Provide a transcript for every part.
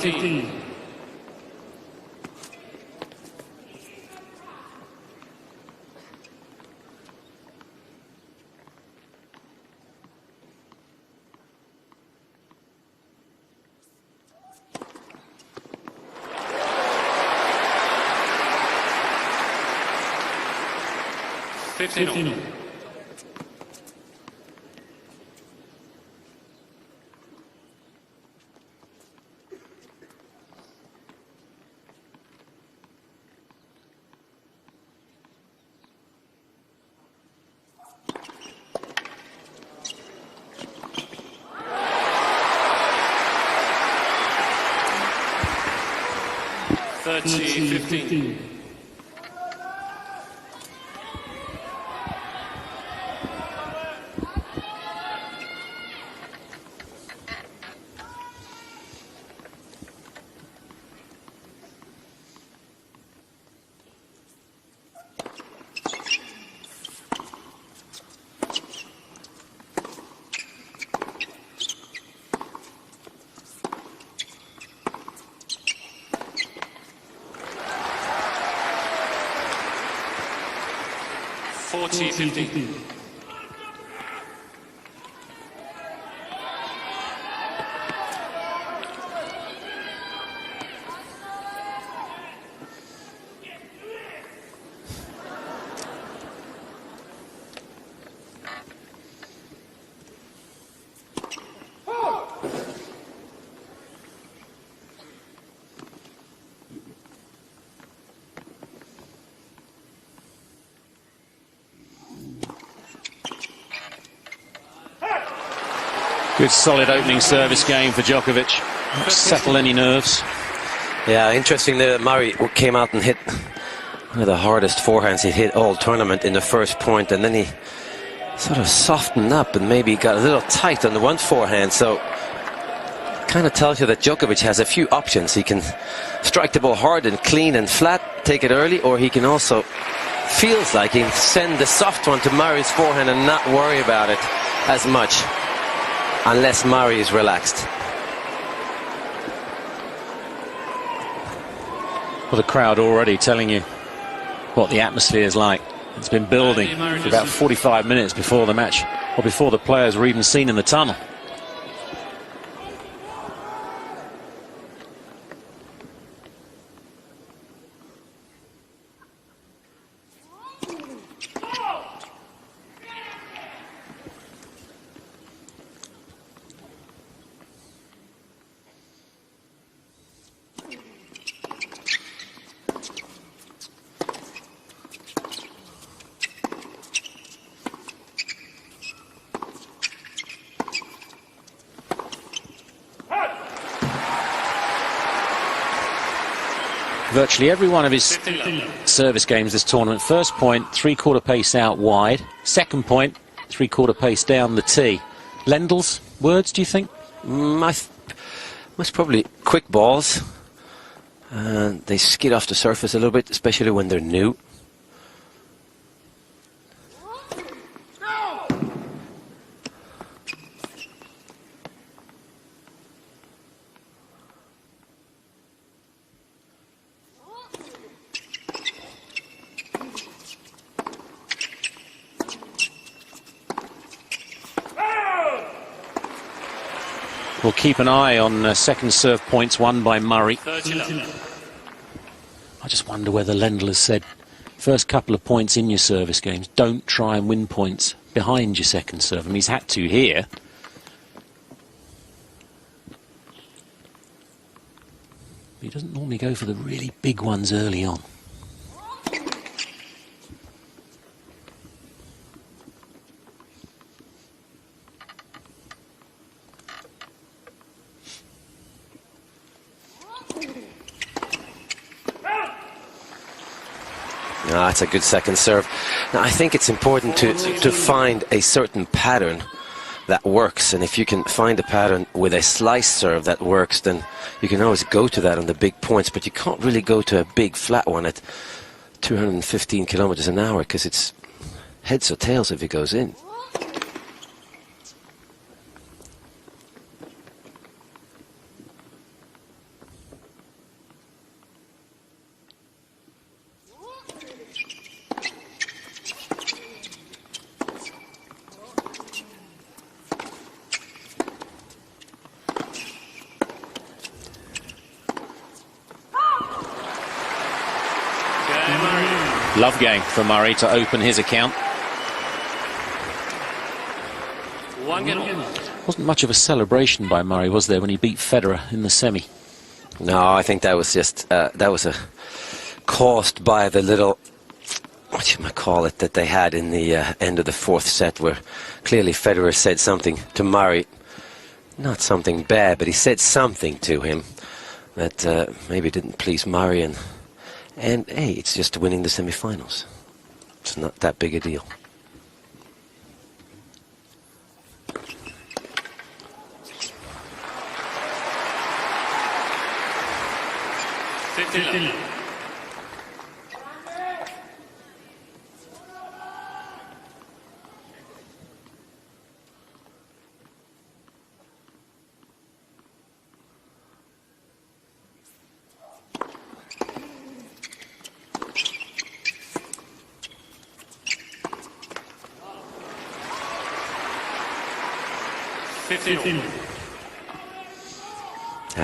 15. Fifteen. 30-15. 40-15. Good solid opening service game for Djokovic. Settle any nerves. Yeah, interesting that Murray came out and hit one of the hardest forehands he'd hit all tournament in the first point, and then he sort of softened up and maybe got a little tight on the one forehand. So kind of tells you that Djokovic has a few options. He can strike the ball hard and clean and flat, take it early, or he can also, feels like he can send the soft one to Murray's forehand and not worry about it as much, unless Murray is relaxed. Well, the crowd already telling you what the atmosphere is like. It's been building for about 45 minutes before the match, or before the players were even seen in the tunnel. Virtually every one of his service games this tournament. First point, three-quarter pace out wide. Second point, three-quarter pace down the tee. Lendl's words, do you think? Most probably quick balls. They skid off the surface a little bit, especially when they're new. We'll keep an eye on second serve points won by Murray. I just wonder whether Lendl has said, first couple of points in your service games, don't try and win points behind your second serve. I mean, he's had to here. He doesn't normally go for the really big ones early on. It's a good second serve. Now, I think it's important to find a certain pattern that works, and if you can find a pattern with a slice serve that works, then you can always go to that on the big points, but you can't really go to a big flat one at 215 kilometers an hour, because it's heads or tails if it goes in. Love game for Murray to open his account. One game. Wasn't much of a celebration by Murray, was there, when he beat Federer in the semi? No, I think that was just caused by the little, what you might call it, that they had in the end of the fourth set, where clearly Federer said something to Murray, not something bad, but he said something to him that maybe didn't please Murray, and hey, it's just winning the semi-finals. It's not that big a deal.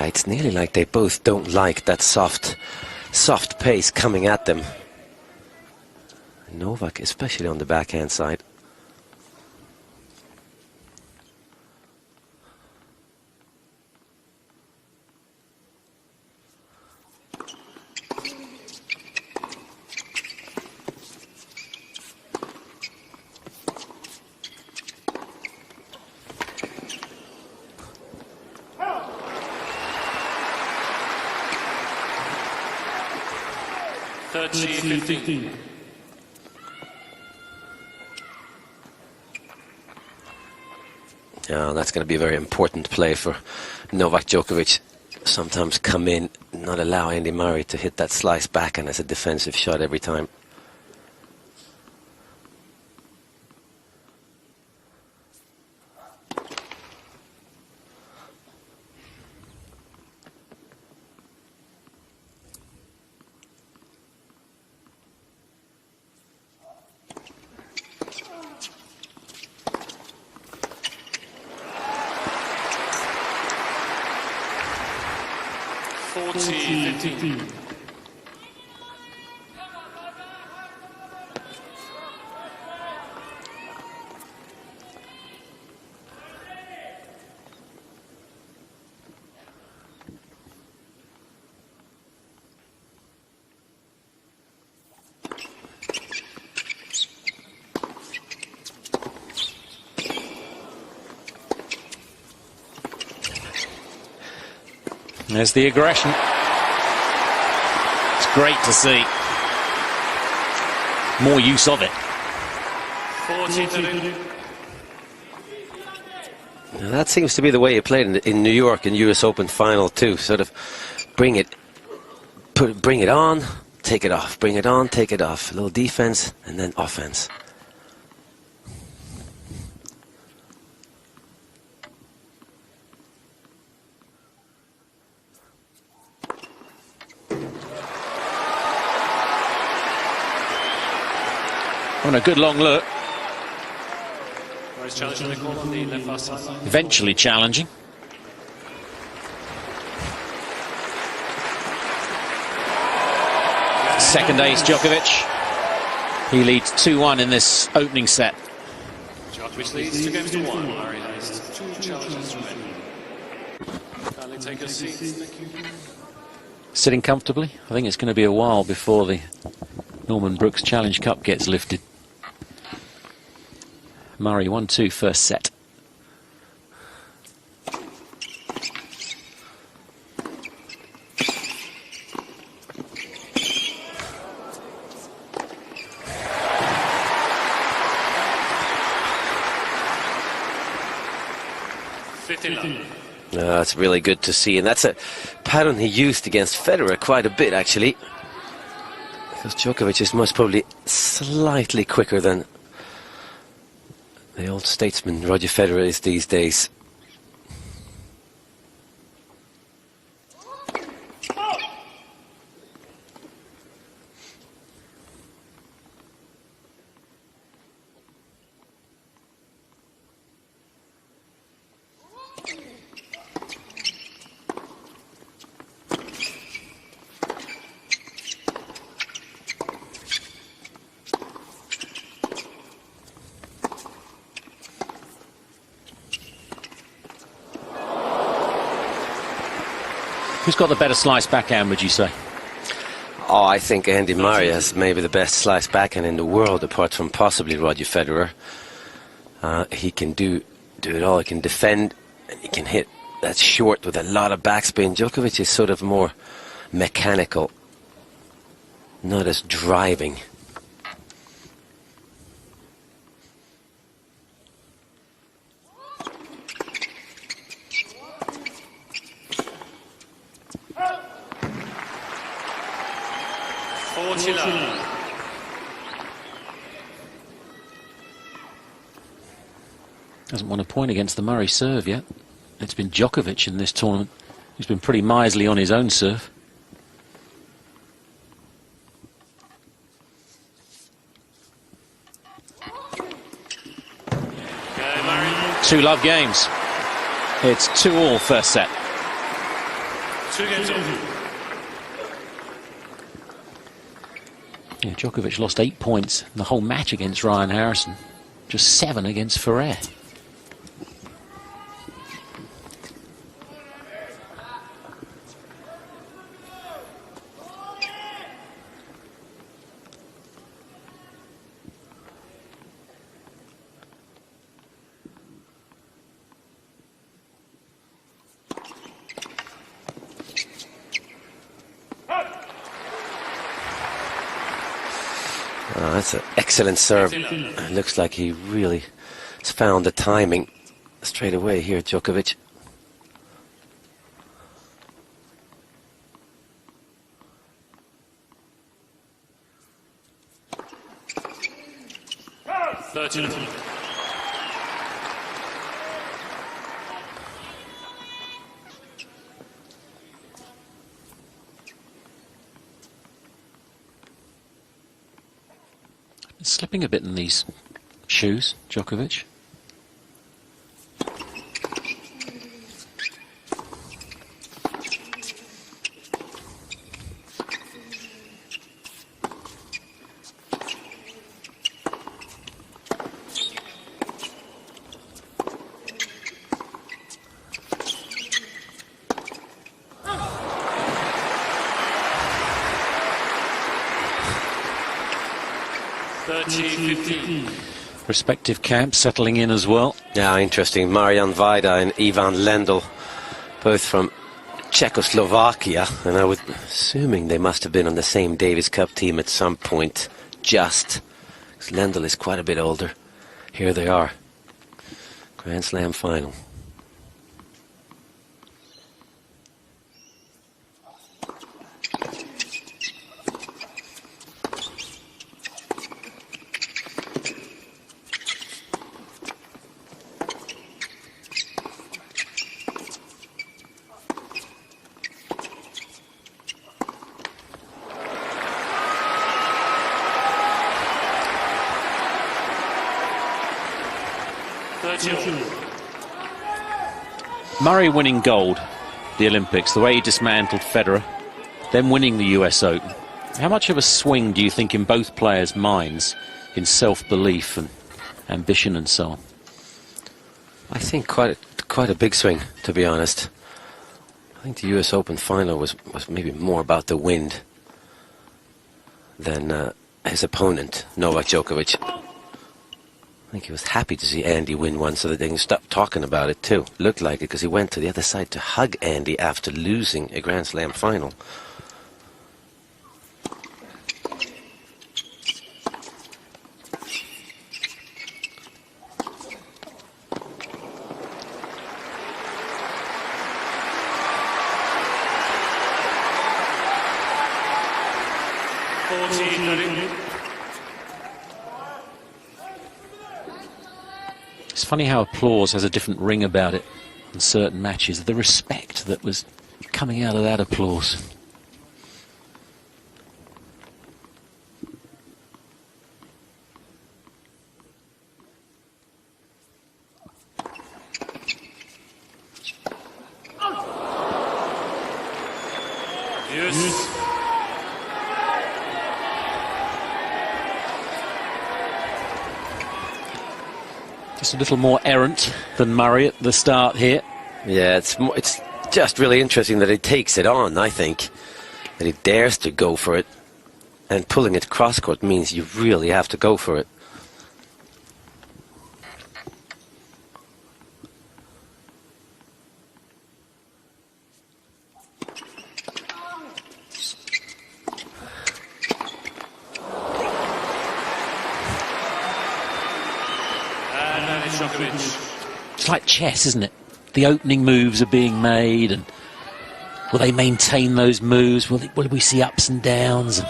It's nearly like they both don't like that soft pace coming at them. Novak, especially on the backhand side. Yeah, that's going to be a very important play for Novak Djokovic. Sometimes come in, not allow Andy Murray to hit that slice backhand as a defensive shot every time. There's the aggression. It's great to see. More use of it. Now that seems to be the way you played in New York in US Open final too. Sort of bring it on, take it off. Bring it on, take it off. A little defense and then offense. On a good long look. Eventually Eventually challenging. Second ace, Djokovic. He leads 2-1 in this opening set. Djokovic leads 2-1. Murray has 2 challenges remaining. Kindly take a seat. Thank you. Sitting comfortably. I think it's going to be a while before the Norman Brooks Challenge Cup gets lifted. Murray 1-2 first set. That's really good to see, and that's a pattern he used against Federer quite a bit actually, because Djokovic is most probably slightly quicker than the old statesman Roger Federer is these days. Who's got the better slice backhand, would you say? Oh, I think Andy Murray has maybe the best slice backhand in the world, apart from possibly Roger Federer. He can do it all. He can defend, and he can hit that short with a lot of backspin. Djokovic is sort of more mechanical, not as driving. Hasn't won a point against the Murray serve yet. It's been Djokovic in this tournament. He's been pretty miserly on his own serve. Two love games. It's 2-2 first set. 2 games over. Yeah, Djokovic lost 8 points in the whole match against Ryan Harrison. Just 7 against Ferrer. Oh, that's an excellent serve. It looks like he really has found the timing straight away here, Djokovic. Slipping a bit in these shoes, Djokovic. Respective camps settling in as well. Yeah, interesting. Marian Vajda and Ivan Lendl, both from Czechoslovakia, and I was assuming they must have been on the same Davis Cup team at some point, just. 'Cause Lendl is quite a bit older. Here they are. Grand Slam final. Murray winning gold, the Olympics, the way he dismantled Federer, then winning the US Open. How much of a swing do you think in both players' minds in self-belief and ambition and so on? I think quite a big swing, to be honest. I think the US Open final was maybe more about the wind than his opponent, Novak Djokovic. I think he was happy to see Andy win one so that they can stop talking about it too. Looked like it because he went to the other side to hug Andy after losing a Grand Slam final. It's funny how applause has a different ring about it in certain matches. The respect that was coming out of that applause. Yes. Just a little more errant than Murray at the start here. Yeah, it's just really interesting that he takes it on, I think. That he dares to go for it. And pulling it cross-court means you really have to go for it. And then it's Djokovic. It's like chess, isn't it? The opening moves are being made, and will they maintain those moves? Will we see ups and downs?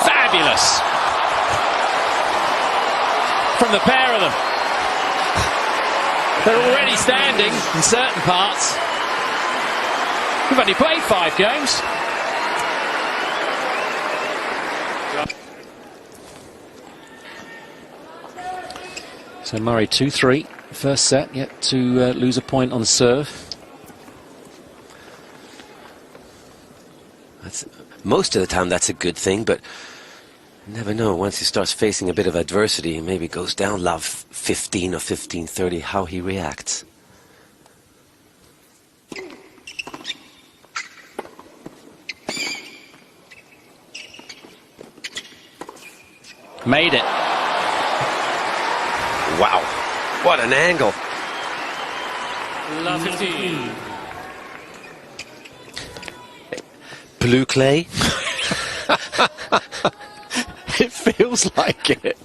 Fabulous from the pair of them. They're already standing in certain parts. We've only played 5 games. So Murray 2-3, first set, yet to lose a point on serve. Most of the time that's a good thing, but you never know. Once he starts facing a bit of adversity, he maybe goes down love 15 or 15-30, how he reacts. Made it. Wow, what an angle. Love 15. Blue clay. It feels like it.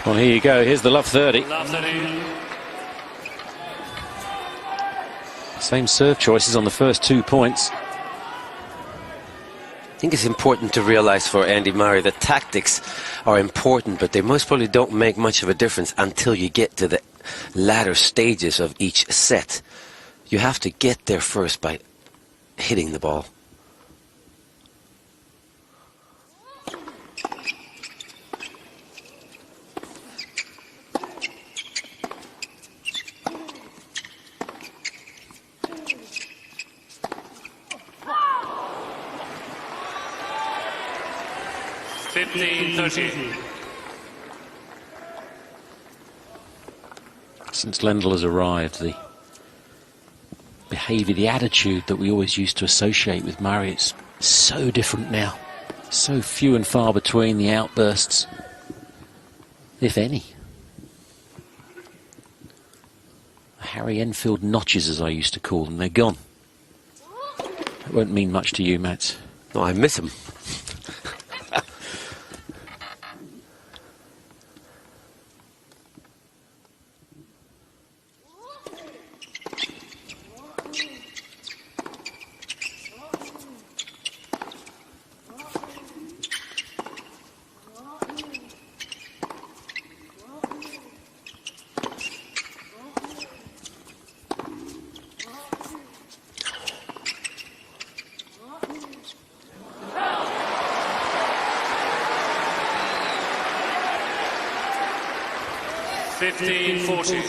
Well, here you go. Here's the love 30. Love 30. Same serve choices on the first 2 points. I think it's important to realize for Andy Murray that tactics are important, but they most probably don't make much of a difference until you get to the latter stages of each set. You have to get there first by hitting the ball. Since Lendl has arrived, the behaviour, the attitude that we always used to associate with Murray, it's so different now. So few and far between the outbursts, if any. Harry Enfield notches, as I used to call them, they're gone. It won't mean much to you, Matt. No, I miss him. 15-14.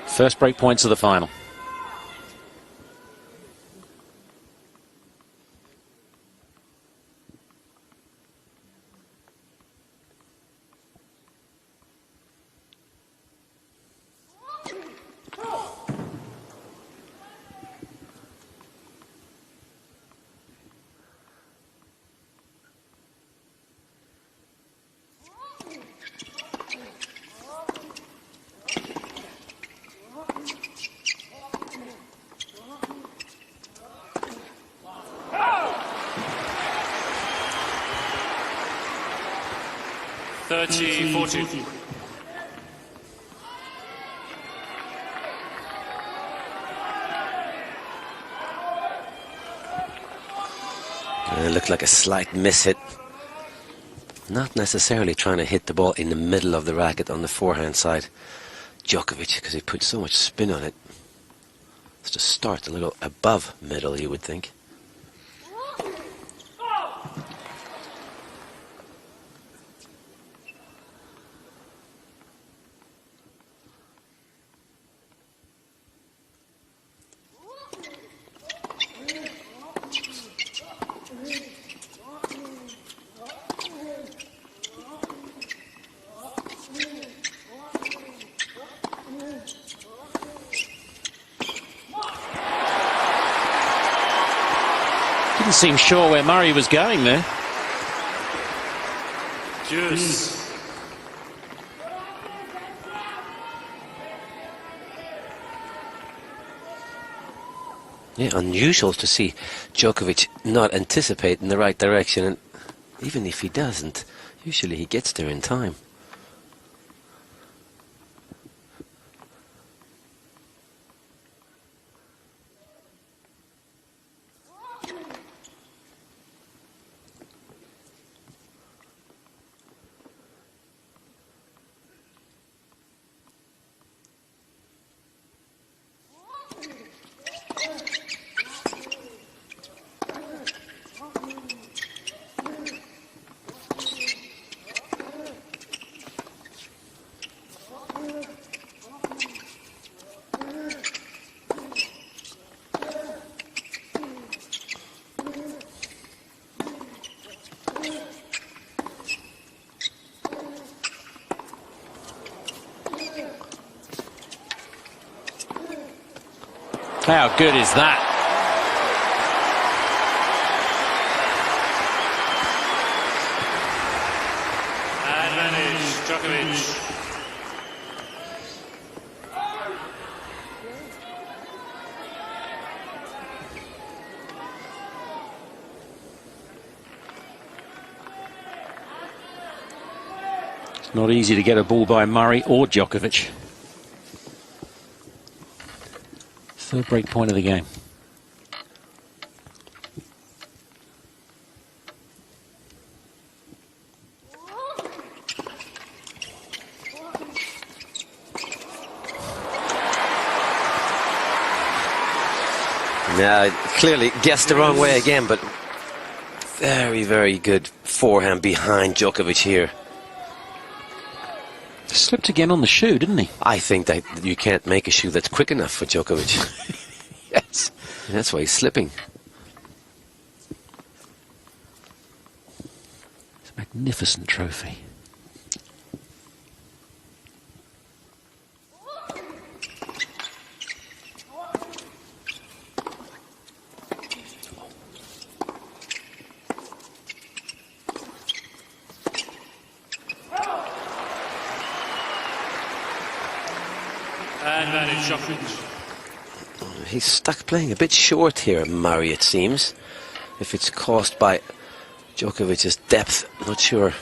First break points of the final. 30-40. It looked like a slight miss hit. Not necessarily trying to hit the ball in the middle of the racket on the forehand side. Djokovic, because he put so much spin on it. It's to start a little above middle, you would think. Didn't seem sure where Murray was going there. Juice. Yeah, unusual to see Djokovic not anticipate in the right direction, and even if he doesn't, usually he gets there in time. How good is that? Advantage, Djokovic. It's not easy to get a ball by Murray or Djokovic. Third break point of the game. Yeah, clearly guessed the wrong way again, but very, very good forehand behind Djokovic here. Slipped again on the shoe, didn't he? I think that you can't make a shoe that's quick enough for Djokovic. Yes. And that's why he's slipping. It's a magnificent trophy. Advantage, Djokovic. He's stuck playing a bit short here, Murray, it seems. If it's caused by Djokovic's depth, I'm not sure.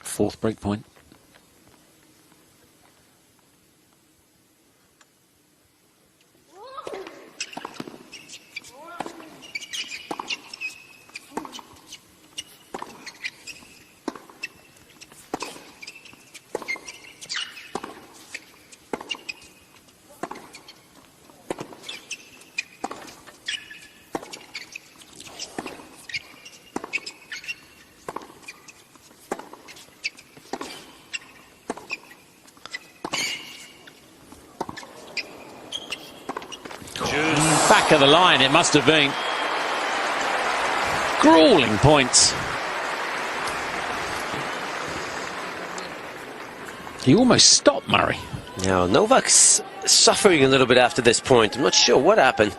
Fourth break point. Back of the line, it must have been. Grueling points. He almost stopped Murray. Now, Novak's suffering a little bit after this point. I'm not sure what happened.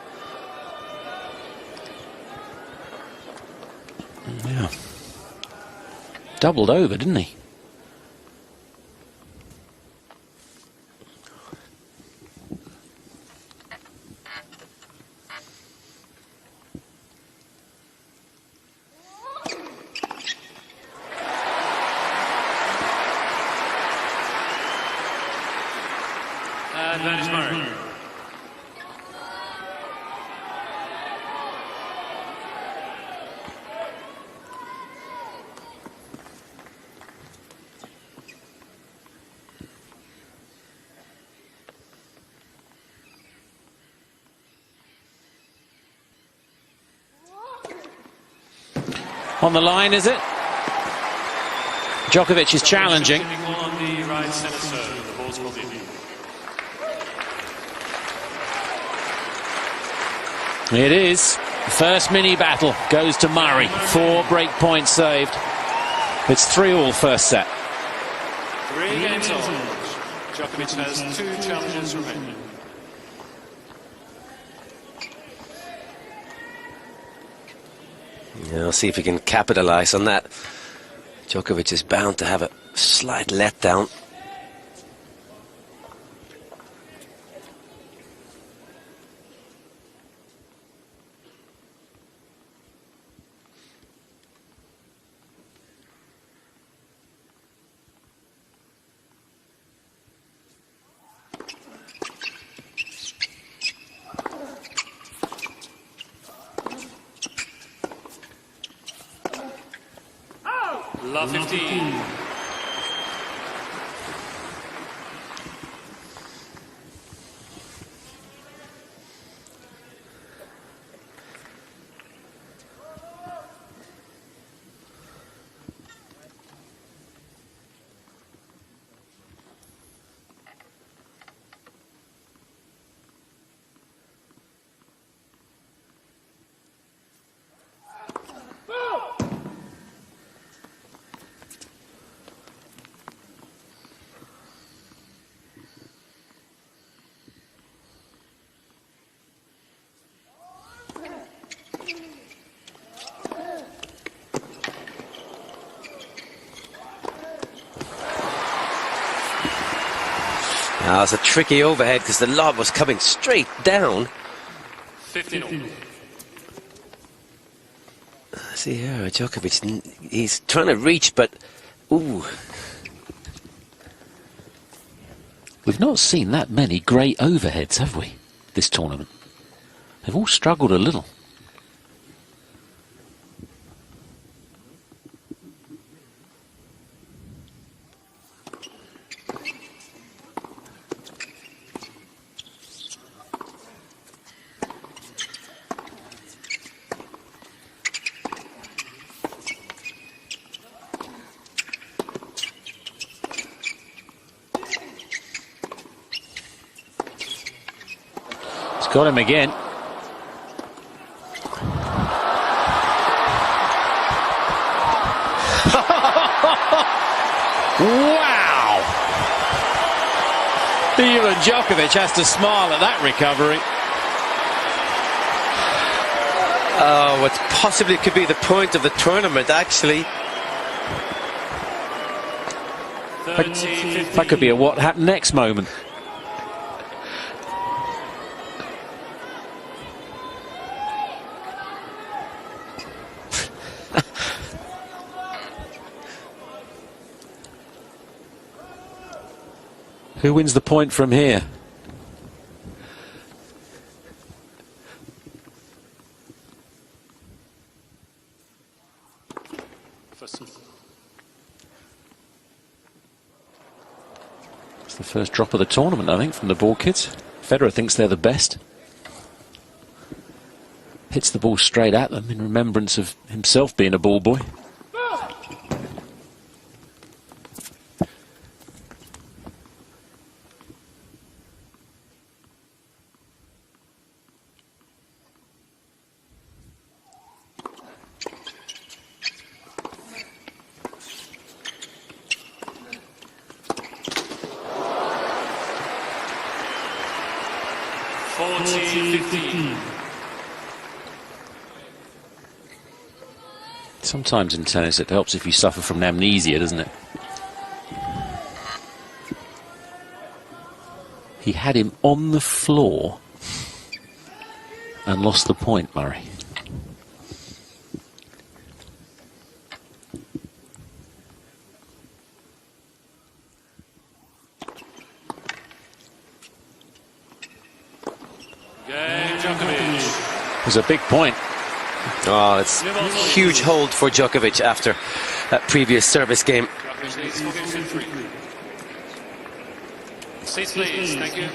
Yeah. Doubled over, didn't he? Advantage Murray. On the line, is it? Djokovic is challenging. On the right centre serve, the ball's called in. It is. First mini battle goes to Murray. 4 break points saved. It's 3-all first set. 3 games on. Djokovic has 2 challenges remaining. Yeah, we'll see if he can capitalize on that. Djokovic is bound to have a slight letdown. Love 15. Now it's a tricky overhead because the lob was coming straight down. 15 all. See here, Djokovic, he's trying to reach, but ooh. We've not seen that many great overheads, have we, this tournament? They've all struggled a little. Got him again. Wow! Even Djokovic has to smile at that recovery. Oh, what possibly could be the point of the tournament, actually. That could be a what happened next moment. Who wins the point from here? It's the first drop of the tournament, I think, from the ball kids. Federer thinks they're the best. Hits the ball straight at them in remembrance of himself being a ball boy. Sometimes in tennis it helps if you suffer from amnesia, doesn't it? He had him on the floor and lost the point, Murray. was a big point. Oh, it's a huge hold for Djokovic after that previous service game. Seats, please. Thank you.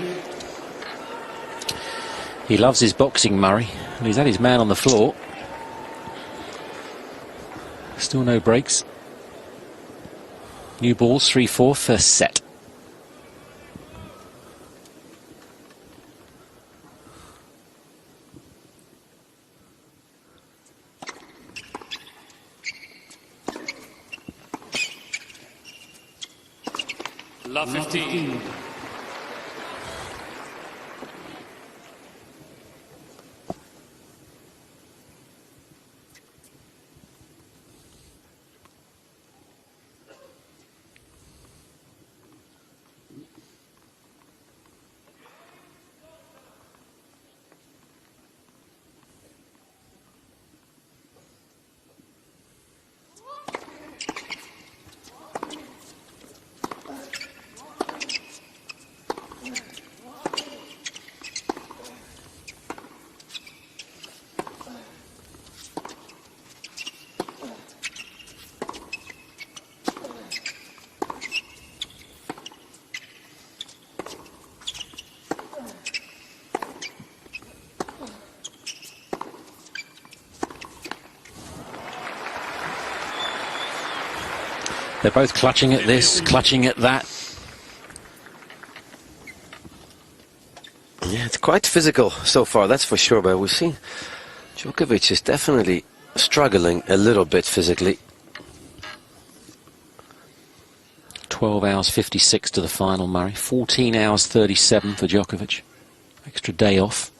He loves his boxing, Murray, and he's had his man on the floor. Still no breaks. New balls, 3-4, first set. Love 15. They're both clutching at this, clutching at that. Yeah, it's quite physical so far, that's for sure, but we've seen Djokovic is definitely struggling a little bit physically. 12 hours 56 to the final, Murray. 14 hours 37 for Djokovic. Extra day off.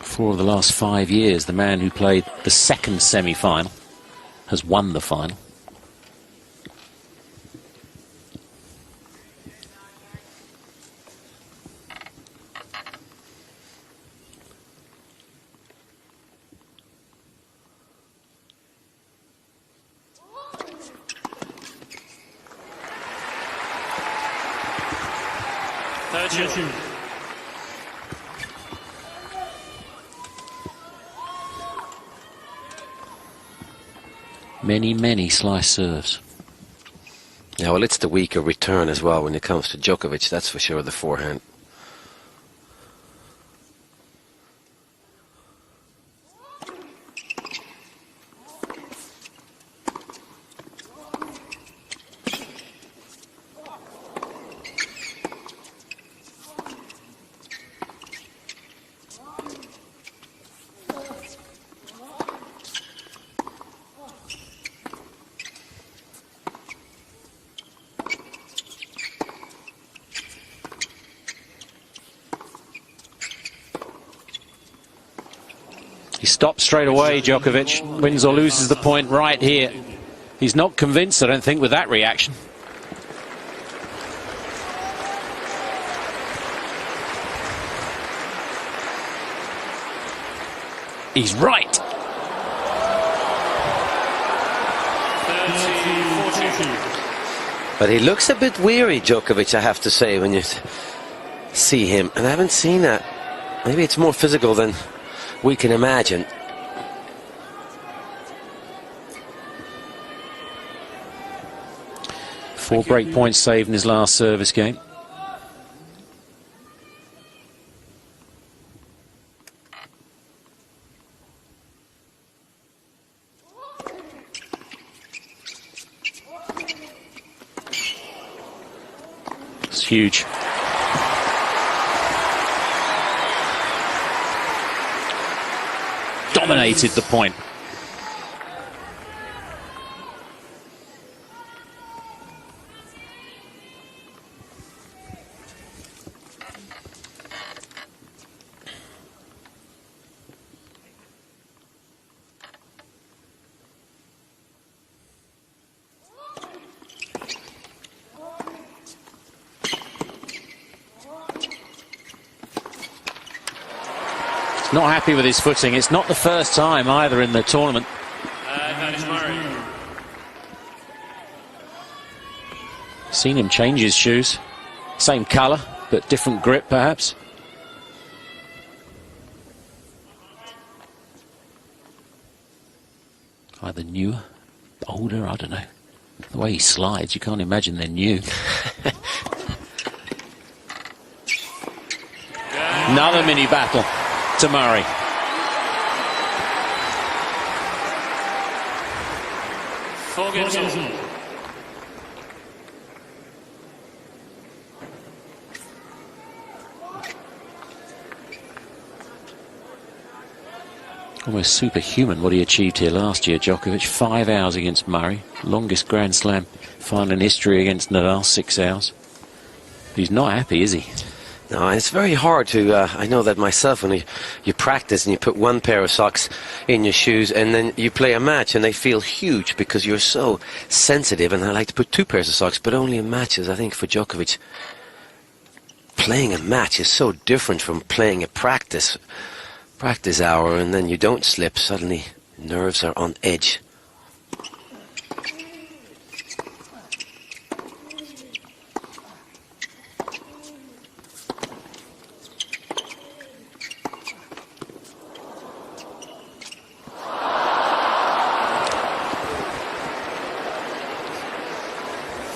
For the last 5 years, the man who played the second semi-final has won the final. Many slice serves. Yeah, well, it's the weaker return as well when it comes to Djokovic, that's for sure, the forehand. He stops straight away, Djokovic. Wins or loses the point right here. He's not convinced, I don't think, with that reaction. He's right. 30-40. But he looks a bit weary, Djokovic, I have to say, when you see him. And I haven't seen that. Maybe it's more physical than we can imagine. Four break points saved in his last service game. It's huge. Dominated the point. Not happy with his footing. It's not the first time either in the tournament. Seen him change his shoes. Same colour, but different grip, perhaps. Either newer, older, I don't know. The way he slides, you can't imagine they're new. Another mini battle to Murray. Almost superhuman what he achieved here last year, Djokovic. 5 hours against Murray. Longest Grand Slam final in history against Nadal, 6 hours. But he's not happy, is he? No, it's very hard to, I know that myself, when you practice and you put one pair of socks in your shoes and then you play a match and they feel huge because you're so sensitive, and I like to put 2 pairs of socks, but only in matches. I think for Djokovic, playing a match is so different from playing a practice hour, and then you don't slip. Suddenly nerves are on edge.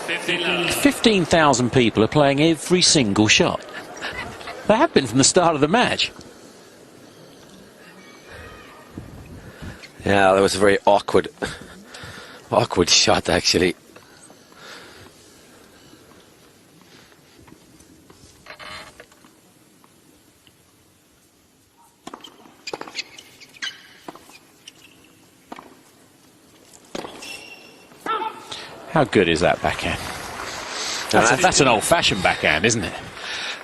$15. 15,000 people are playing every single shot. They have been from the start of the match. Yeah, that was a very awkward shot, actually. How good is that backhand? That's an old-fashioned backhand, isn't it?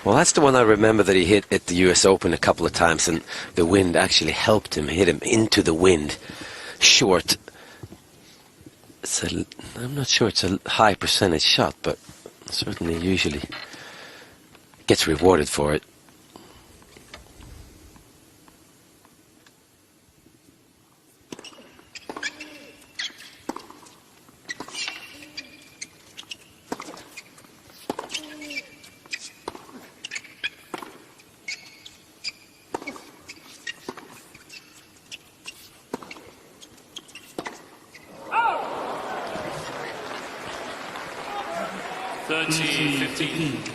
Well, that's the one I remember that he hit at the US Open a couple of times, and the wind actually helped him, hit him into the wind, short. I'm not sure it's a high percentage shot, but certainly usually gets rewarded for it. $13.15.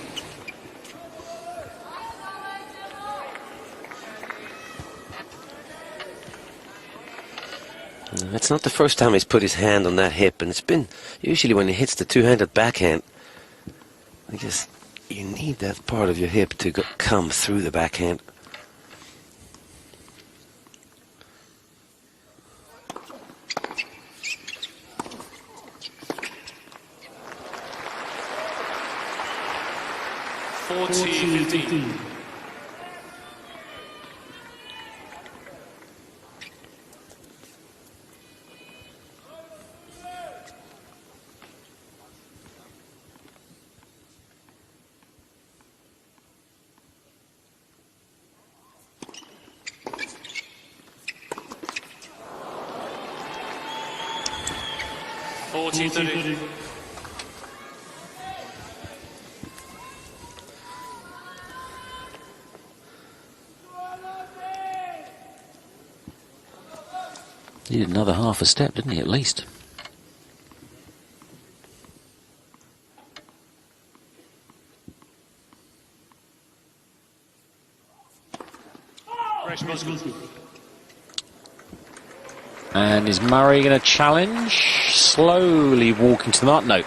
It's not the first time he's put his hand on that hip, and it's been usually when he hits the two-handed backhand. I guess you need that part of your hip to come through the backhand. $14.15. $14.30. Needed another half a step, didn't he, at least? And is Murray going to challenge? Slowly walking to the mark. No.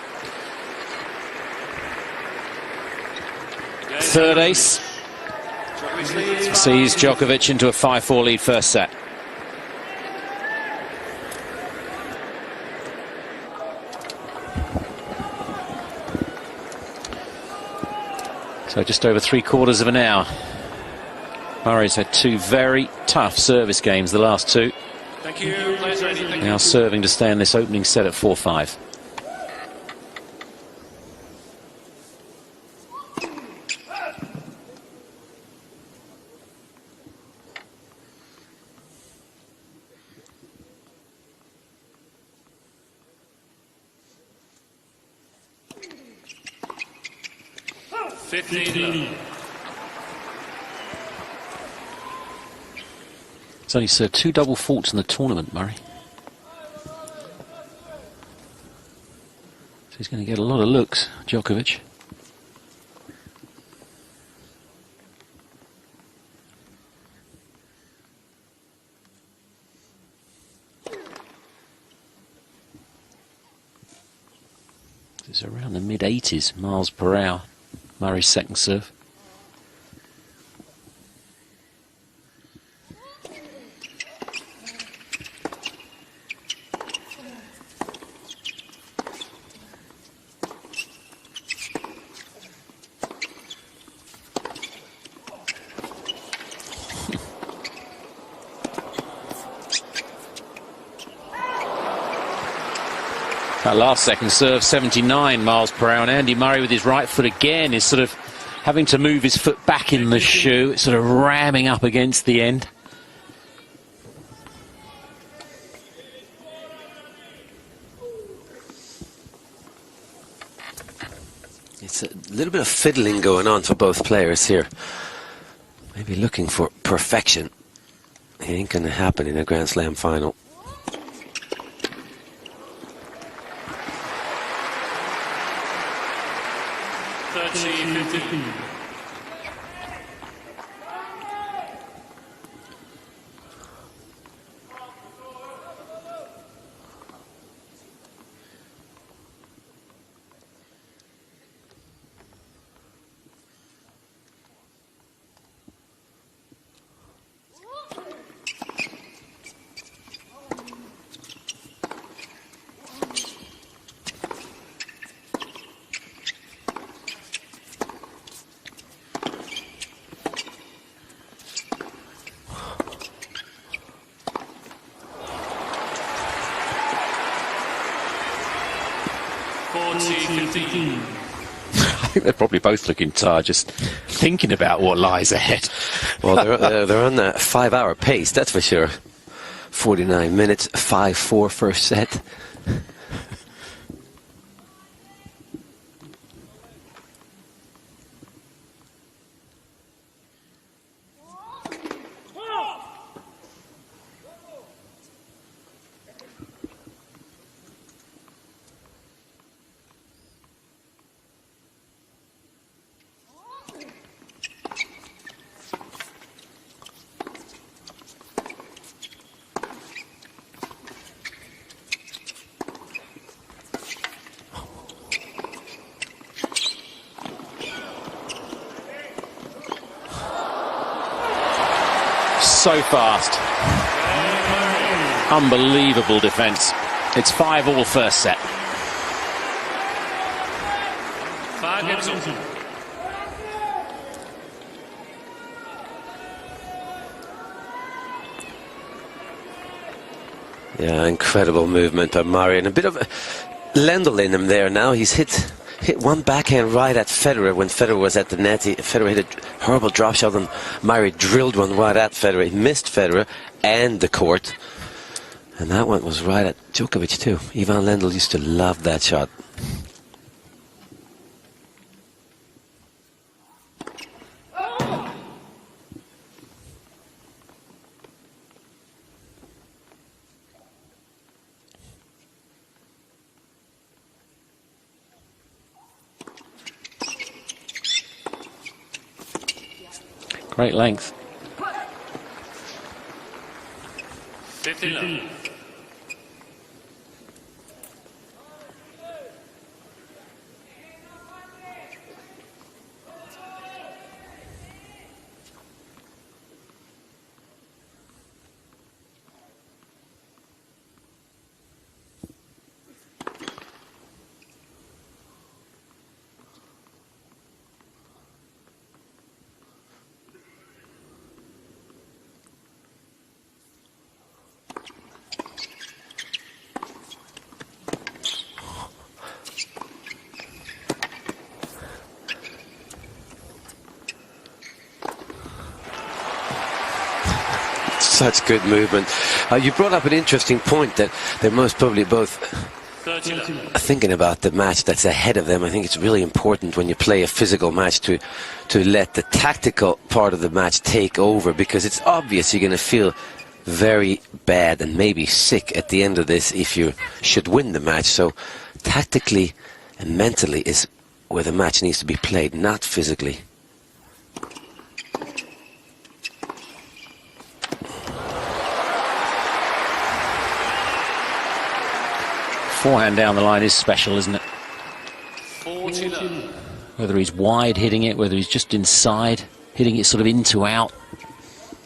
Third ace. Sees Djokovic into a 5-4 lead first set. So just over 3/4 of an hour. Murray's had 2 very tough service games, the last 2. Thank you. Players ready. Thank Now you. serving to stay in this opening set at 4-5. 15. He's only served 2 double faults in the tournament, Murray. So he's going to get a lot of looks, Djokovic. It's around the mid-80s miles per hour, Murray's second serve. That last second serve, 79 miles per hour, and Andy Murray with his right foot again is sort of having to move his foot back in the shoe. It's sort of ramming up against the end. It's a little bit of fiddling going on for both players here. Maybe looking for perfection. It ain't going to happen in a Grand Slam final. I think they're probably both looking tired, just thinking about what lies ahead. Well, they're on a 5-hour pace, that's for sure. 49 minutes, 5-4 first set. So fast. Unbelievable defence. It's 5-all first set. 5 games on. Yeah, incredible movement by Murray, and a bit of Lendl in him there now. He's hit one backhand right at Federer when Federer was at the net. Federer hit a horrible drop shot and Murray drilled one right at Federer. He missed Federer and the court. And that one was right at Djokovic too. Ivan Lendl used to love that shot. Great length. 15. Such good movement. You brought up an interesting point that they're most probably both 30 love. Thinking about the match that's ahead of them, I think it's really important when you play a physical match to let the tactical part of the match take over, because it's obvious you're going to feel very bad and maybe sick at the end of this if you should win the match. So tactically and mentally is where the match needs to be played, not physically. Forehand down the line is special, isn't it? 40 love. Whether he's wide hitting it, whether he's just inside, hitting it sort of in to out.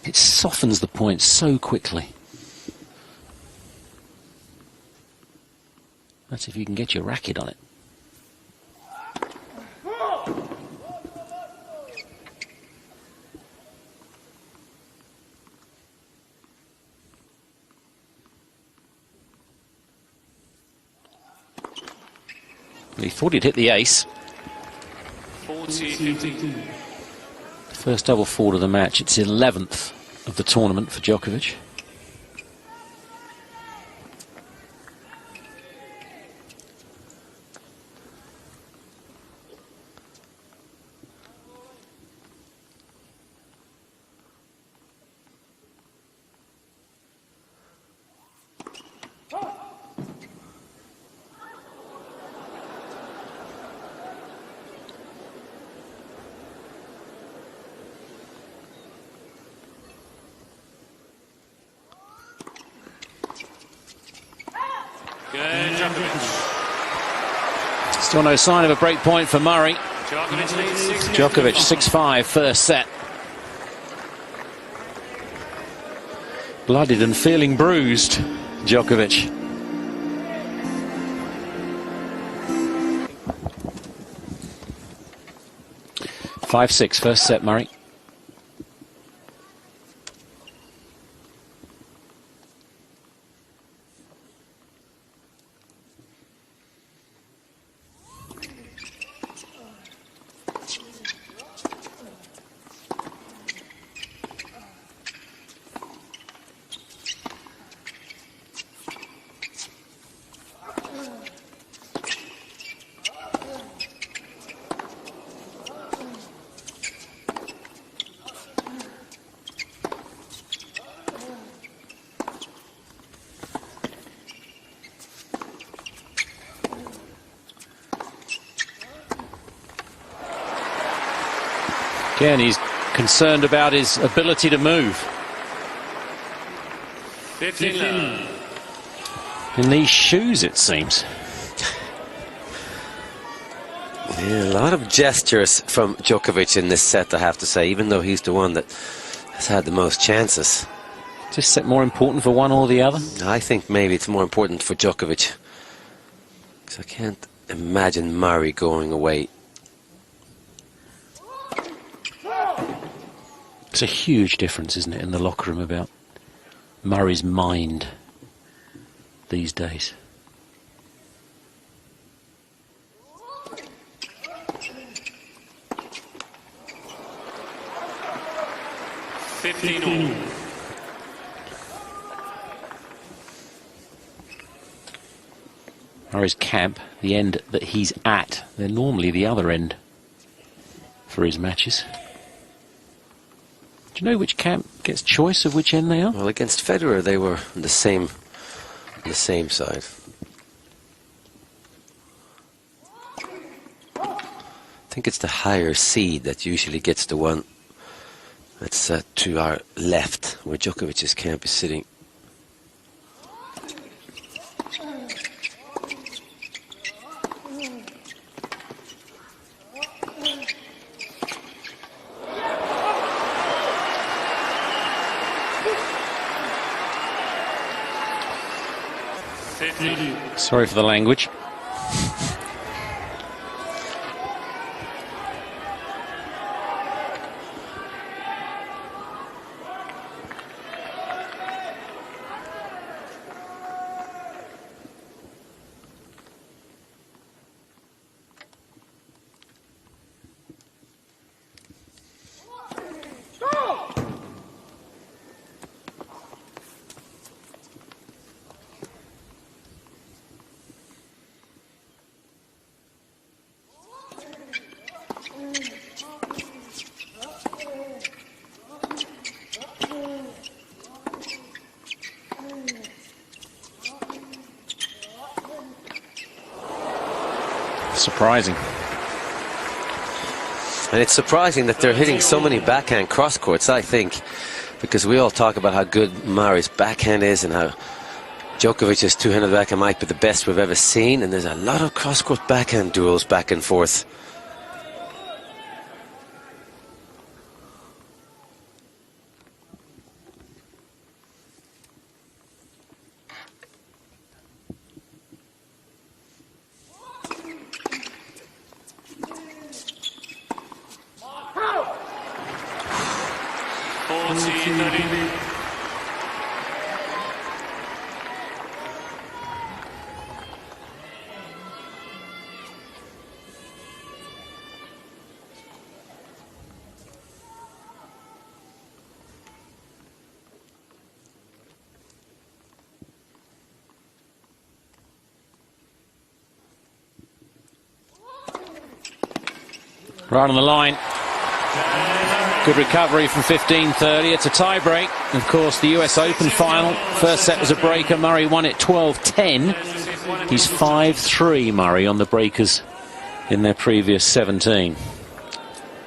It softens the point so quickly. That's if you can get your racket on it. He thought he'd hit the ace. 40-50. First double fault of the match. It's 11th of the tournament for Djokovic. Good, Djokovic. Still no sign of a break point for Murray. Djokovic leads 6-5. Djokovic 6-5 first set. Blooded and feeling bruised, Djokovic. Five-six first set, Murray. Again, he's concerned about his ability to move. 15 love. In these shoes, it seems. Yeah, a lot of gestures from Djokovic in this set, I have to say, even though he's the one that has had the most chances. Is this set more important for one or the other? I think maybe it's more important for Djokovic, because I can't imagine Murray going away. It's a huge difference, isn't it, in the locker room about Murray's mind these days. Murray's camp, the end that he's at, they're normally the other end for his matches. Do you know which camp gets choice of which end they are? Well, against Federer, they were on the same side. I think it's the higher seed that usually gets the one that's to our left, where Djokovic's camp is sitting. Sorry for the language. Surprising. And it's surprising that they're hitting so many backhand cross courts, I think, because we all talk about how good Murray's backhand is and how Djokovic's two-handed backhand might be the best we've ever seen, and there's a lot of cross court backhand duels back and forth. Right on the line. Good recovery from 15-30. It's a tie-break. Of course, the US Open final. First set was a breaker. Murray won it 12-10. He's 5-3, Murray, on the breakers in their previous 17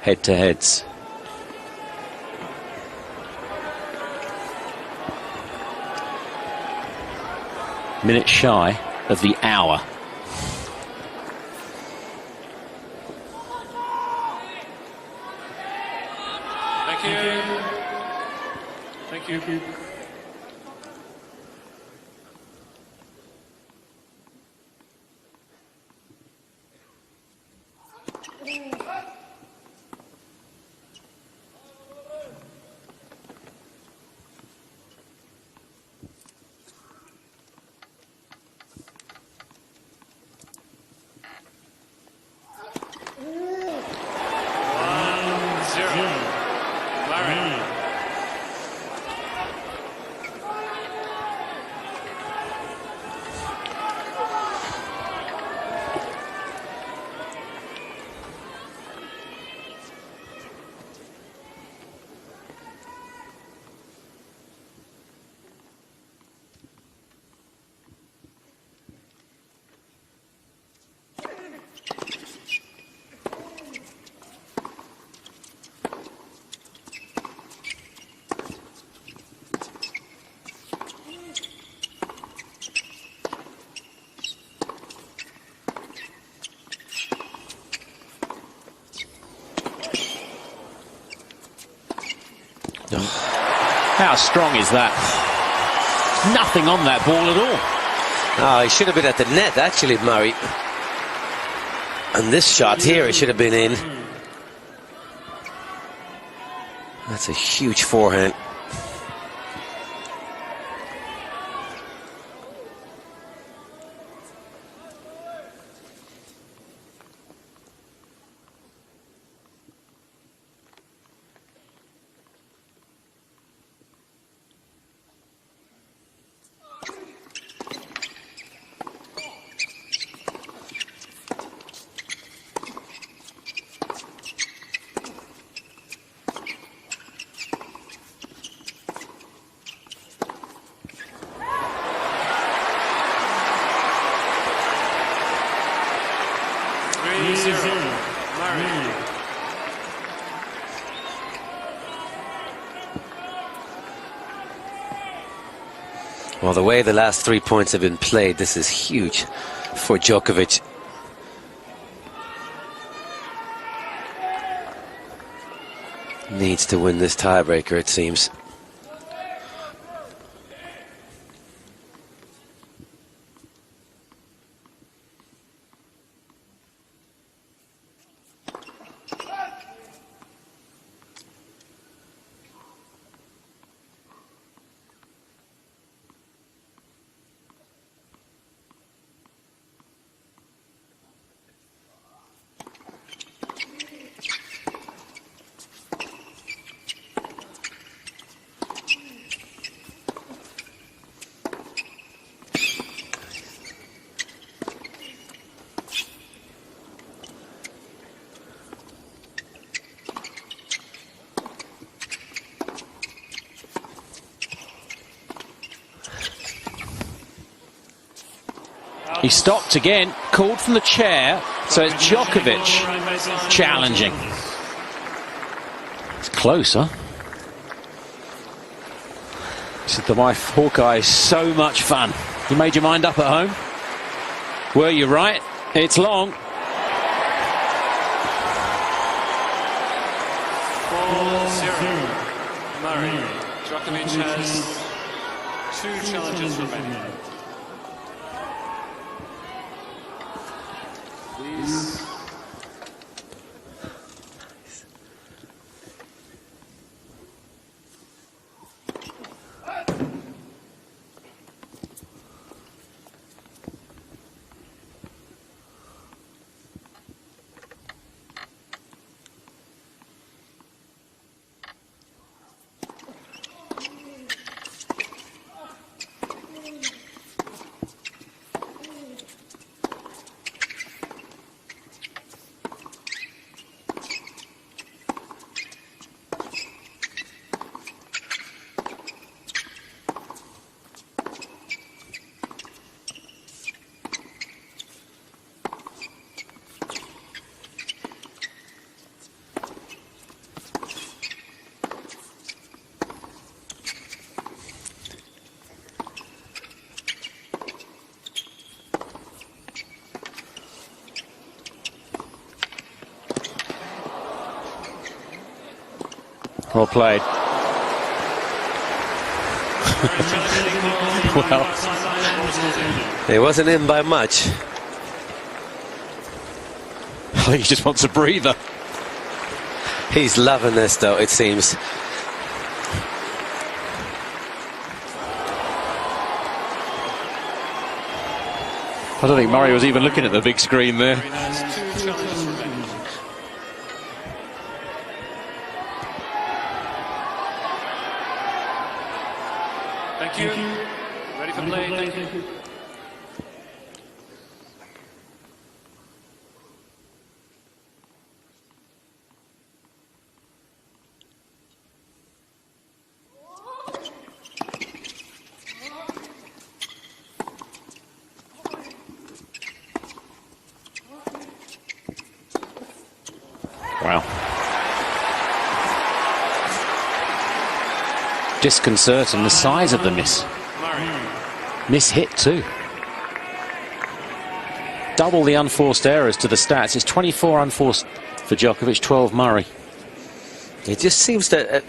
head-to-heads. Minute shy of the hour. Thank you. How strong is that? Nothing on that ball at all. Oh, he should have been at the net, actually, Murray. And this shot here, it should have been in. That's a huge forehand. Well, the way the last 3 points have been played, this is huge for Djokovic. Needs to win this tiebreaker, it seems. He stopped again, called from the chair. So it's Djokovic challenging. It's close, huh? Said the wife, Hawkeye is so much fun. You made your mind up at home? Were you right? It's long. 4-0. Murray. Djokovic has 2 challenges remaining. Please. Well played. Well, It wasn't in by much. I think he just wants a breather. He's loving this, though, it seems. I don't think Murray was even looking at the big screen there. Murray has 2 challenges remaining. Thank you. Ready for play. Thank you. Wow. Disconcerting, the size of the miss. Miss hit too. Double the unforced errors to the stats. It's 24 unforced for Djokovic, 12 Murray. It just seems that,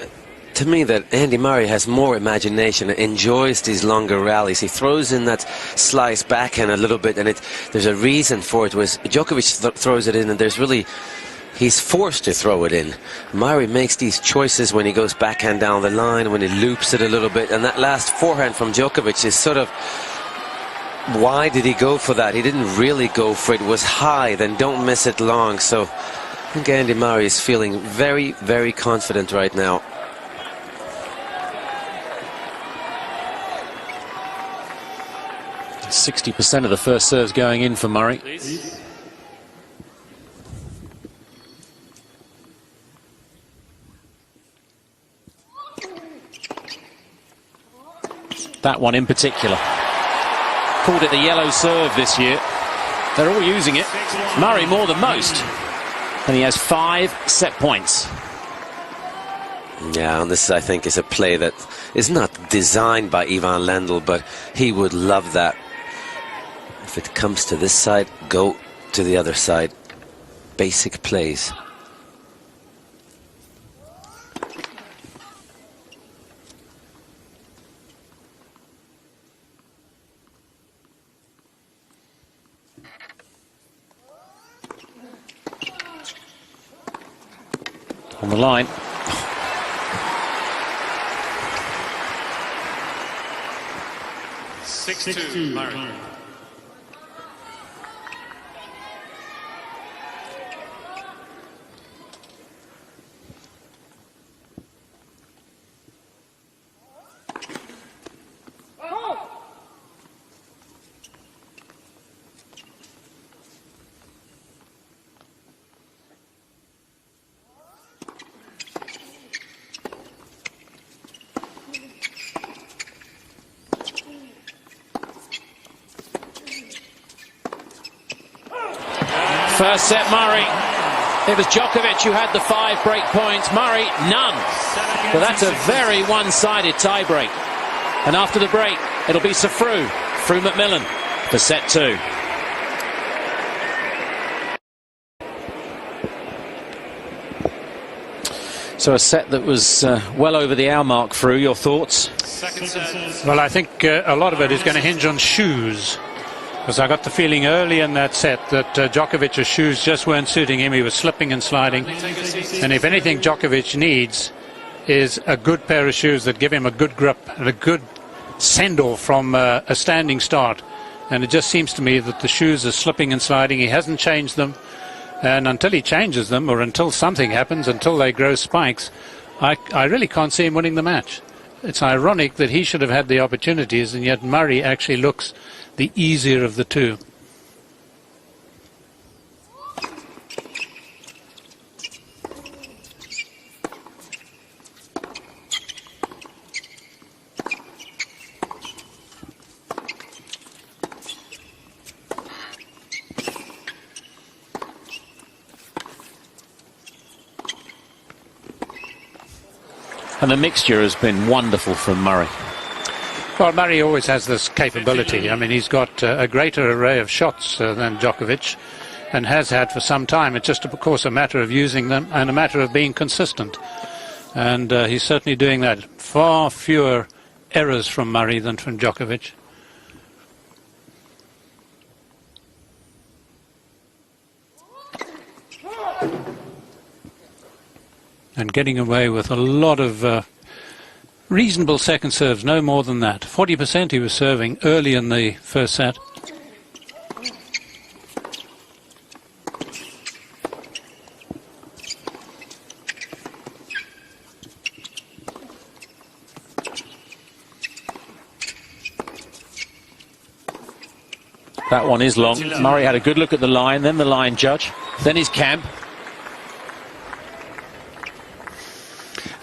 to me, that Andy Murray has more imagination, enjoys these longer rallies. He throws in that slice backhand a little bit, and there's a reason for it. Was Djokovic throws it in, and there's really... he's forced to throw it in. Murray makes these choices when he goes backhand down the line, when he loops it a little bit, and that last forehand from Djokovic is sort of... why did he go for that? He didn't really go for it. It was high, then don't miss it long. So I think Andy Murray is feeling very, very confident right now. It's 60% of the first serves going in for Murray. Please. That one in particular. Called it the yellow serve this year. They're all using it. Murray more than most. And he has 5 set points. Yeah, and this, I think, is a play that is not designed by Ivan Lendl, but he would love that. If it comes to this side, go to the other side. Basic plays. On the line. 6-2, Murray. First set, Murray. It was Djokovic who had the 5 break points. Murray, none. But that's a very one-sided tie-break. And after the break, it'll be Sir Frew Macmillan for set 2. So a set that was well over the hour mark. Frew, your thoughts? Well, I think a lot of it is going to hinge on shoes. Because I got the feeling early in that set that Djokovic's shoes just weren't suiting him. He was slipping and sliding. And if anything Djokovic needs is a good pair of shoes that give him a good grip and a good send-off from a standing start. And it just seems to me that the shoes are slipping and sliding. He hasn't changed them. And until he changes them, or until something happens, until they grow spikes, I really can't see him winning the match. It's ironic that he should have had the opportunities, and yet Murray actually looks the easier of the two. And the mixture has been wonderful from Murray. Well, Murray always has this capability. I mean, he's got a greater array of shots than Djokovic, and has had for some time. It's just, of course, a matter of using them and a matter of being consistent. And he's certainly doing that. Far fewer errors from Murray than from Djokovic. And getting away with a lot of reasonable second serves, no more than that. 40% he was serving early in the first set. That one is long. Murray had a good look at the line, then the line judge, then his camp.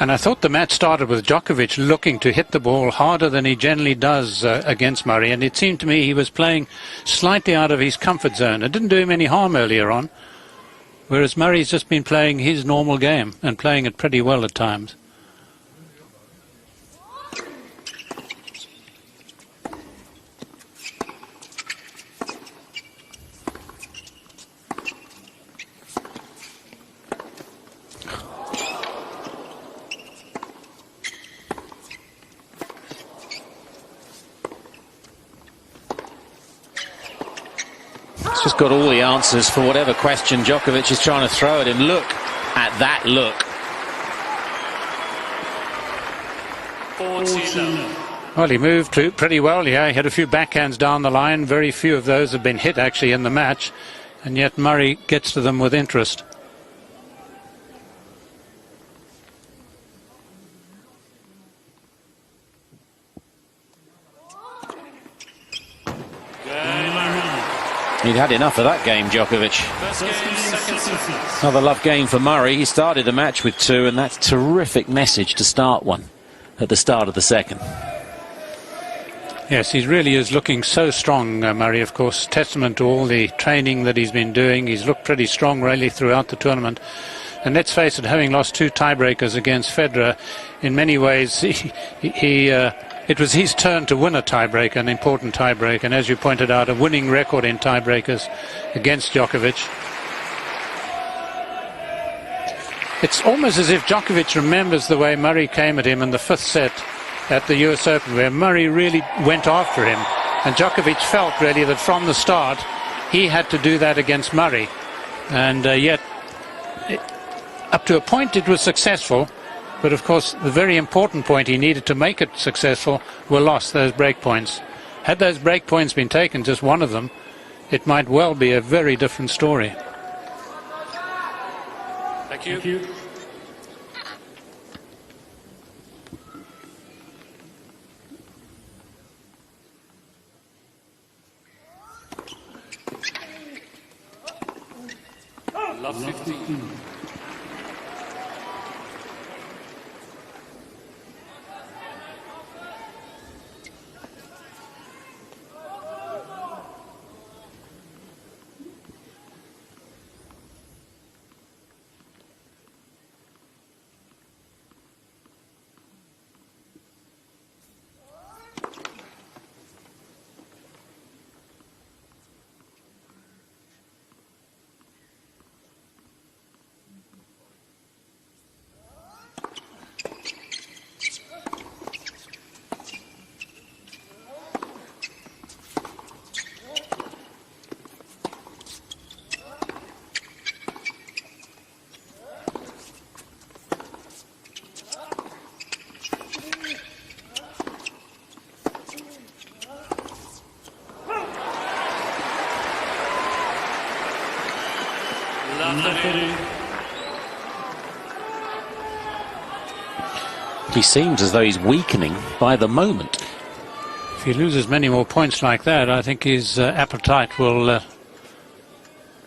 And I thought the match started with Djokovic looking to hit the ball harder than he generally does against Murray. And it seemed to me he was playing slightly out of his comfort zone. It didn't do him any harm earlier on. Whereas Murray's just been playing his normal game and playing it pretty well at times. He's just got all the answers for whatever question Djokovic is trying to throw at him. Look at that look. 14. Well, he moved pretty well. Yeah, he had a few backhands down the line. Very few of those have been hit actually in the match. And yet Murray gets to them with interest. He'd had enough of that game, Djokovic. First game, second set. Another love game for Murray. He started the match with 2, and that's a terrific message to start one at the start of the second. Yes, he really is looking so strong, Murray, of course. Testament to all the training that he's been doing. He's looked pretty strong really throughout the tournament. And let's face it, having lost 2 tiebreakers against Federer, in many ways, it was his turn to win a tiebreaker, an important tiebreaker. And as you pointed out, a winning record in tiebreakers against Djokovic. It's almost as if Djokovic remembers the way Murray came at him in the 5th set at the US Open, where Murray really went after him. And Djokovic felt really that from the start, he had to do that against Murray. And yet, up to a point, it was successful. But of course, the very important point he needed to make it successful were lost, those break points. Had those break points been taken, just one of them, it might well be a very different story. Thank you. Love 15. Nothing. He seems as though he's weakening by the moment. If he loses many more points like that, I think his appetite will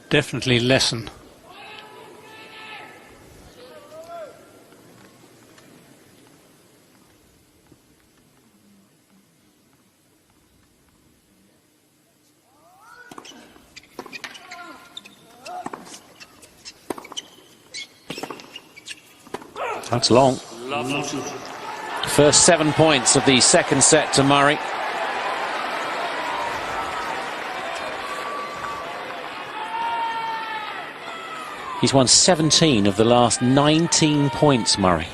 definitely lessen. That's long. Lovely. First 7 points of the second set to Murray. He's won 17 of the last 19 points, Murray.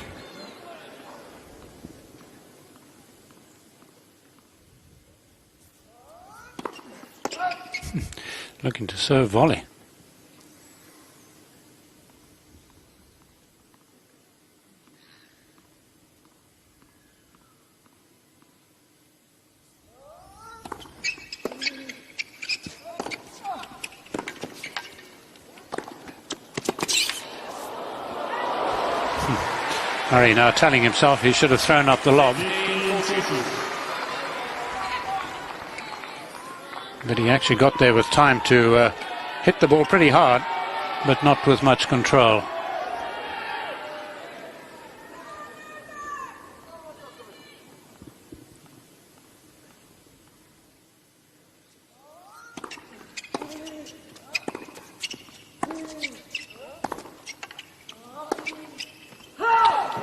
Looking to serve volley. Murray now telling himself he should have thrown up the lob. But he actually got there with time to hit the ball pretty hard, but not with much control.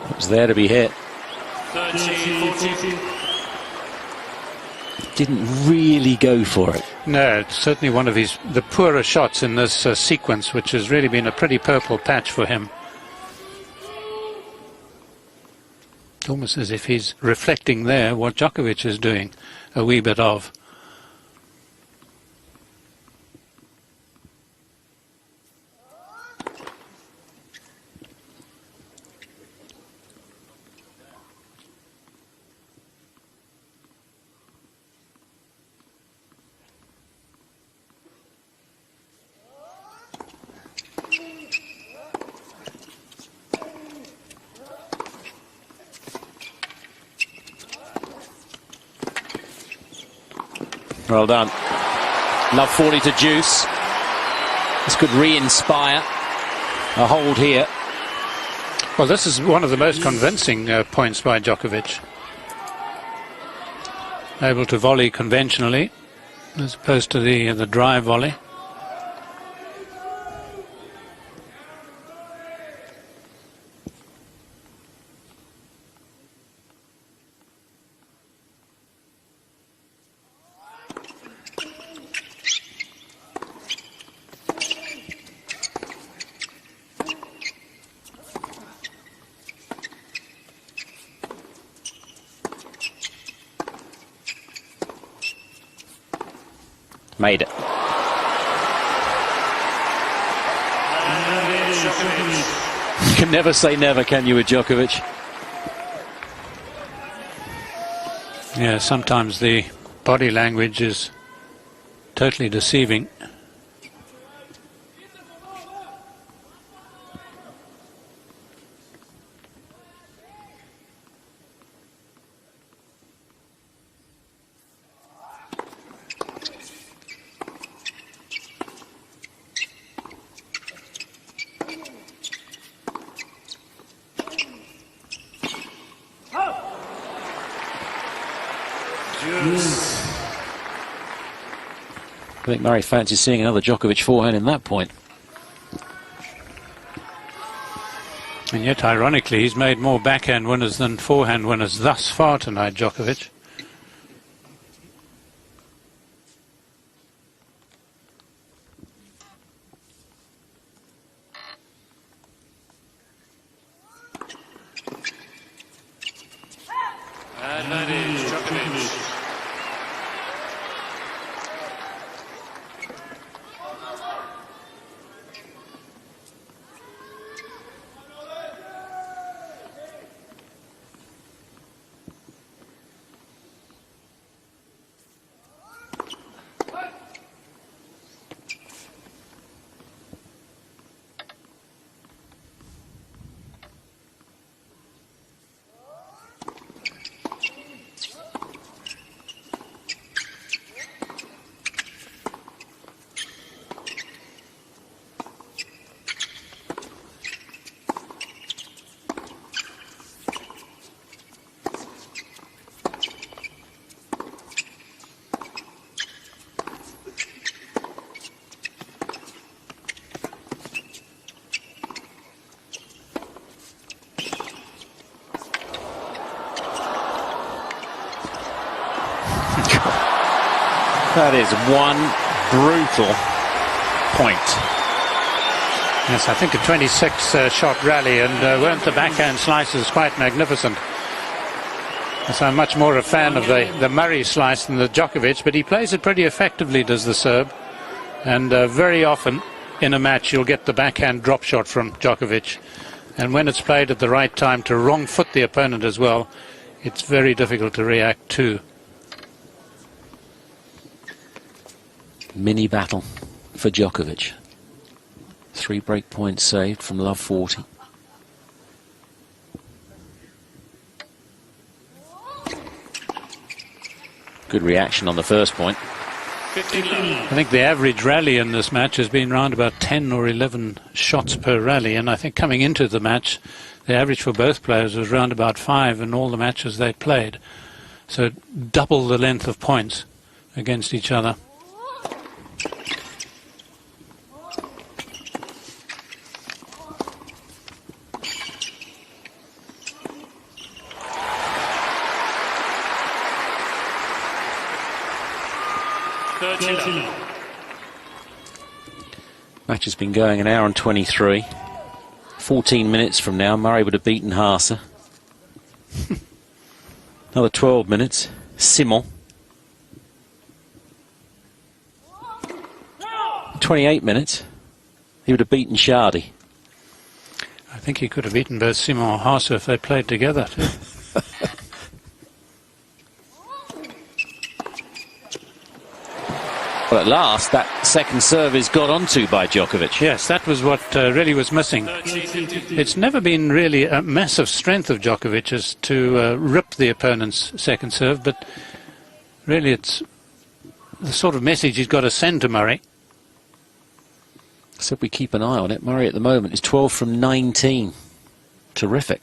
It was there to be hit. 13-14. Didn't really go for it. No, it's certainly one of the poorer shots in this sequence, which has really been a pretty purple patch for him. It's almost as if he's reflecting there what Djokovic is doing a wee bit of. Well done. Love 40 to Juice. This could re-inspire a hold here. Well, this is one of the most convincing points by Djokovic. Able to volley conventionally, as opposed to the drive volley. Made it. You can never say never, can you, with Djokovic? Yeah, sometimes the body language is totally deceiving. I think Murray fancies seeing another Djokovic forehand in that point. And yet, ironically, he's made more backhand winners than forehand winners thus far tonight, Djokovic. And that is Djokovic. That is one brutal point. Yes, I think a 26-shot rally, and weren't the backhand slices quite magnificent? So I'm much more a fan of the Murray slice than the Djokovic, but he plays it pretty effectively, does the Serb. And very often in a match you'll get the backhand drop shot from Djokovic. And when it's played at the right time to wrong foot the opponent as well, it's very difficult to react to. Mini battle for Djokovic. 3 break points saved from love 40. Good reaction on the first point. I think the average rally in this match has been around about 10 or 11 shots per rally, and I think coming into the match the average for both players was around about 5 in all the matches they played. So double the length of points against each other. Match has been going an hour and 23. 14 minutes from now, Murray would have beaten Haase. Another 12 minutes. Simmel. 28 minutes. He would have beaten Shardy. I think he could have beaten both Simmel and Haase if they played together too. Well, at last, that second serve is got onto by Djokovic. Yes, that was what really was missing. It's never been really a massive strength of Djokovic's to rip the opponent's second serve, but really it's the sort of message he's got to send to Murray. So we keep an eye on it. Murray at the moment is 12 from 19. Terrific.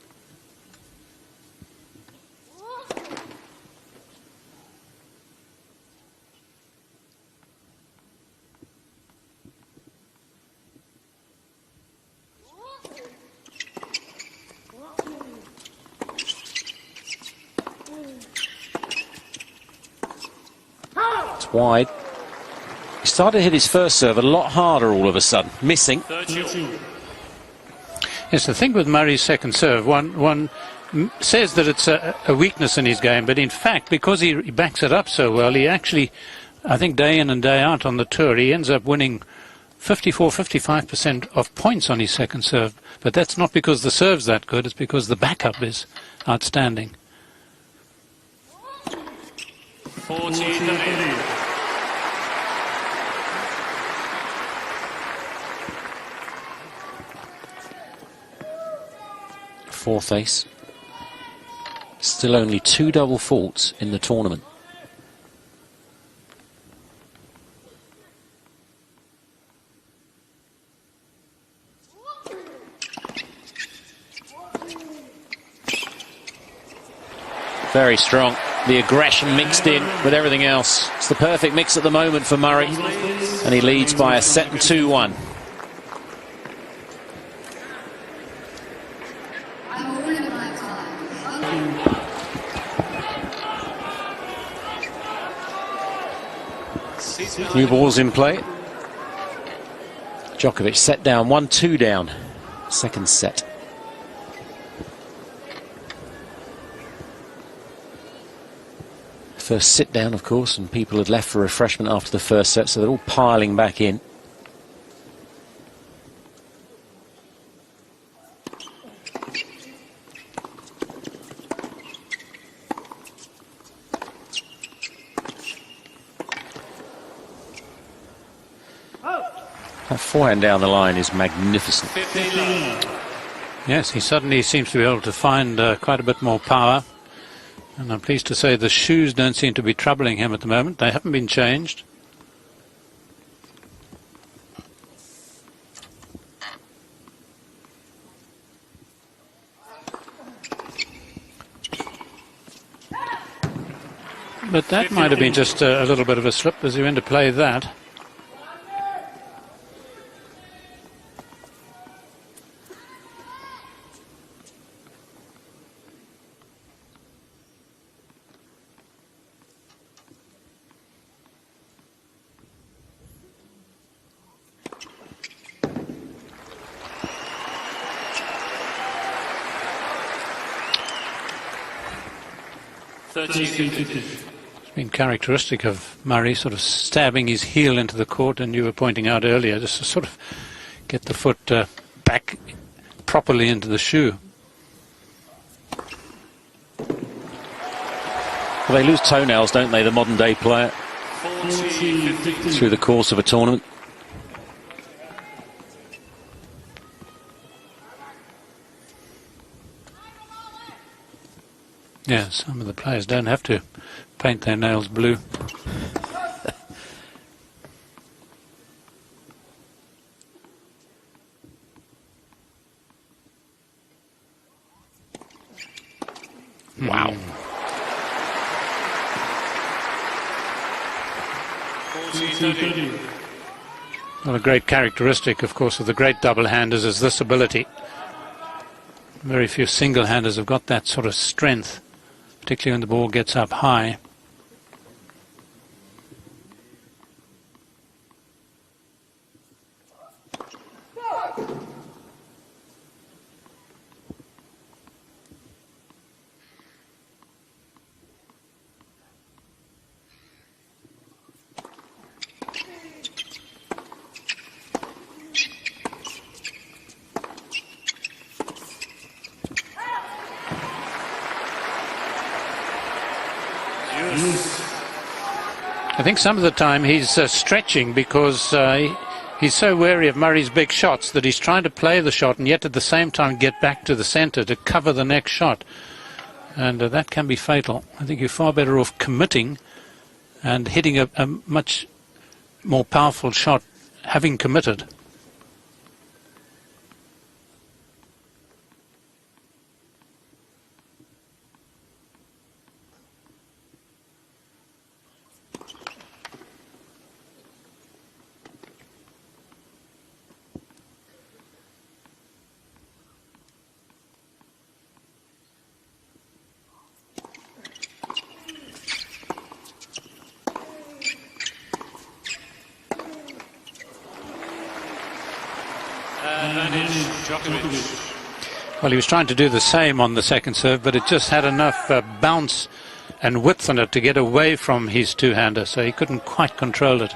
Wide. He started to hit his first serve a lot harder all of a sudden, missing. Yes, the thing with Murray's second serve, one says that it's a weakness in his game, but in fact, because he backs it up so well, he actually, I think day in and day out on the tour, he ends up winning 54-55% of points on his second serve. But that's not because the serve's that good, it's because the backup is outstanding. 40. Fourth ace. Still only 2 double faults in the tournament. Very strong. The aggression mixed in with everything else. It's the perfect mix at the moment for Murray. And he leads by a set and 2-1. New balls in play. Djokovic set down, 1-2 down. Second set. First sit down, of course, and people had left for refreshment after the first set, so they're all piling back in. That forehand down the line is magnificent. Yes, he suddenly seems to be able to find quite a bit more power. And I'm pleased to say the shoes don't seem to be troubling him at the moment. They haven't been changed. But that might have been just a little bit of a slip as he went to play that. 13-15. It's been characteristic of Murray, sort of stabbing his heel into the court, and you were pointing out earlier, just to sort of get the foot back properly into the shoe. Well, they lose toenails, don't they, the modern day player, 40-15. through the course of a tournament. Yeah, some of the players don't have to paint their nails blue. Wow. 40-30. Well, a great characteristic, of course, of the great double-handers is this ability. Very few single-handers have got that sort of strength, particularly when the ball gets up high. I think some of the time he's stretching because he's so wary of Murray's big shots that he's trying to play the shot and yet at the same time get back to the centre to cover the next shot. And that can be fatal. I think you're far better off committing and hitting a much more powerful shot having committed. Advantage, Djokovic. Well, he was trying to do the same on the second serve, but it just had enough bounce and width on it to get away from his two-hander, so he couldn't quite control it.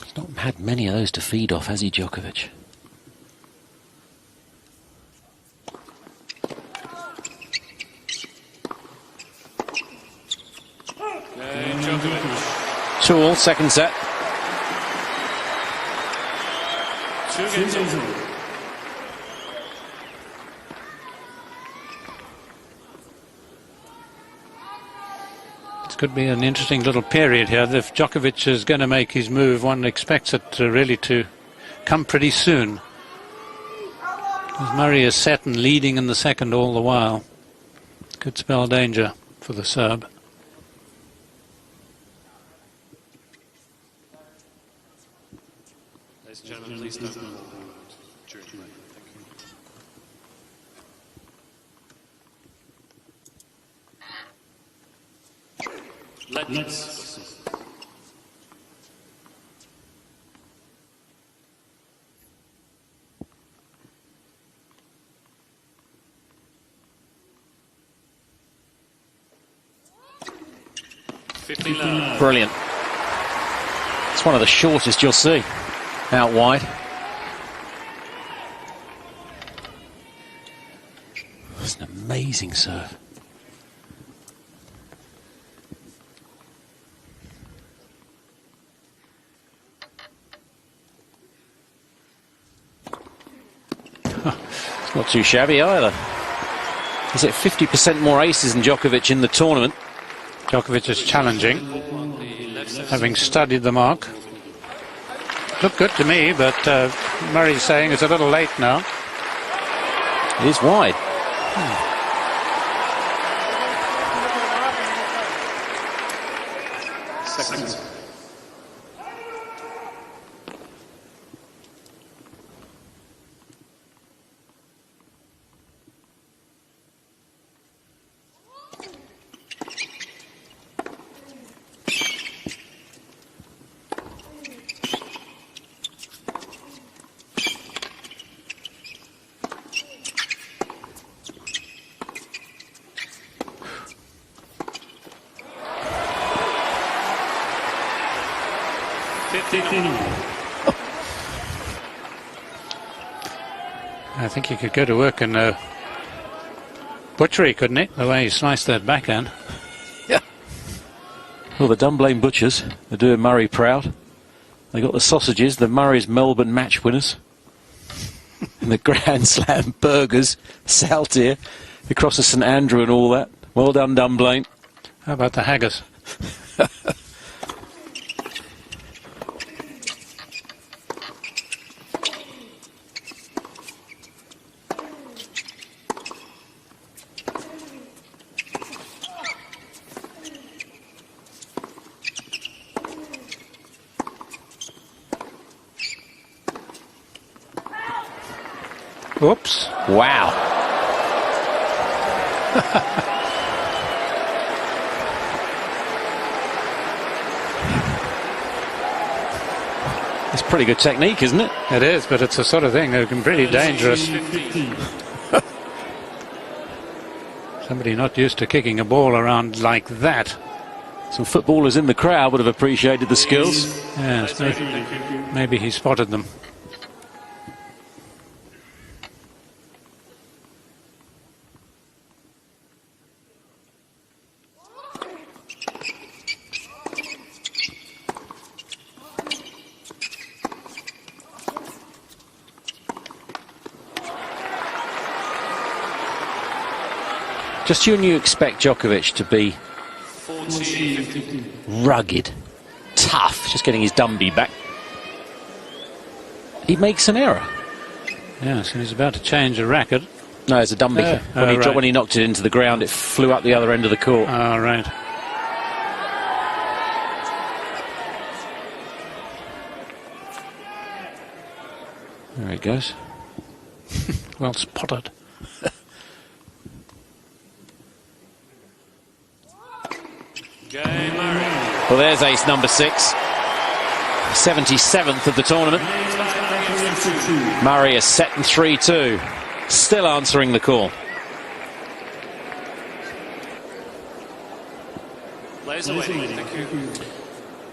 He's not had many of those to feed off, has he, Djokovic? Djokovic. 2-all, second set. 2 games over. It could be an interesting little period here. If Djokovic is going to make his move, one expects it really to come pretty soon. As Murray is set and leading in the second all the while. Could spell danger for the Serb. Ladies and gentlemen, please don't move during the break. Thank you. Let's. Brilliant. It's one of the shortest you'll see out wide. It's an amazing serve. It's not too shabby either. Is it 50% more aces than Djokovic in the tournament? Djokovic is challenging, having studied the mark. Looked good to me, but Murray's saying it's a little late now. It is wide. Seconds. 15. I think he could go to work in a butchery, couldn't he? The way he sliced that backhand. Yeah. Well, the Dunblane Butchers are doing Murray proud. They got the sausages, the Murray's Melbourne match winners. And the Grand Slam burgers, Saltier, across the St Andrew and all that. Well done, Dunblane. How about the haggis? Oops. Wow. It's pretty good technique, isn't it? It is, but it's the sort of thing that can be pretty dangerous. Somebody not used to kicking a ball around like that. Some footballers in the crowd would have appreciated the skills. Yes, maybe he spotted them. Just you and you expect Djokovic to be 14. rugged, tough, just getting his Dumby back. He makes an error. Yes, and he's about to change a racket. No, it's a Dumby. Right. When he knocked it into the ground, it flew up the other end of the court. Oh, right. There it goes. Well spotted. Well, there's ace number 6. 77th of the tournament. Murray is set and 3-2. Still answering the call.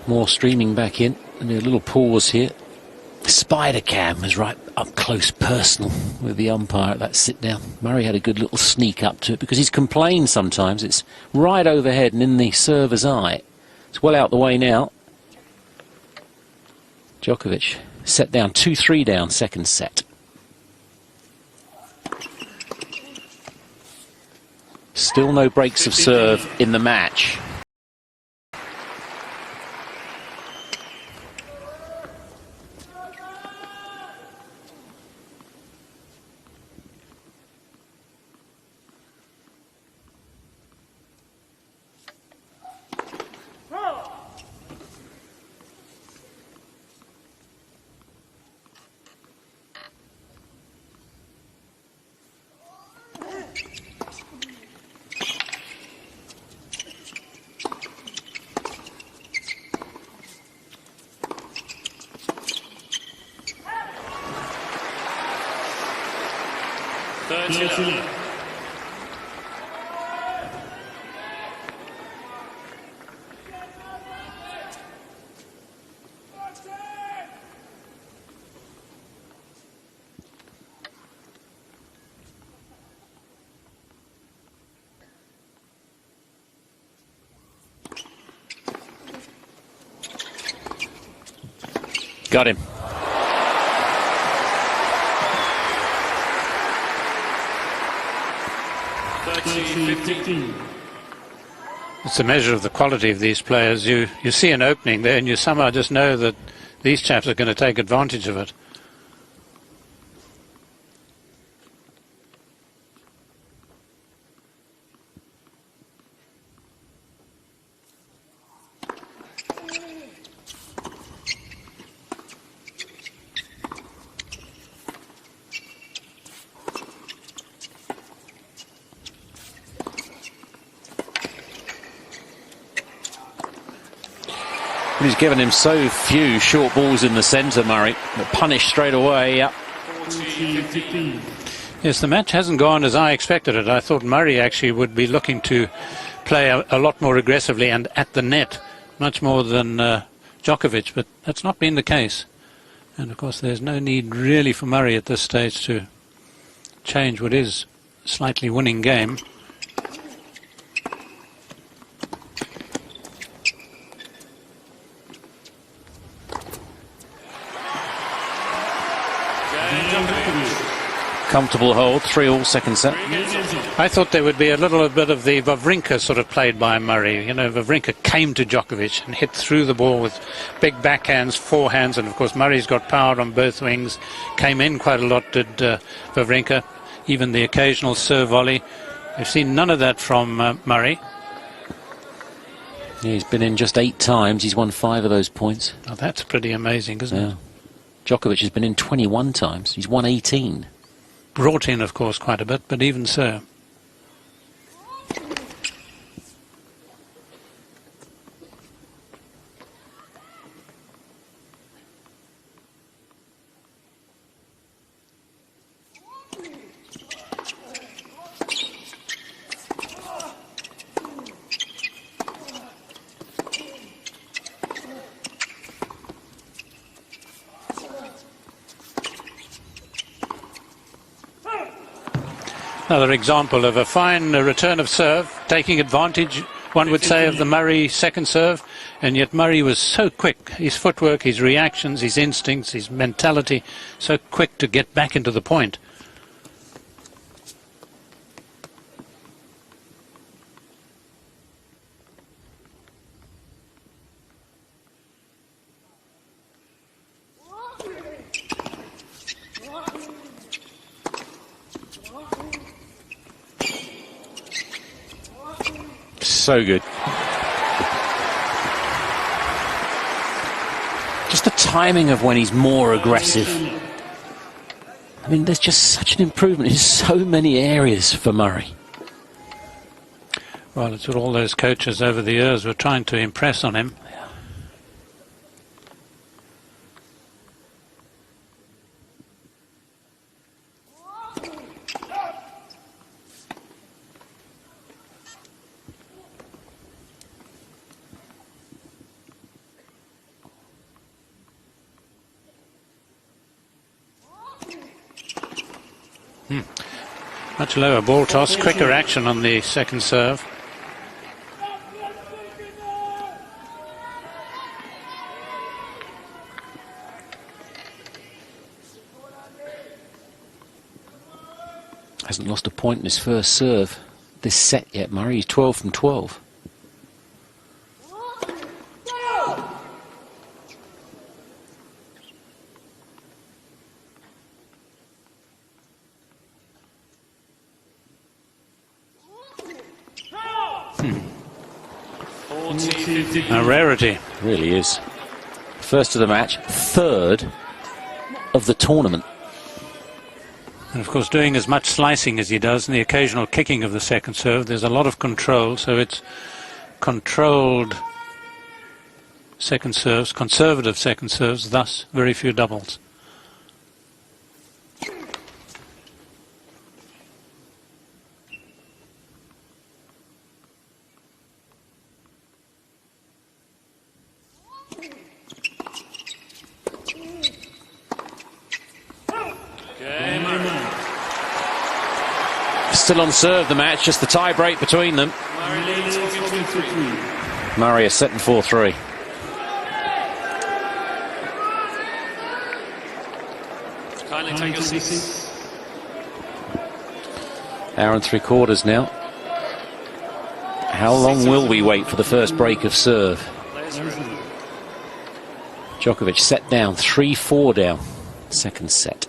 More streaming back in. And a little pause here. Spider cam was right up close personal with the umpire at that sit down. Murray had a good little sneak up to it because he's complained sometimes. It's right overhead and in the server's eye. It's well out the way now. Djokovic set down 2-3 down, second set. Still no breaks of serve in the match. Got him. It's a measure of the quality of these players. You see an opening there and you somehow just know that these chaps are going to take advantage of it. He's given him so few short balls in the centre, Murray, but punished straight away. Yep. Yes, the match hasn't gone as I expected it. I thought Murray actually would be looking to play a lot more aggressively and at the net, much more than Djokovic, but that's not been the case. And of course there's no need really for Murray at this stage to change what is a slightly winning game. Comfortable hold, 3-all second set. I thought there would be a little bit of the Wawrinka sort of played by Murray. You know, Wawrinka came to Djokovic and hit through the ball with big backhands, forehands, and of course Murray's got power on both wings. Came in quite a lot, did Wawrinka. Even the occasional serve volley. We've seen none of that from Murray. Yeah, he's been in just 8 times. He's won 5 of those points. Oh, that's pretty amazing, isn't it? Djokovic has been in 21 times. He's won 18. Brought in, of course, quite a bit, but even so. Another example of a fine return of serve, taking advantage, one would say, of the Murray second serve, and yet Murray was so quick. His footwork, his reactions, his instincts, his mentality, so quick to get back into the point. So good. Just the timing of when he's more aggressive. I mean, there's just such an improvement in so many areas for Murray. Well, it's what all those coaches over the years were trying to impress on him. Much lower ball toss, quicker action on the second serve. Hasn't lost a point in his first serve this set yet, Murray. He's 12 from 12. A rarity. Really is. First of the match, third of the tournament. And of course, doing as much slicing as he does and the occasional kicking of the second serve, there's a lot of control, so it's controlled second serves, conservative second serves, thus very few doubles. Still on serve the match, just the tie break between them. Murray is set in 4-3. Kindly take your seats. Hour and 3/4 now. How long will we wait for the first break of serve? Djokovic set down, 3-4 down. Second set.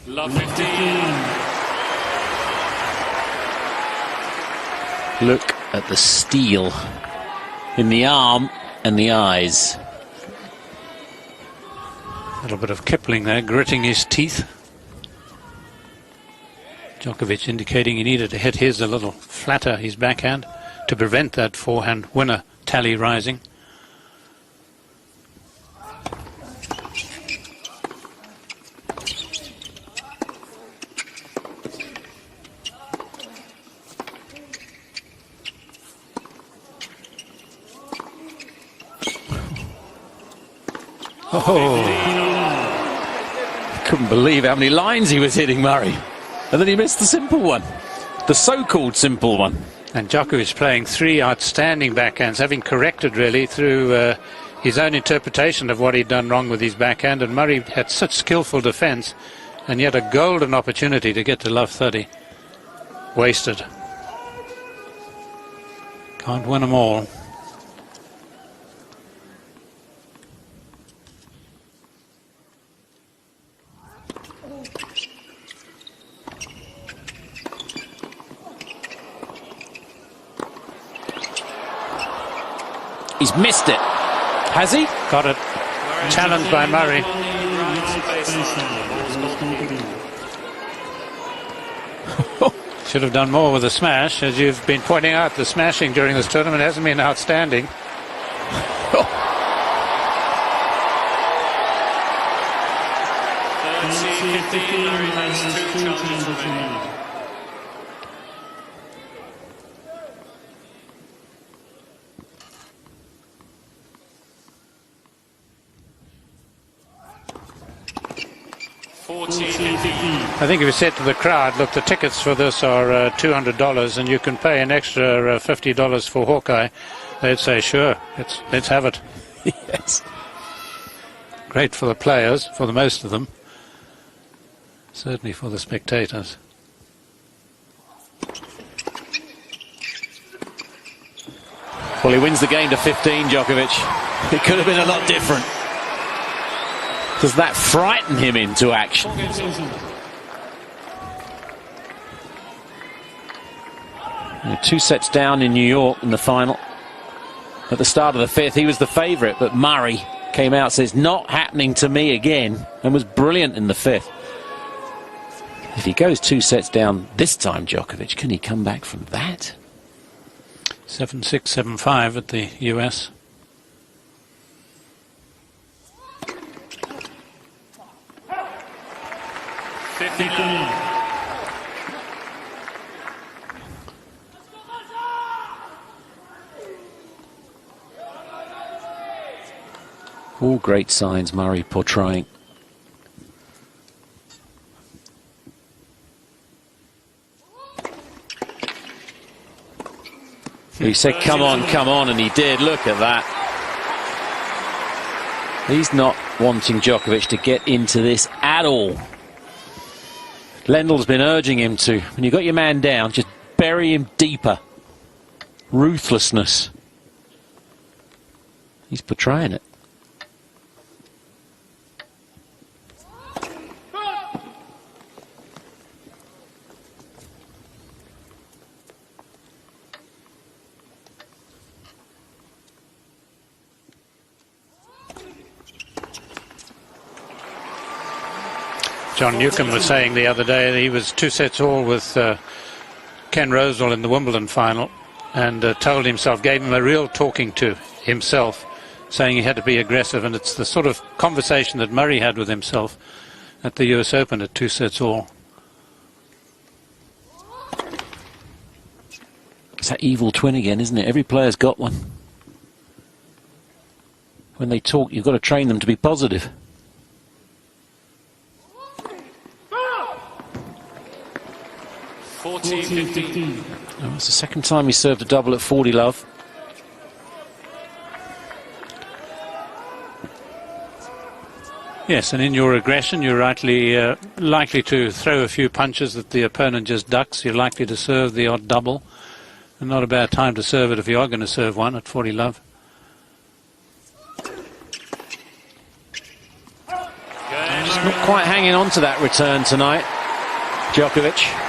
Love 15. Look at the steel in the arm and the eyes. A little bit of Kipling there, gritting his teeth. Djokovic indicating he needed to hit his a little flatter, his backhand, to prevent that forehand winner tally rising. Oh, couldn't believe how many lines he was hitting, Murray. And then he missed the simple one, the so-called simple one. And Djokovic playing 3 outstanding backhands, having corrected really through his own interpretation of what he'd done wrong with his backhand. And Murray had such skillful defence, and yet a golden opportunity to get to love 30. Wasted. Can't win them all. He's missed it. Has he? Got it. Challenged by Murray. Should have done more with the smash. As you've been pointing out, the smashing during this tournament hasn't been outstanding. 13-15, Murray has 2 challenges remaining. I think if you said to the crowd, look, the tickets for this are $200 and you can pay an extra $50 for Hawkeye, they'd say, sure, let's have it. Yes. Great for the players, for the most of them. Certainly for the spectators. Well, he wins the game to 15, Djokovic. It could have been a lot different. Does that frighten him into action? Yeah, 2 sets down in New York in the final. At the start of the 5th, he was the favourite, but Murray came out, says, not happening to me again, and was brilliant in the 5th. If he goes 2 sets down this time, Djokovic, can he come back from that? 7-6, 7-5 at the US. All great signs Murray portraying. He said, come on, and he did. Look at that. He's not wanting Djokovic to get into this at all. Lendl's been urging him to. When you've got your man down, just bury him deeper. Ruthlessness. He's portraying it. John Newcombe was saying the other day that he was 2 sets all with Ken Rosewall in the Wimbledon final, and told himself, gave him a real talking to himself, saying he had to be aggressive. And it's the sort of conversation that Murray had with himself at the US Open at 2 sets all. It's that evil twin again, isn't it? Every player's got one. When they talk, you've got to train them to be positive. 14-15. Oh, it's the second time he served a double at 40 love. Yes, and in your aggression, you're likely to throw a few punches that the opponent just ducks. You're likely to serve the odd double. And not a bad time to serve it if you are going to serve one at 40 love. Just not quite hanging on to that return tonight, Djokovic.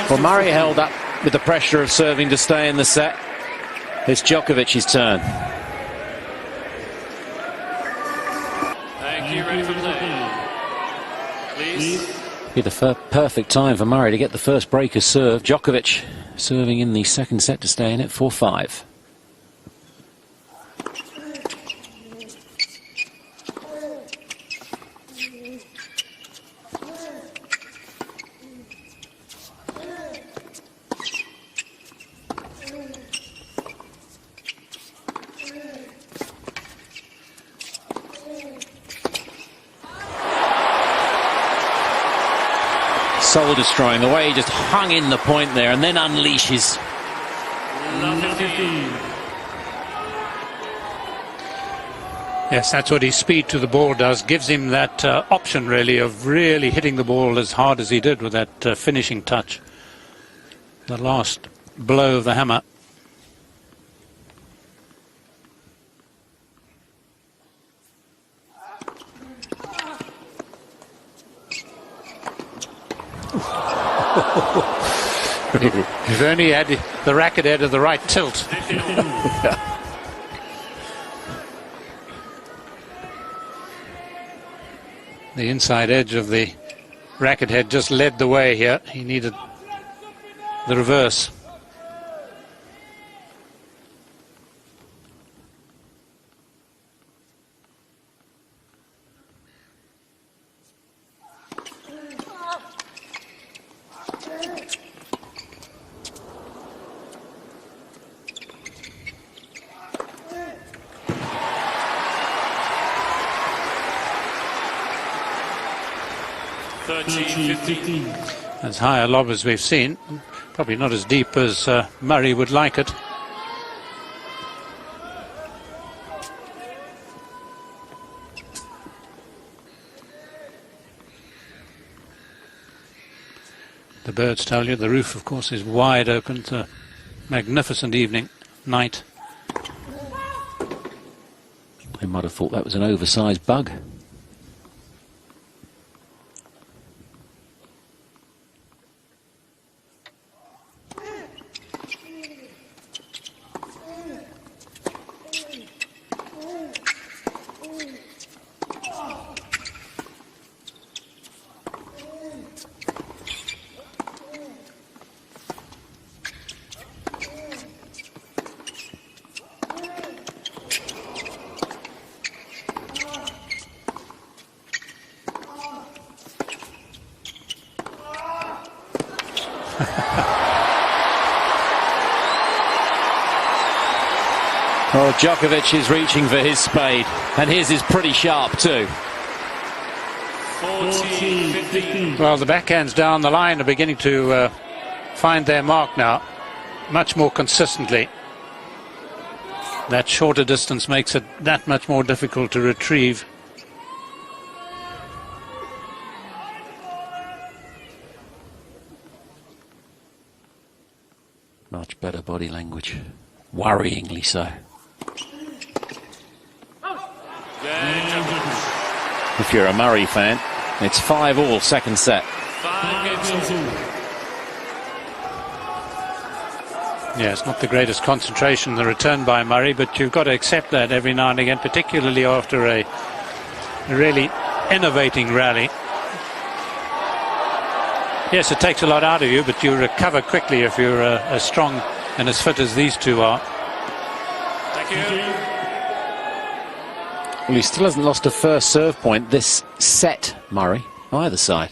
Well, Murray held up with the pressure of serving to stay in the set. It's Djokovic's turn. Thank you, ready for play. Please. Be the perfect time for Murray to get the first breaker serve. Djokovic serving in the second set to stay in it 4-5. Soul destroying, the way he just hung in the point there and then unleashes. Yes, that's what his speed to the ball does. Gives him that option, really, of really hitting the ball as hard as he did with that finishing touch. The last blow of the hammer. If only he had the racket head of the right tilt. The inside edge of the racket head just led the way here. He needed the reverse. As high a lob as we've seen, probably not as deep as Murray would like it. The birds tell you the roof, of course, is wide open. It's a magnificent evening, night. They might have thought that was an oversized bug. Oh, Djokovic is reaching for his spade, and his is pretty sharp too. 14-15. Well, the backhands down the line are beginning to find their mark now, much more consistently. That shorter distance makes it that much more difficult to retrieve. Much better body language. Worryingly so. If you're a Murray fan, it's 5-all second set. 5-2. Yeah, it's not the greatest concentration, the return by Murray, but you've got to accept that every now and again, particularly after a really innovating rally. Yes, it takes a lot out of you, but you recover quickly if you're as strong and as fit as these two are. Thank you. Well, he still hasn't lost a first serve point this set, Murray, either side.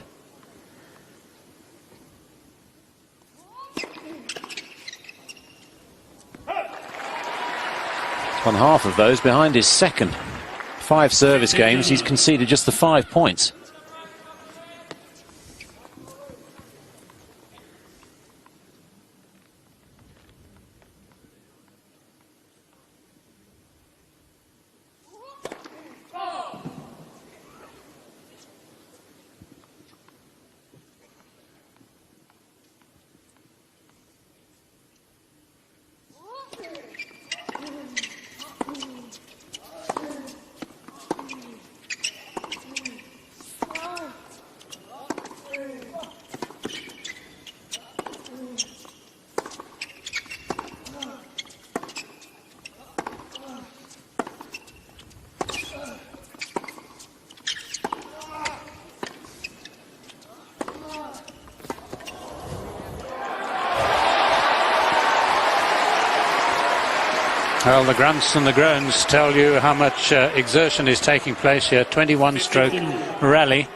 One half of those behind his second. 5 service games, he's conceded just the 5 points. Well, the grunts and the groans tell you how much exertion is taking place here. 21-stroke rally.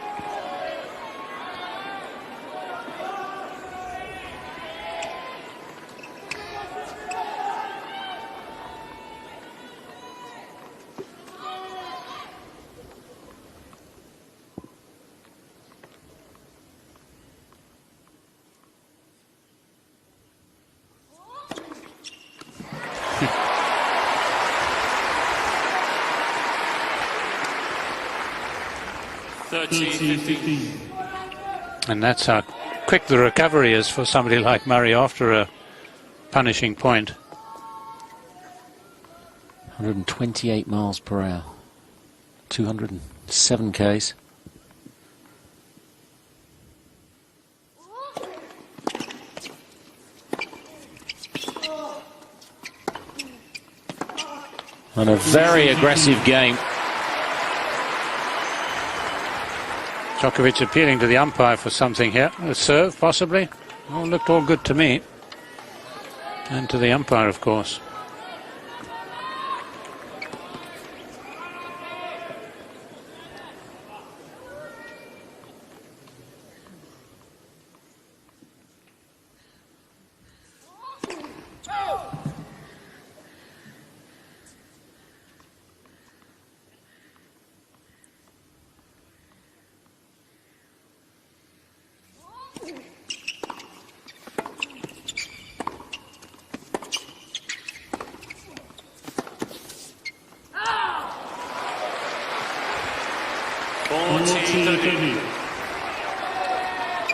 And that's how quick the recovery is for somebody like Murray after a punishing point. 128 miles per hour. 207 Ks. And a very aggressive game. Djokovic appealing to the umpire for something here. A serve, possibly. Oh, looked all good to me. And to the umpire, of course.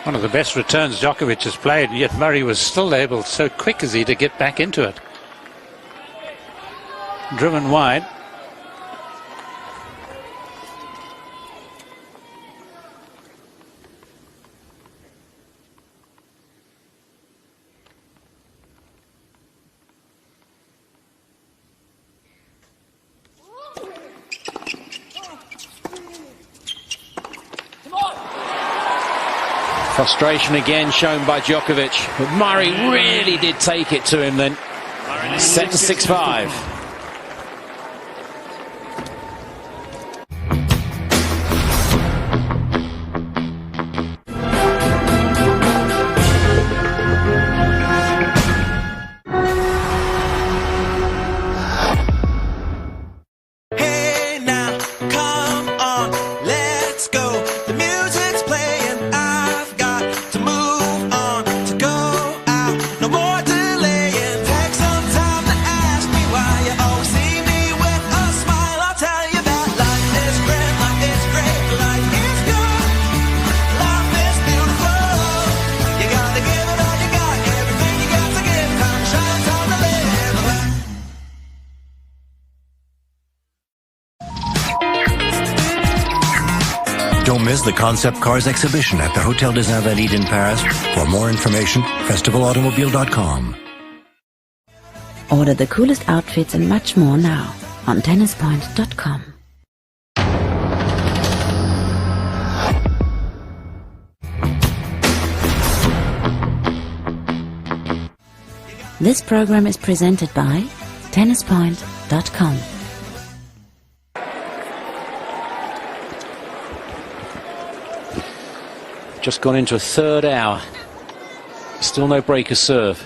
One of the best returns Djokovic has played, yet Murray was still able, so quick is he, to get back into it. Driven wide. Frustration again shown by Djokovic, but Murray really did take it to him then. Set to 6-5. Don't miss the Concept Cars exhibition at the Hotel des Invalides in Paris. For more information, festivalautomobile.com. Order the coolest outfits and much more now on tennispoint.com. This program is presented by tennispoint.com. Just gone into a third hour. Still no break of serve.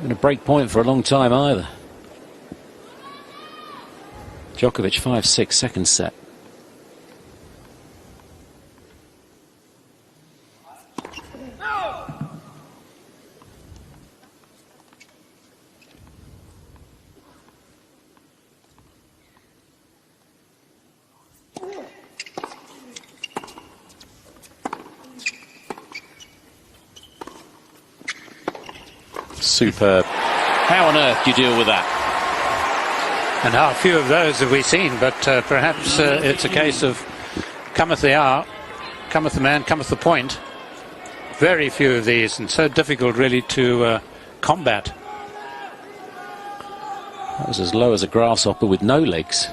Been a break point for a long time either. Djokovic 5-6, second set. Superb. How on earth do you deal with that? And how few of those have we seen, but perhaps it's a case of cometh the hour, cometh the man, cometh the point. Very few of these, and so difficult really to combat. That was as low as a grasshopper with no legs.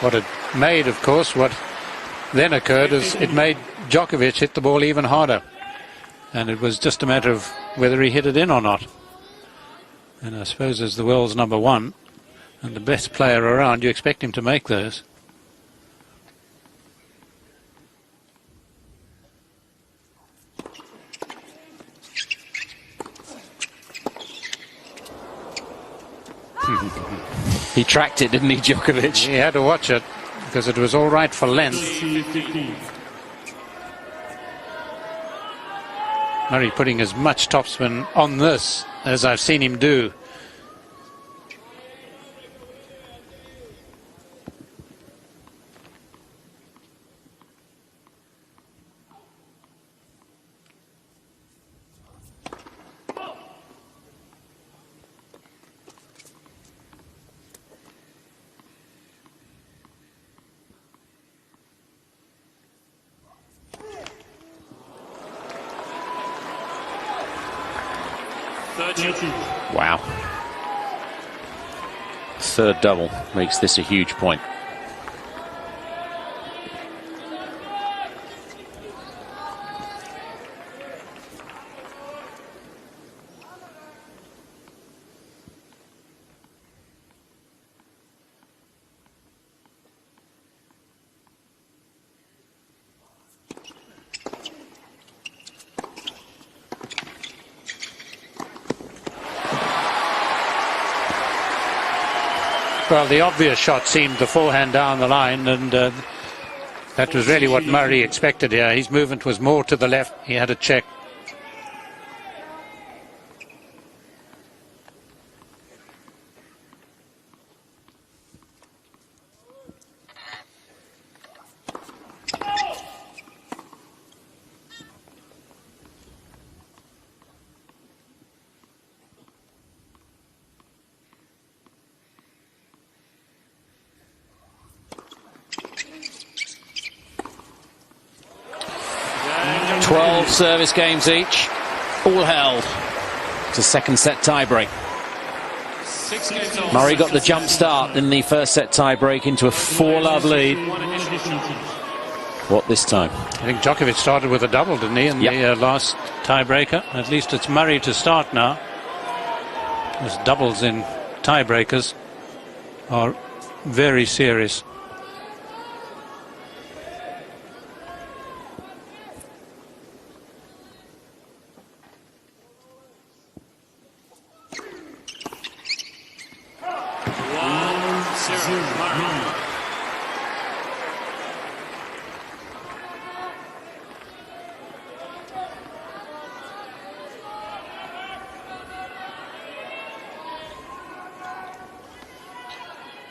What it made, of course, what then occurred is it made Djokovic hit the ball even harder. And it was just a matter of whether he hit it in or not. And I suppose as the world's number one and the best player around, you expect him to make those. He tracked it, didn't he, Djokovic? He had to watch it because it was all right for length. Murray putting as much topspin on this as I've seen him do. Wow. Third double makes this a huge point. Well, the obvious shot seemed the forehand down the line, and that was really what Murray expected here. His movement was more to the left. He had a check. Service games each, all held. It's a second set tiebreak. Murray got the jump start in the first set tiebreak into a 4-love lead. What this time? I think Djokovic started with a double, didn't he, in the last tiebreaker? At least it's Murray to start now. Those doubles in tiebreakers are very serious.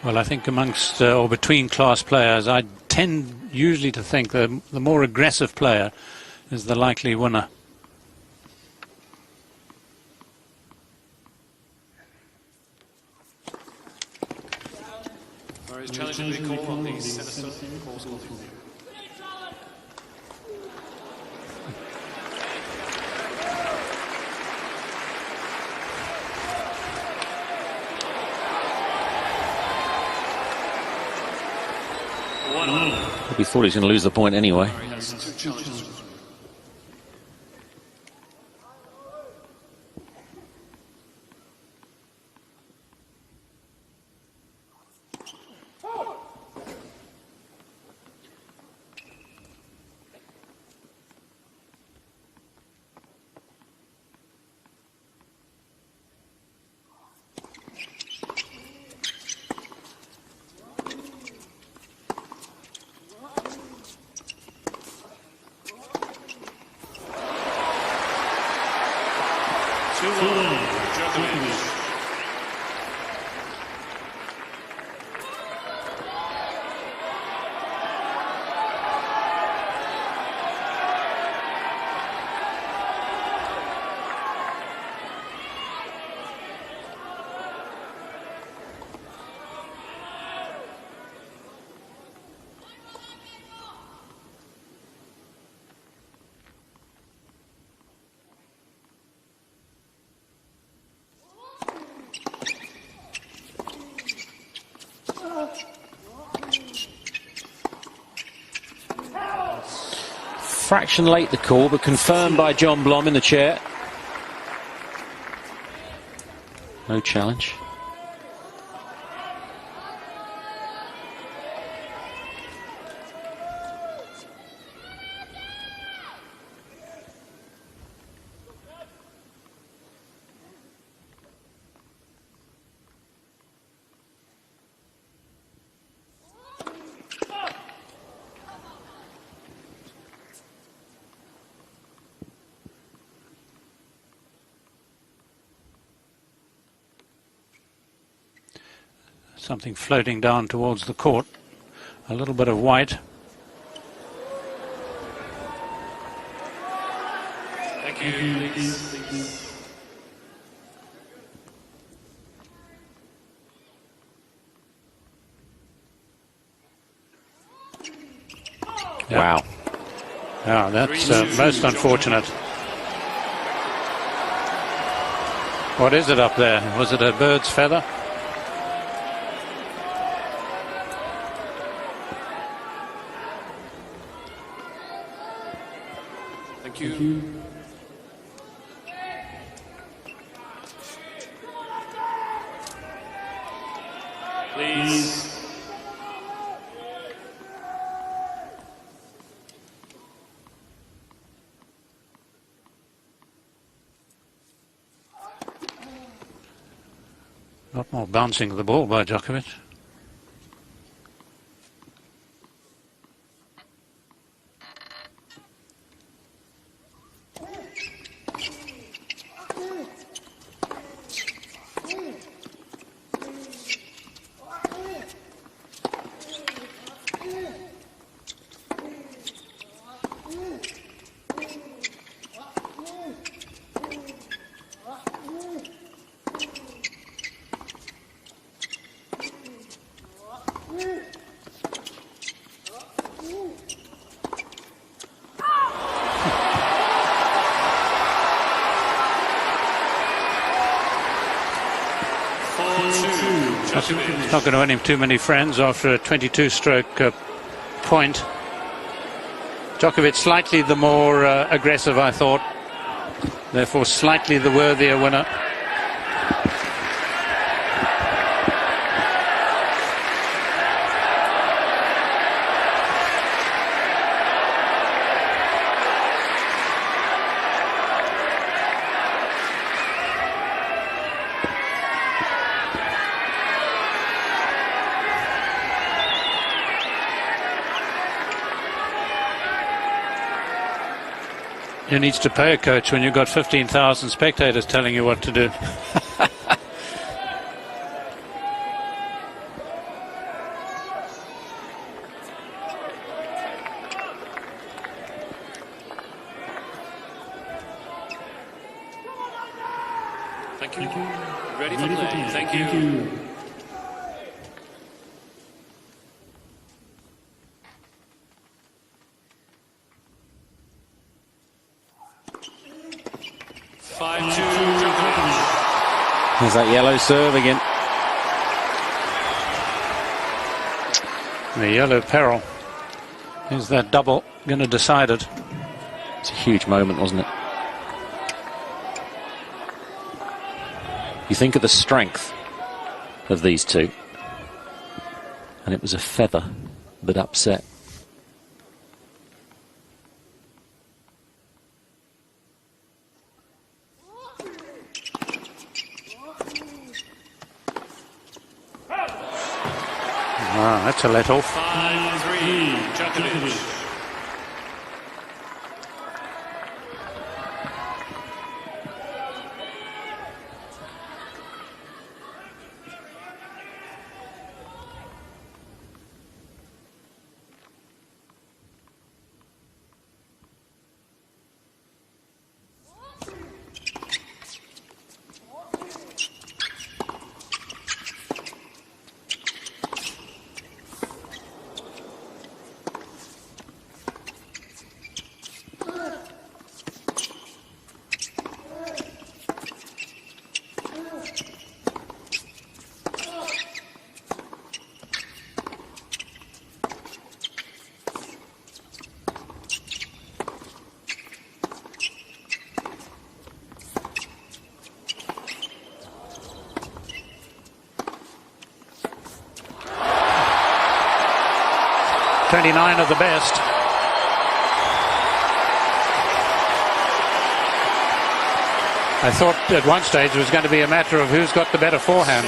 Well, I think amongst or between class players, I tend usually to think that the more aggressive player is the likely winner. Murray's challenging the call on the center course. We thought he was going to lose the point anyway. fraction late, the call, but confirmed by John Blom in the chair. No challenge. Something floating down towards the court. A little bit of white. Thank you. Please. Wow. Yeah, that's most unfortunate. What is it up there? Was it a bird's feather? Thank you. Please. A lot more bouncing of the ball by Djokovic. It's not going to earn him too many friends after a 22-stroke point. Djokovic slightly the more aggressive, I thought. Therefore, slightly the worthier winner. Who needs to pay a coach when you've got 15,000 spectators telling you what to do? Thank you. Ready for play. Thank you. There's that yellow serve again. The yellow peril. Is that double going to decide it? It's a huge moment, wasn't it? You think of the strength of these two, and it was a feather that upset. Ah, that's a let off. 5-3, Djokovic. 29 of the best. I thought at one stage it was going to be a matter of who's got the better forehand.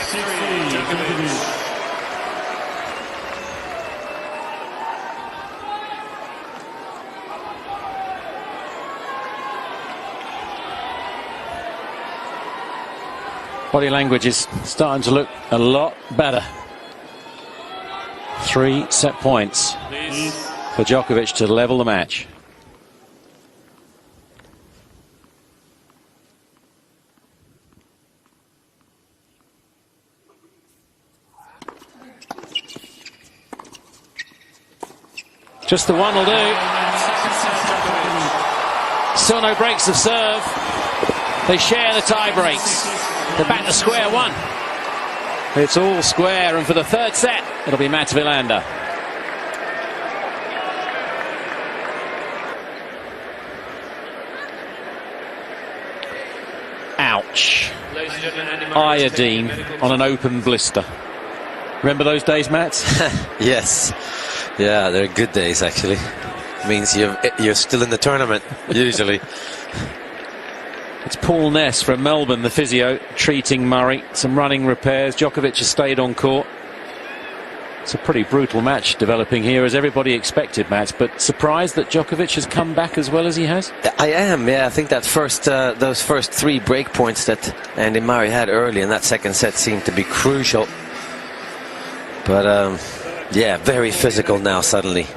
Body language is starting to look a lot better. 3 set points for Djokovic to level the match. Just the one will do. Still no breaks of serve. They share the tie breaks. They're back to square one. It's all square, and for the third set, it'll be Mats Wilander. Ouch. Iodine on an open blister. Remember those days, Mats? Yes. Yeah, they're good days, actually. Means you're still in the tournament, usually. It's Paul Ness from Melbourne, the physio, treating Murray. Some running repairs. Djokovic has stayed on court. It's a pretty brutal match developing here, as everybody expected, Mats. But surprised that Djokovic has come back as well as he has? I am, yeah. I think that those first 3 break points that Andy Murray had early in that second set seemed to be crucial. But, yeah, very physical now suddenly.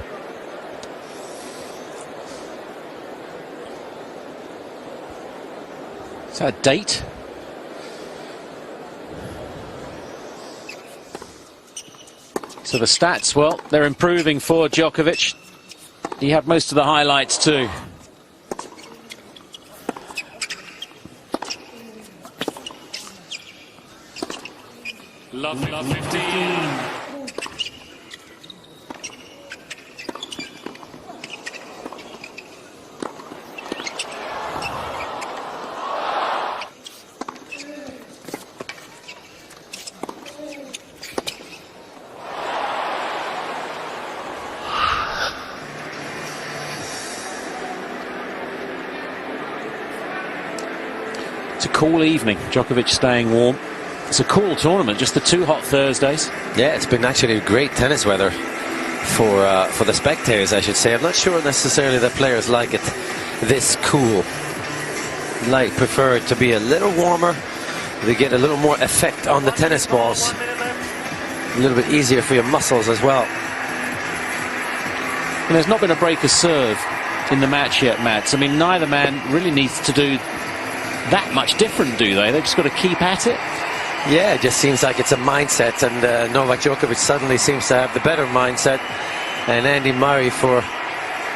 Is that a date? So the stats, well, they're improving for Djokovic. He had most of the highlights too. Lovely 15. It's a cool evening. Djokovic staying warm. It's a cool tournament, just the 2 hot Thursdays. Yeah, it's been actually great tennis weather for the spectators, I should say. I'm not sure necessarily that players like it this cool. Prefer it to be a little warmer. They get a little more effect on the tennis balls. A little bit easier for your muscles as well. And there's not been a break of serve in the match yet, Mats. I mean, neither man really needs to do that much different, do they? They've just got to keep at it. Yeah, it just seems like it's a mindset, and Novak Djokovic suddenly seems to have the better mindset, and Andy Murray for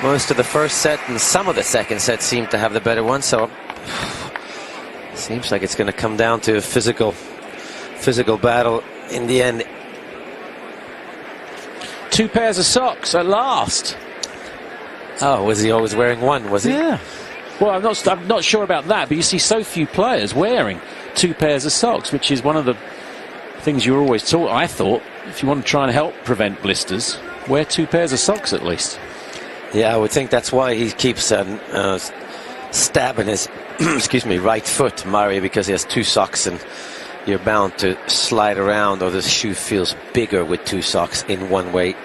most of the first set and some of the second set seemed to have the better one. So seems like it's going to come down to a physical battle in the end. 2 pairs of socks at last. Oh, was he always wearing one, was he? Yeah. Well, I'm not sure about that, but you see so few players wearing 2 pairs of socks, which is one of the things you were always taught. I thought, if you want to try and help prevent blisters, wear 2 pairs of socks at least. Yeah, I would think that's why he keeps stabbing his excuse me, right foot, Murray, because he has 2 socks, and you're bound to slide around, or the shoe feels bigger with 2 socks in one way.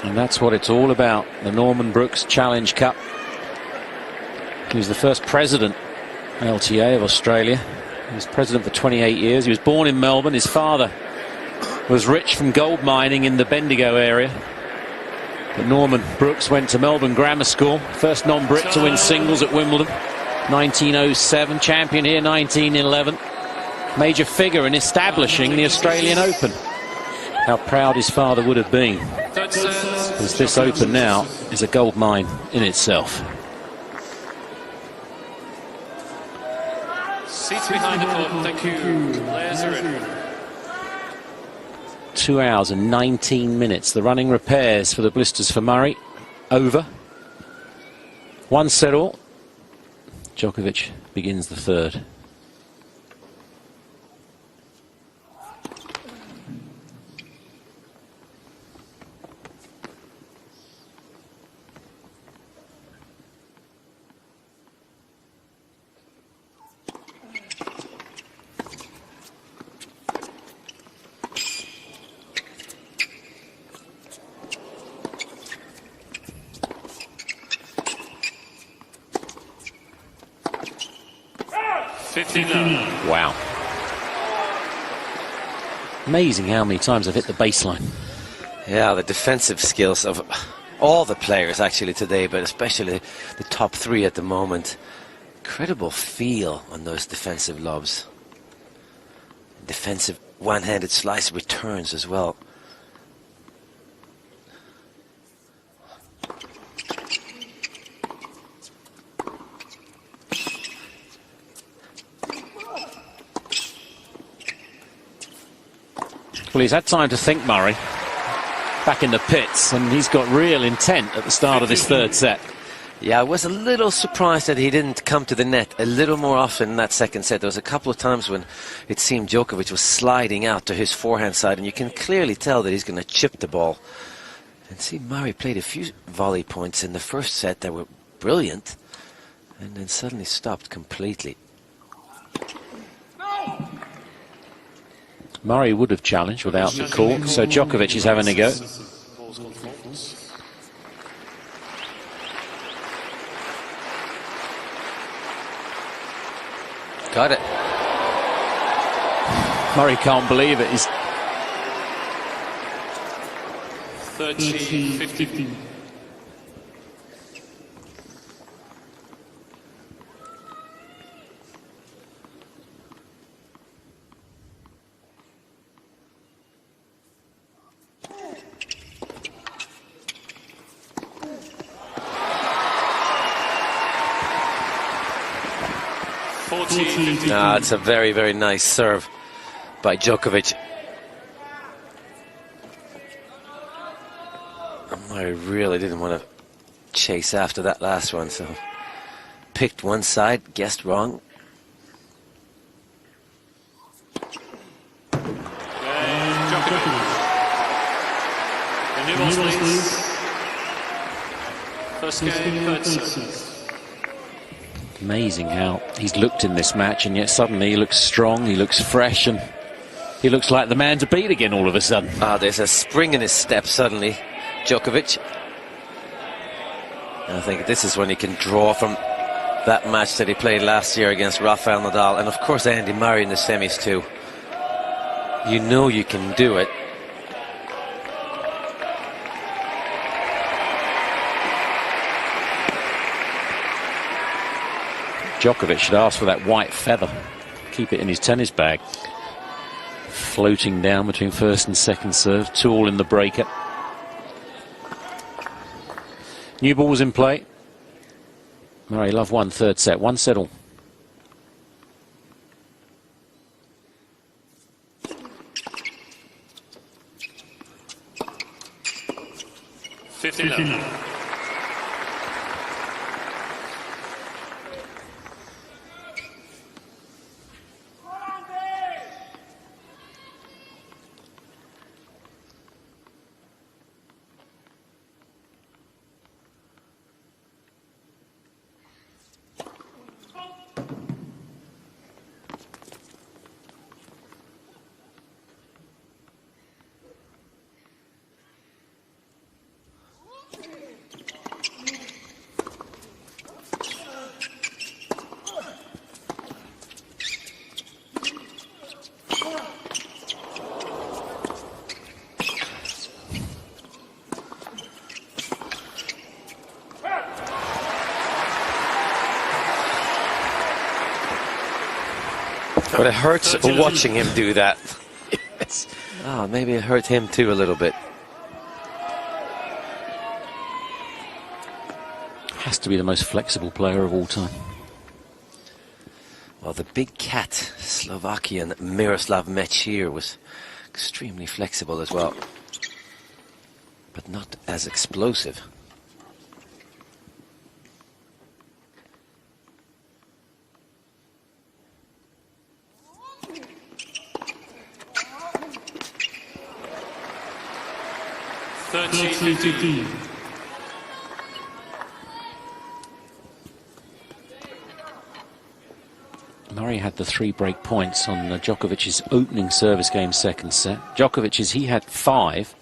And that's what it's all about. The Norman Brooks Challenge Cup. He was the first president, LTA, of Australia. He was president for 28 years. He was born in Melbourne. His father was rich from gold mining in the Bendigo area. But Norman Brooks went to Melbourne Grammar School. First non-Brit to win singles at Wimbledon. 1907. Champion here 1911. Major figure in establishing the Australian Open. How proud his father would have been. Because this Open now is a gold mine in itself. Seats behind the court, thank you. Players are in. 2 hours and 19 minutes. The running repairs for the blisters for Murray. Over. 1 set all. Djokovic begins the third. 15-9. Wow. Amazing how many times I've hit the baseline. Yeah, the defensive skills of all the players actually today, but especially the top three at the moment. Incredible feel on those defensive lobs. Defensive one-handed slice returns as well. Well, he's had time to think, Murray, back in the pits, and he's got real intent at the start of this third set. Yeah, I was a little surprised that he didn't come to the net a little more often in that second set. There was a couple of times when it seemed Djokovic was sliding out to his forehand side, and you can clearly tell that he's going to chip the ball. And see, Murray played a few volley points in the first set that were brilliant, and then suddenly stopped completely. Murray would have challenged without the cork, so Djokovic is having a go. Got it. Murray can't believe it. He's 13-15. It's a very, very nice serve by Djokovic. I really didn't want to chase after that last one, so picked one side, guessed wrong. Djokovic. The new balls, please. First game, third set. amazing how he's looked in this match, and yet suddenly he looks strong, he looks fresh, and he looks like the man to beat again all of a sudden. There's a spring in his step suddenly, Djokovic. And I think this is when he can draw from that match that he played last year against Rafael Nadal, and of course Andy Murray in the semis too. You know you can do it. Djokovic should ask for that white feather, keep it in his tennis bag. Floating down between first and second serve, 2-all in the breaker. New balls in play. Murray Love won third set, 1-all. But it hurts watching him do that. Yes. Maybe it hurt him too a little bit. Has to be the most flexible player of all time. Well, the big cat, Slovakian Miroslav Mečír, was extremely flexible as well, but not as explosive. Murray had the 3 break points on Djokovic's opening service game second set. Djokovic's, he had 5,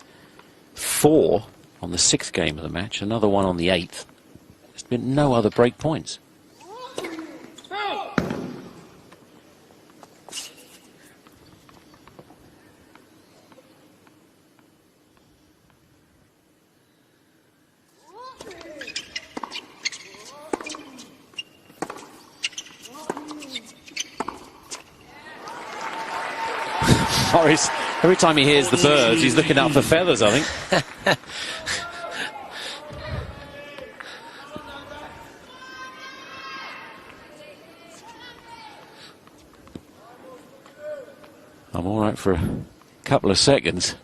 4 on the 6th game of the match, another one on the 8th. There's been no other break points. Morris, every time he hears the birds, he's looking out for feathers, I think. I'm all right for a couple of seconds.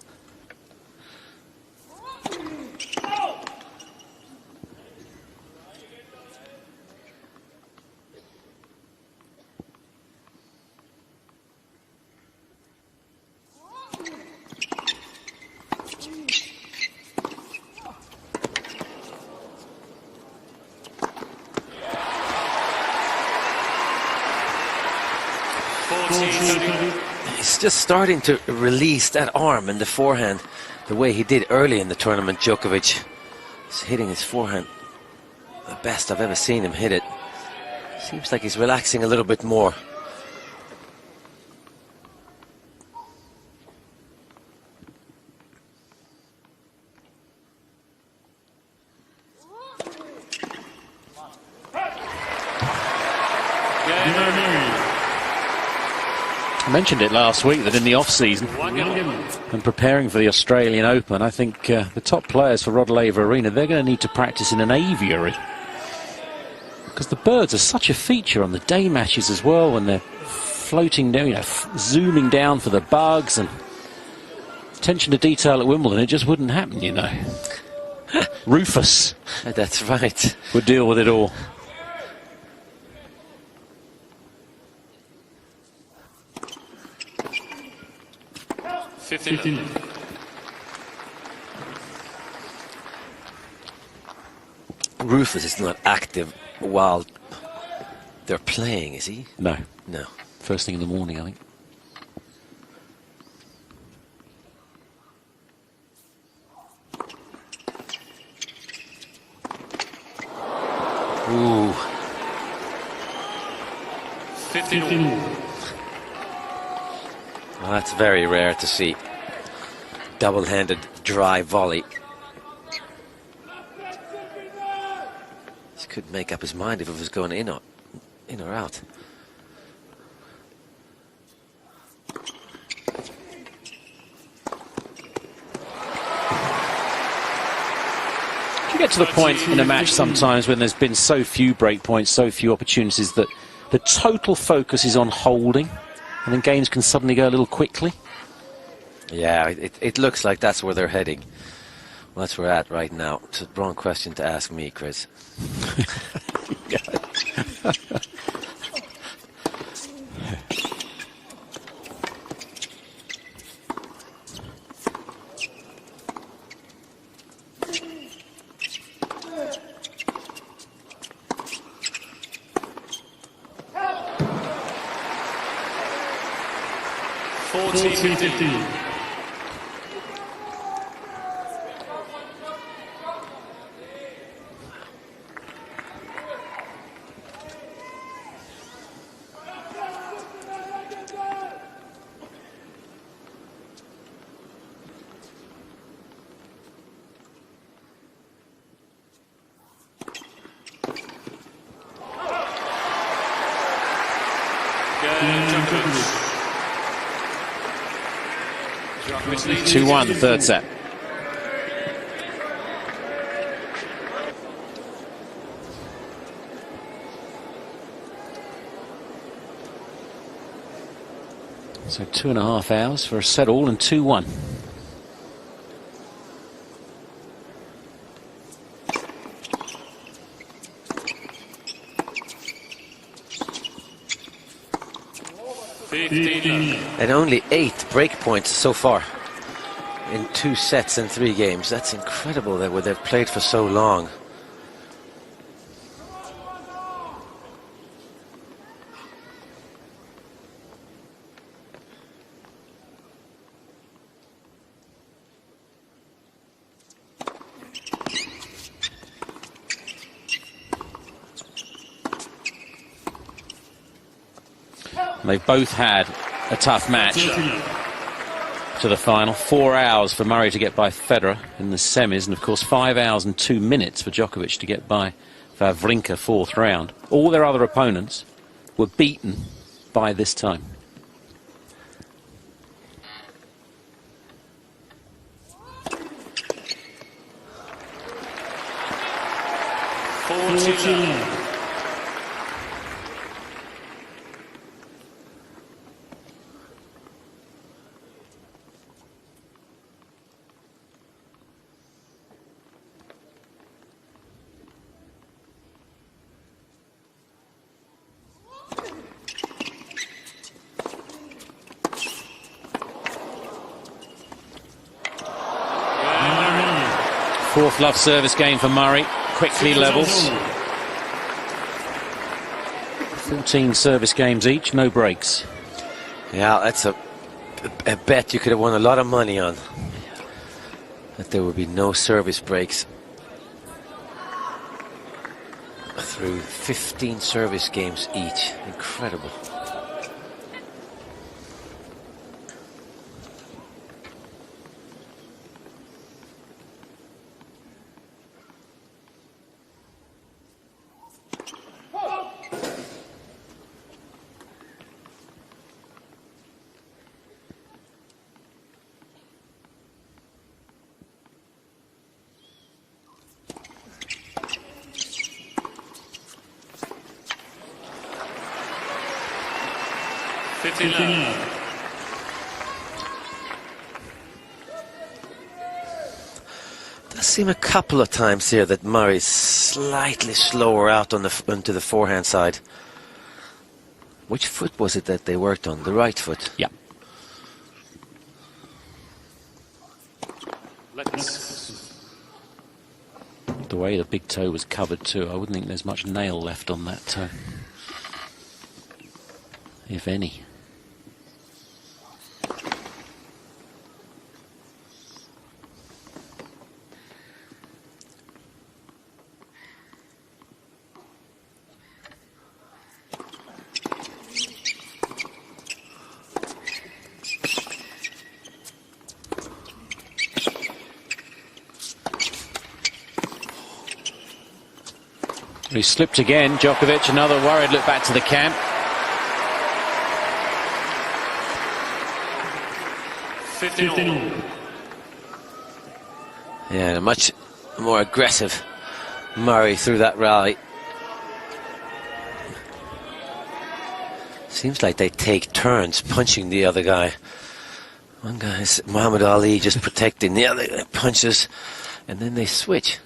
He's just starting to release that arm and the forehand the way he did early in the tournament. Djokovic is hitting his forehand the best I've ever seen him hit it. Seems like he's relaxing a little bit more. I mentioned it last week that in the off-season and preparing for the Australian Open, I think the top players for Rod Laver Arena, they're going to need to practice in an aviary, because the birds are such a feature on the day matches as well, when they're floating down, you know, zooming down for the bugs, and attention to detail at Wimbledon, it just wouldn't happen, you know. Rufus, That's right, would deal with it all. Rufus is not active while they're playing, is he? No. No. First thing in the morning, I think. Ooh. 15. Well, that's very rare to see. Double-handed dry volley. He could make up his mind if it was going in or out. You get to the point in a match sometimes when there's been so few break points, so few opportunities, that the total focus is on holding, and then games can suddenly go a little quickly. Yeah, it looks like that's where they're heading. Well, that's where we're at right now. It's a wrong question to ask me, Chris. Djokovic. 2-1, third set. So 2.5 hours for a set all and 2-1. And only 8 break points so far in 2 sets and 3 games. That's incredible that they've played for so long. They've both had a tough match to the final. 4 hours for Murray to get by Federer in the semis, and of course 5 hours and 2 minutes for Djokovic to get by Wawrinka, 4th round. All their other opponents were beaten by this time. 40. Fourth love service game for Murray. Quickly levels. 14 service games each, no breaks. Yeah, that's a bet you could have won a lot of money on. That there would be no service breaks through 15 service games each. Incredible. Does seem a couple of times here that Murray's slightly slower out on onto the forehand side. Which foot was it that they worked on? The right foot? Yeah. The way the big toe was covered too, I wouldn't think there's much nail left on that toe. If any. He slipped again. Djokovic, another worried look back to the camp. Yeah, much more aggressive Murray through that rally. Seems like they take turns punching the other guy. One guy's Muhammad Ali just protecting, the other punches, and then they switch.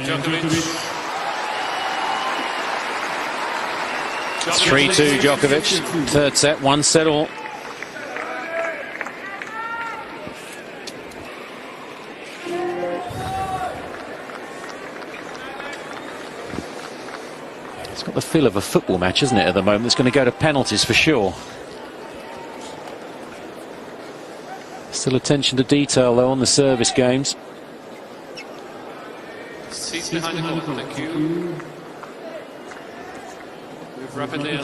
Djokovic. 3-2 Djokovic. Third set, 1 set all. It's got the feel of a football match, isn't it, at the moment? It's going to go to penalties for sure. Still attention to detail, though, on the service games. Seats behind the goal, thank you.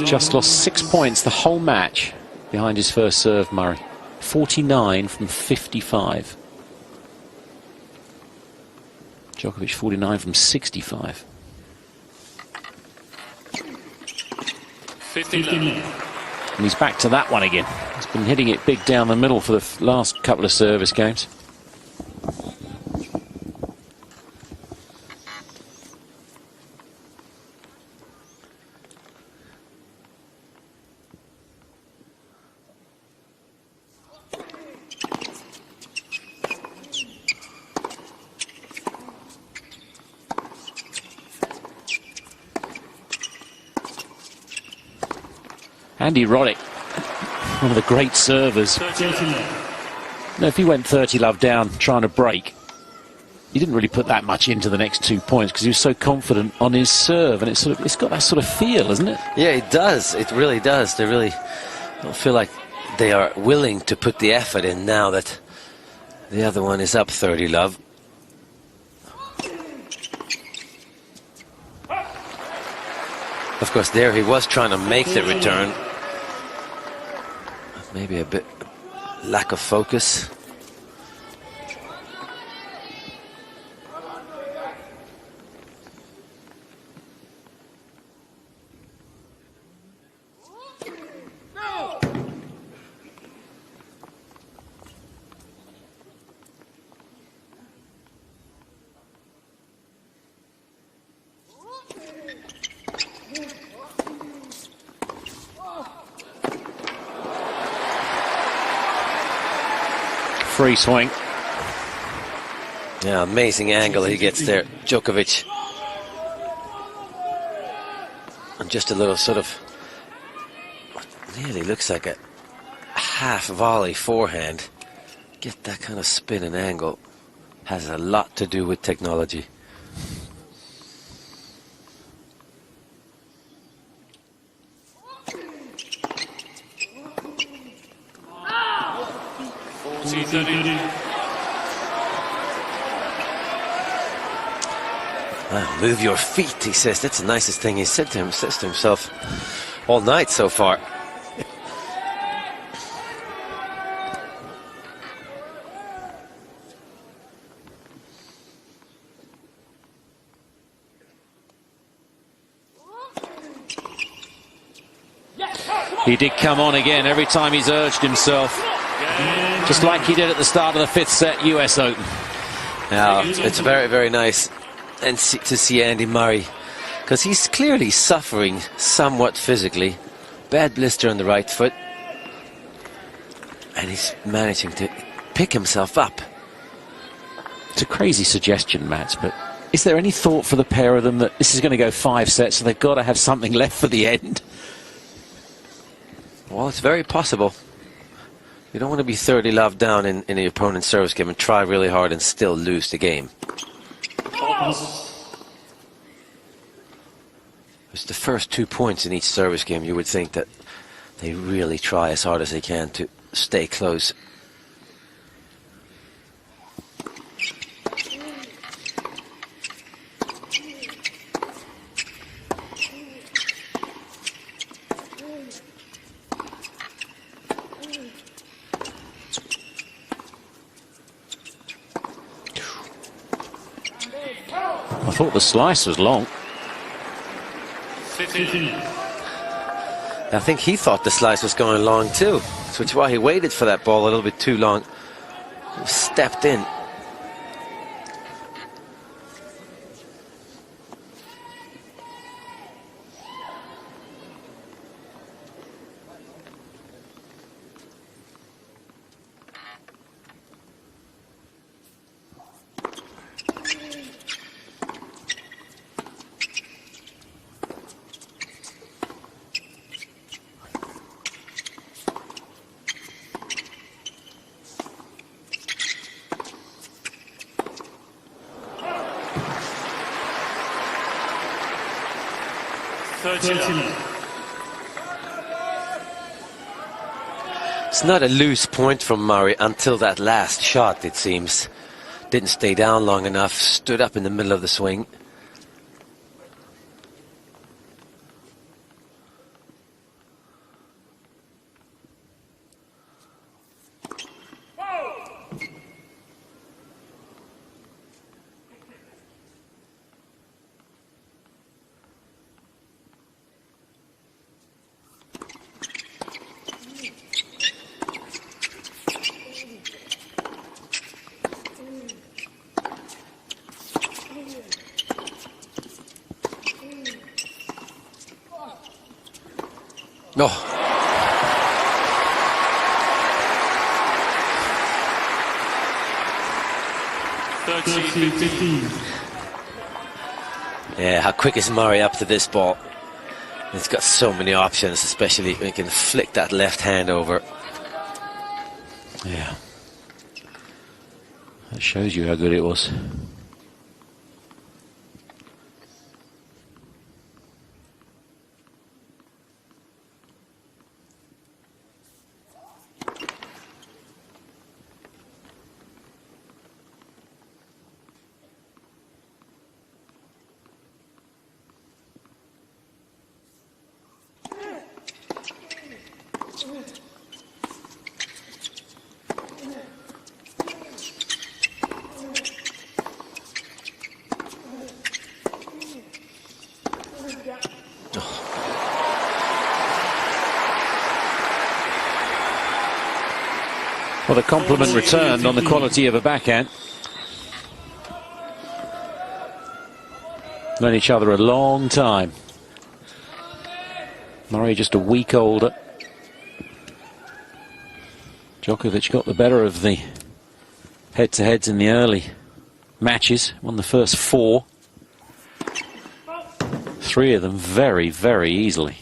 Just lost 6 points the whole match behind his first serve, Murray. 49 from 55. Djokovic 49 from 65. 59. And he's back to that one again. He's been hitting it big down the middle for the last couple of service games. Andy Roddick, one of the great servers. Now, if he went 30-love down trying to break, he didn't really put that much into the next 2 points because he was so confident on his serve, and it's got that sort of feel, isn't it? Yeah, it does. It really does. They really don't feel like they are willing to put the effort in now that the other one is up 30-love. Of course, there he was trying to make the return. Maybe a bit lack of focus. Free swing. Yeah, amazing angle he gets there, Djokovic. And just a little sort of, what nearly looks like a half volley forehand. Get that kind of spin and angle. Has a lot to do with technology. Move your feet, he says. That's the nicest thing he says to himself all night so far. He did come on again every time he's urged himself, just like he did at the start of the 5th set US Open. Now, it's very, very nice and to see Andy Murray, because he's clearly suffering somewhat physically. Bad blister on the right foot, and he's managing to pick himself up. It's a crazy suggestion, Matt, but is there any thought for the pair of them that this is going to go 5 sets, so they've got to have something left for the end? Well, it's very possible. You don't want to be 30-love down in the opponent's service game and try really hard and still lose the game. It's the first 2 points in each service game. You would think that they really try as hard as they can to stay close. I thought the slice was long. I think he thought the slice was going long too, which is why he waited for that ball a little bit too long. Stepped in. It's not a loose point from Murray until that last shot, it seems. Didn't stay down long enough, stood up in the middle of the swing. No. Yeah, how quick is Murray up to this ball? He's got so many options, especially when he can flick that left hand over. Yeah. That shows you how good it was. Well, the compliment returned on the quality of a backhand. Known each other a long time. Murray just a week older. Djokovic got the better of the head-to-heads in the early matches. Won the first 4. 3 of them very, very easily.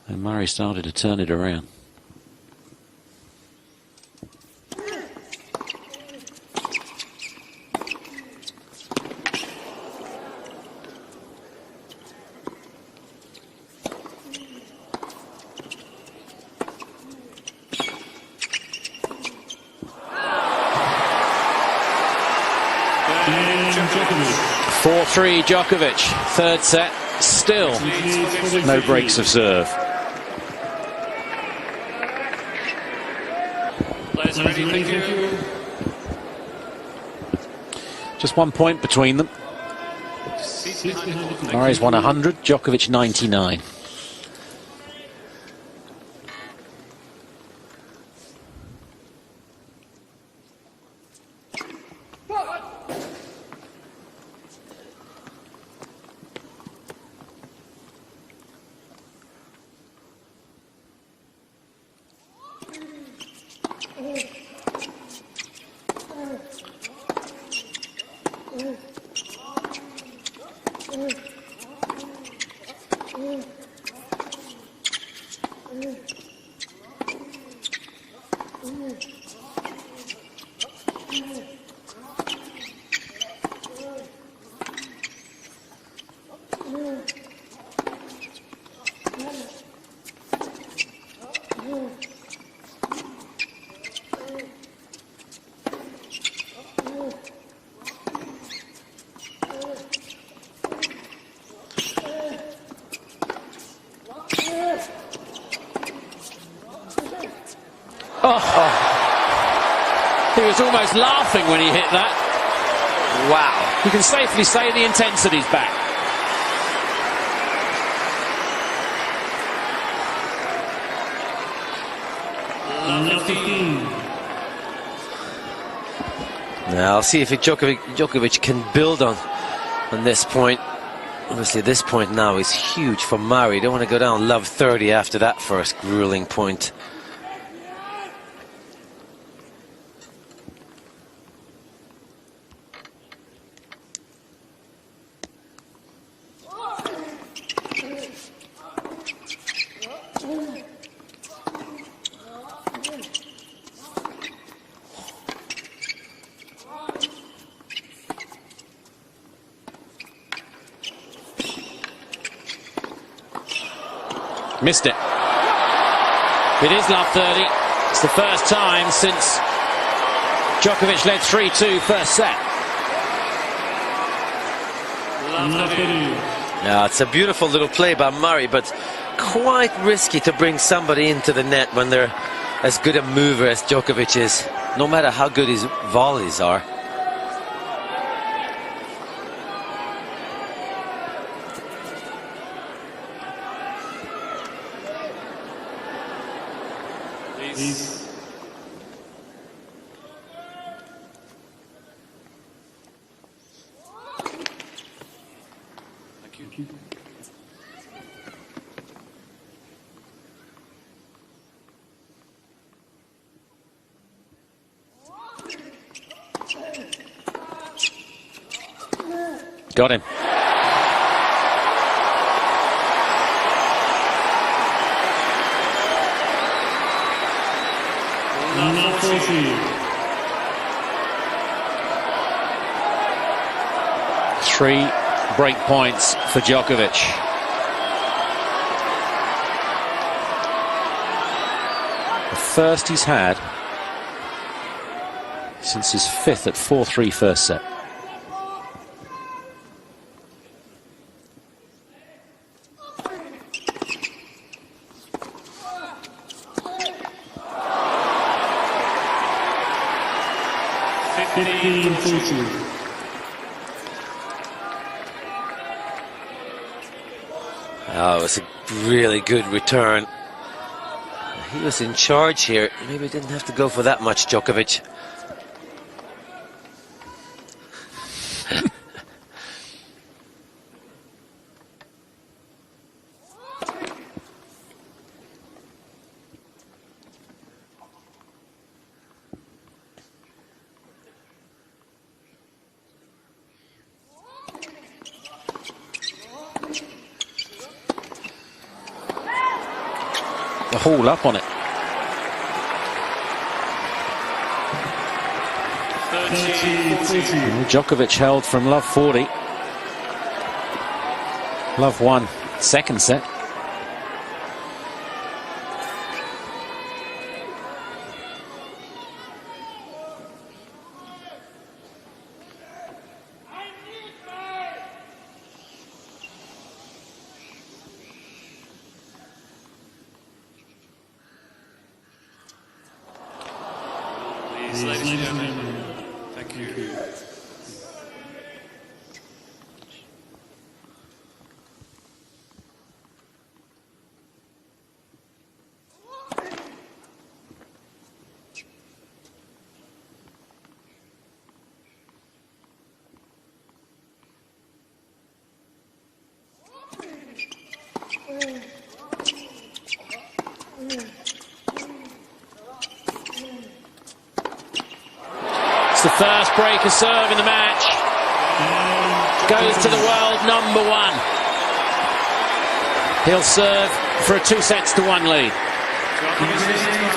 And Murray started to turn it around. Djokovic. 4-3 Djokovic, third set, still no breaks of serve. Players are ready, thank you. Just 1 point between them. Murray's won 100, Djokovic 99. He was almost laughing when he hit that. Wow. You can safely say the intensity's back. Now I'll see if Djokovic can build on this point. Obviously this point now is huge for Murray. Don't want to go down love 30 after that first grueling point. Missed it. It is love 30. It's the first time since Djokovic led 3-2 first set. Yeah, it's a beautiful little play by Murray, but quite risky to bring somebody into the net when they're as good a mover as Djokovic is, no matter how good his volleys are. Got him. 3 break points for Djokovic. The first he's had since his 5th at 4-3 first set. Oh, it was a really good return. He was in charge here. Maybe didn't have to go for that much, Djokovic. The haul up on it. 30-14. Djokovic held from love 40. Love 1, second set. Ladies and gentlemen, thank you. The first breaker serve in the match goes to the world number 1. He'll serve for a 2-1 lead.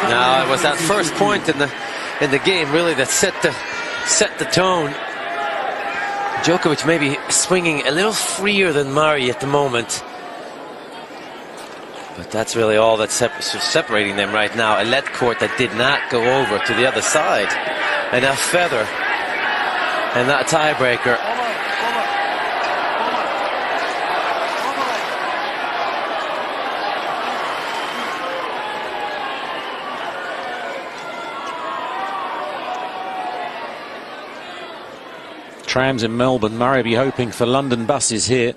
No, it was that first point in the game really that set the tone. Djokovic maybe swinging a little freer than Murray at the moment, but that's really all that's separating them right now. A lead court that did not go over to the other side. And a feather and that tiebreaker. Trams in Melbourne. Murray be hoping for London buses here.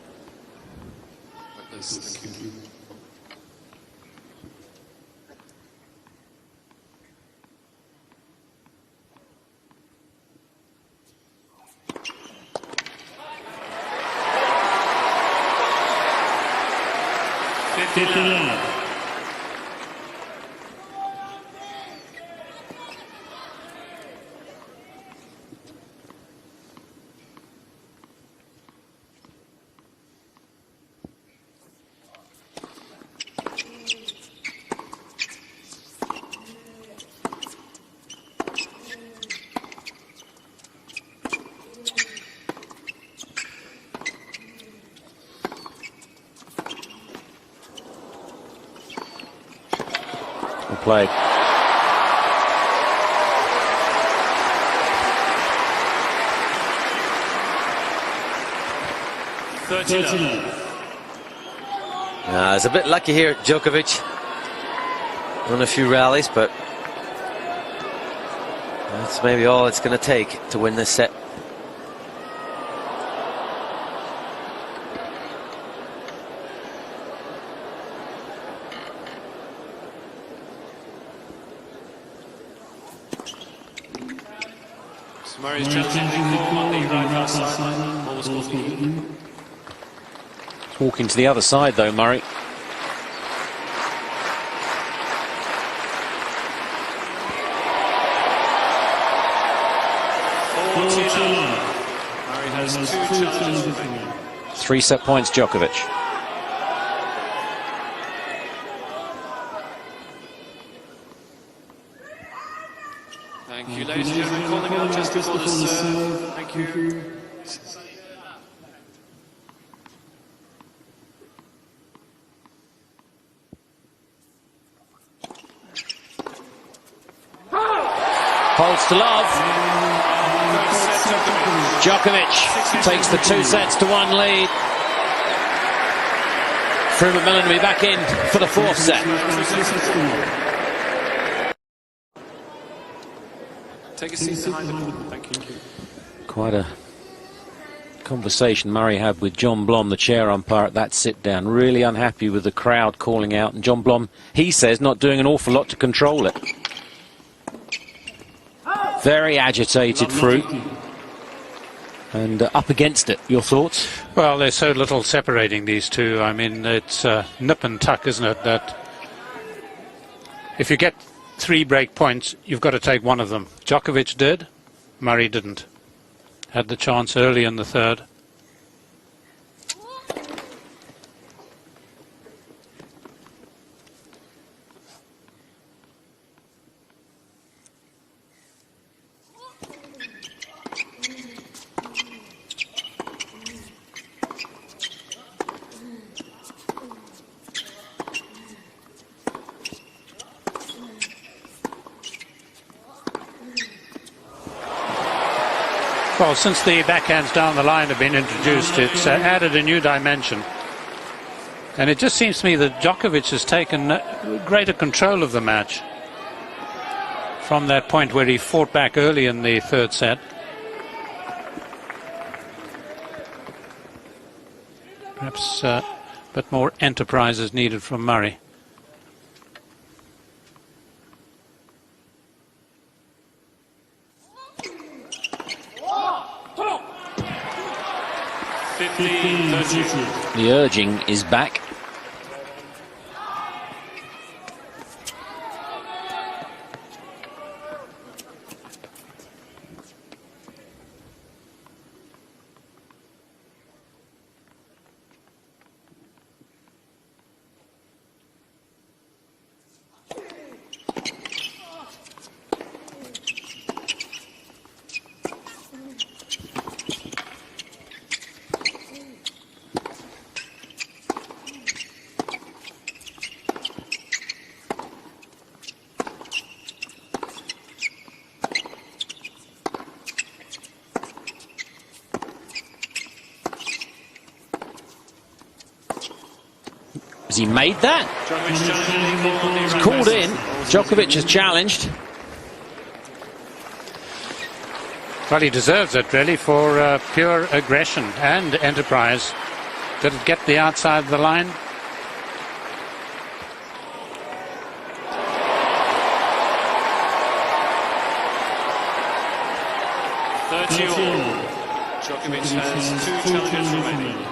Played. It's a bit lucky here, Djokovic. Won a few rallies, but that's maybe all it's going to take to win this set. Murray's challenging form on the right hand side. Ball was called. Walking to the other side though, Murray. Murray has 2 challenges remaining. 3 set points, Djokovic. Thank you, ladies and gentlemen, calling out just before the serve. Thank you. Holds to love. Djokovic takes the 2-1 lead. Froome and Millen will be back in for the 4th set. Take a seat behind the ball. Thank you. Quite a conversation Murray had with John Blom, the chair umpire at that sit-down. Really unhappy with the crowd calling out. And John Blom, he says, not doing an awful lot to control it. Very agitated, Froome. And up against it. Your thoughts? Well, there's so little separating these two. I mean, it's nip and tuck, isn't it? That if you get 3 break points, you've got to take one of them. Djokovic did, Murray didn't. Had the chance early in the 3rd. Well, since the backhands down the line have been introduced, it's added a new dimension. And it just seems to me that Djokovic has taken greater control of the match from that point where he fought back early in the 3rd set. Perhaps a bit more enterprise is needed from Murray. The urging is back. Has he made that? It's called in. Djokovic has challenged. Well, he deserves it, really, for pure aggression and enterprise. Did it get the outside of the line? Djokovic has 2 challenges remaining.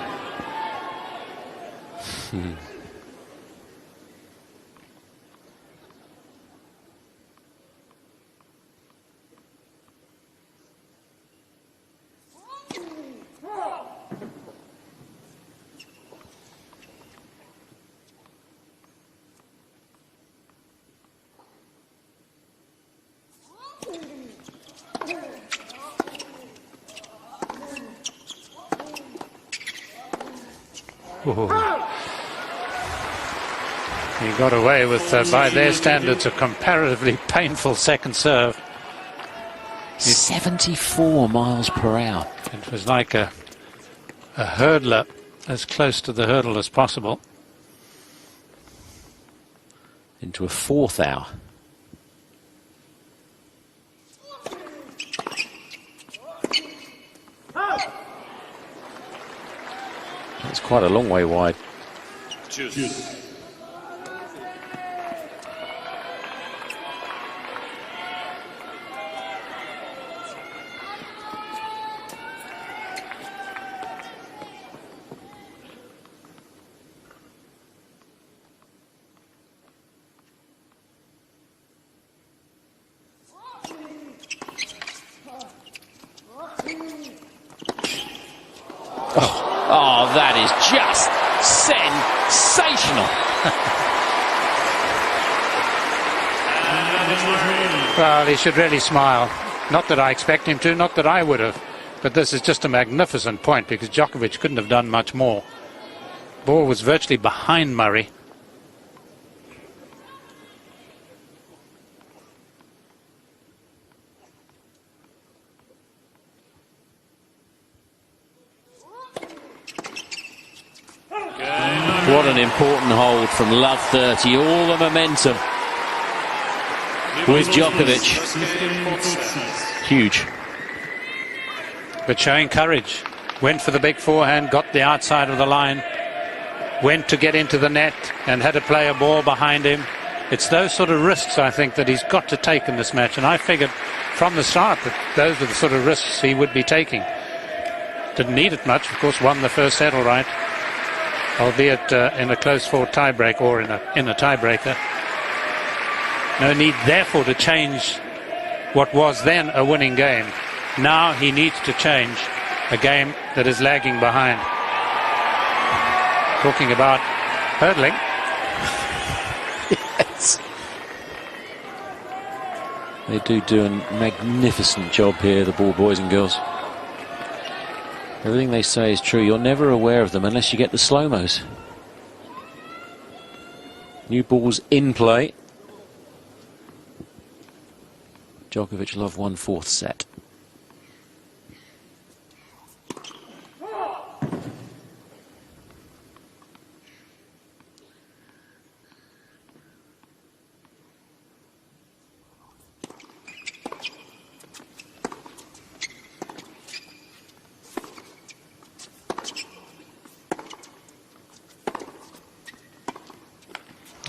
He got away with, by their standards, a comparatively painful second serve. 74 miles per hour. It was like a hurdler, as close to the hurdle as possible. Into a 4th hour. It's quite a long way wide. Cheers. Oh, that is just sensational. Well, he should really smile. Not that I expect him to, not that I would have. But this is just a magnificent point because Djokovic couldn't have done much more. Ball was virtually behind Murray. What an important hold from love 30. All the momentum with Djokovic. Huge. But showing courage. Went for the big forehand, got the outside of the line, went to get into the net and had to play a ball behind him. It's those sort of risks, I think, that he's got to take in this match. And I figured from the start that those were the sort of risks he would be taking. Didn't need it much. Of course, won the first set all right, albeit in a close fought tiebreak or in a tiebreaker. No need, therefore, to change what was then a winning game. Now he needs to change a game that is lagging behind. Talking about hurdling. Yes. They do a magnificent job here, the ball boys and girls. Everything they say is true. You're never aware of them unless you get the slow-mos. New balls in play. Djokovic love 1/4 set.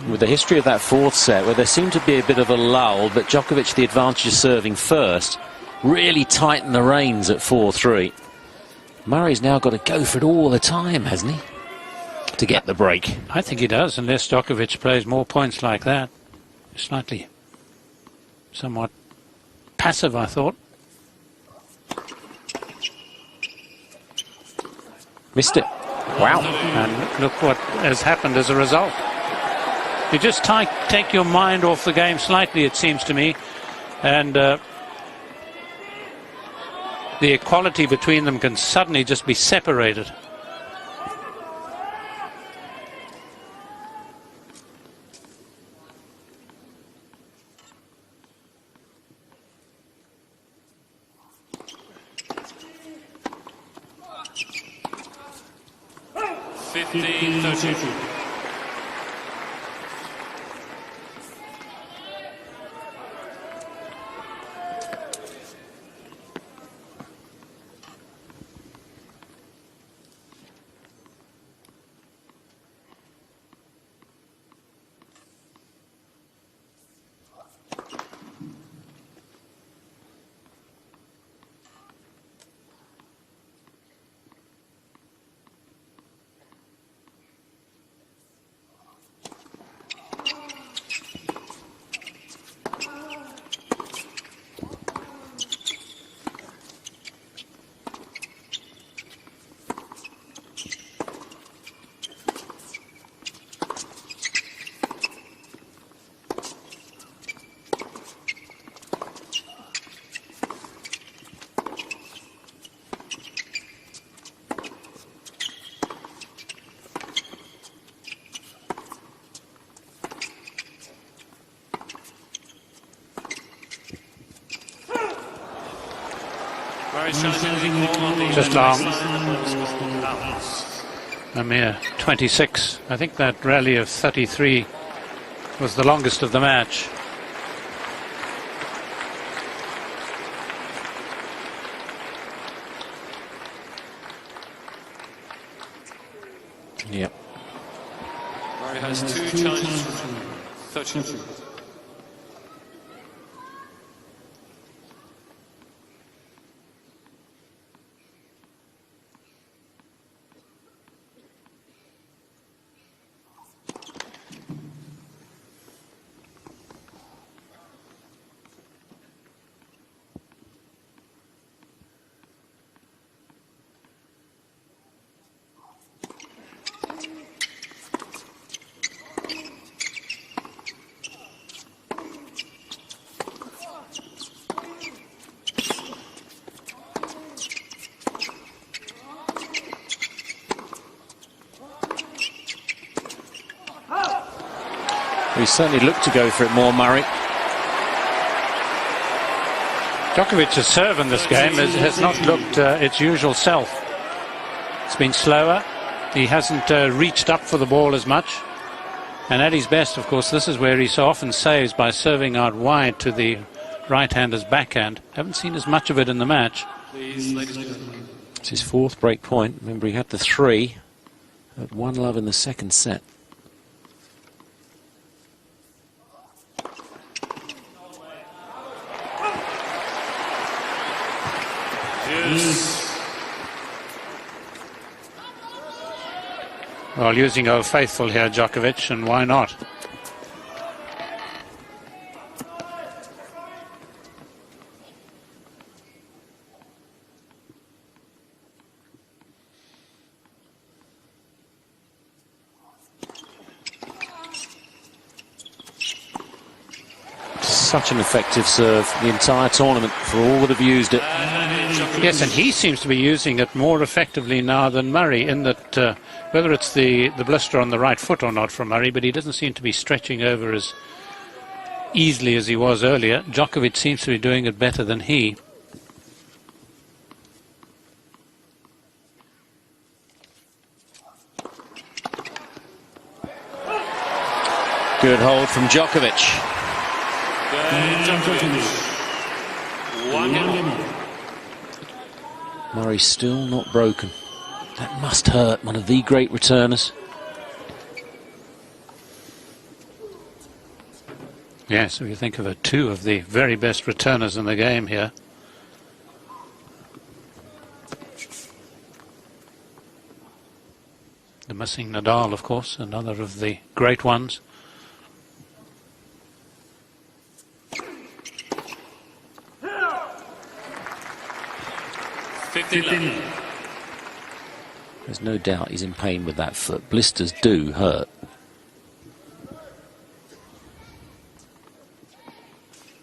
With the history of that 4th set, where there seemed to be a bit of a lull, but Djokovic, the advantage of serving first, really tightened the reins at 4-3. Murray's now got to go for it all the time, hasn't he, to get the break? I think he does, unless Djokovic plays more points like that. Slightly, somewhat passive, I thought. Missed it. Wow. And look what has happened as a result. You just take your mind off the game slightly, it seems to me, and the equality between them can suddenly just be separated. Just long. A mere 26. I think that rally of 33 was the longest of the match. Yep. Murray has 2 challenges from 32. He certainly looked to go for it more, Murray. Djokovic's serve in this game has not looked its usual self. It's been slower. He hasn't reached up for the ball as much. And at his best, of course, this is where he so often saves, by serving out wide to the right-hander's backhand. Haven't seen as much of it in the match. Please, ladies and gentlemen. It's his 4th break point. Remember, he had the 3 at 1-love in the second set. Yes. Well, using Old Faithful here, Djokovic, and why not? Such an effective serve the entire tournament for all that have used it. Yes, and he seems to be using it more effectively now than Murray, in that whether it's the blister on the right foot or not from Murray, but he doesn't seem to be stretching over as easily as he was earlier. Djokovic seems to be doing it better than he. Good hold from Djokovic. Murray still not broken. That must hurt one of the great returners. Yes, if you think of it, 2 of the very best returners in the game here. The missing Nadal, of course, another of the great ones. There's no doubt he's in pain with that foot. Blisters do hurt.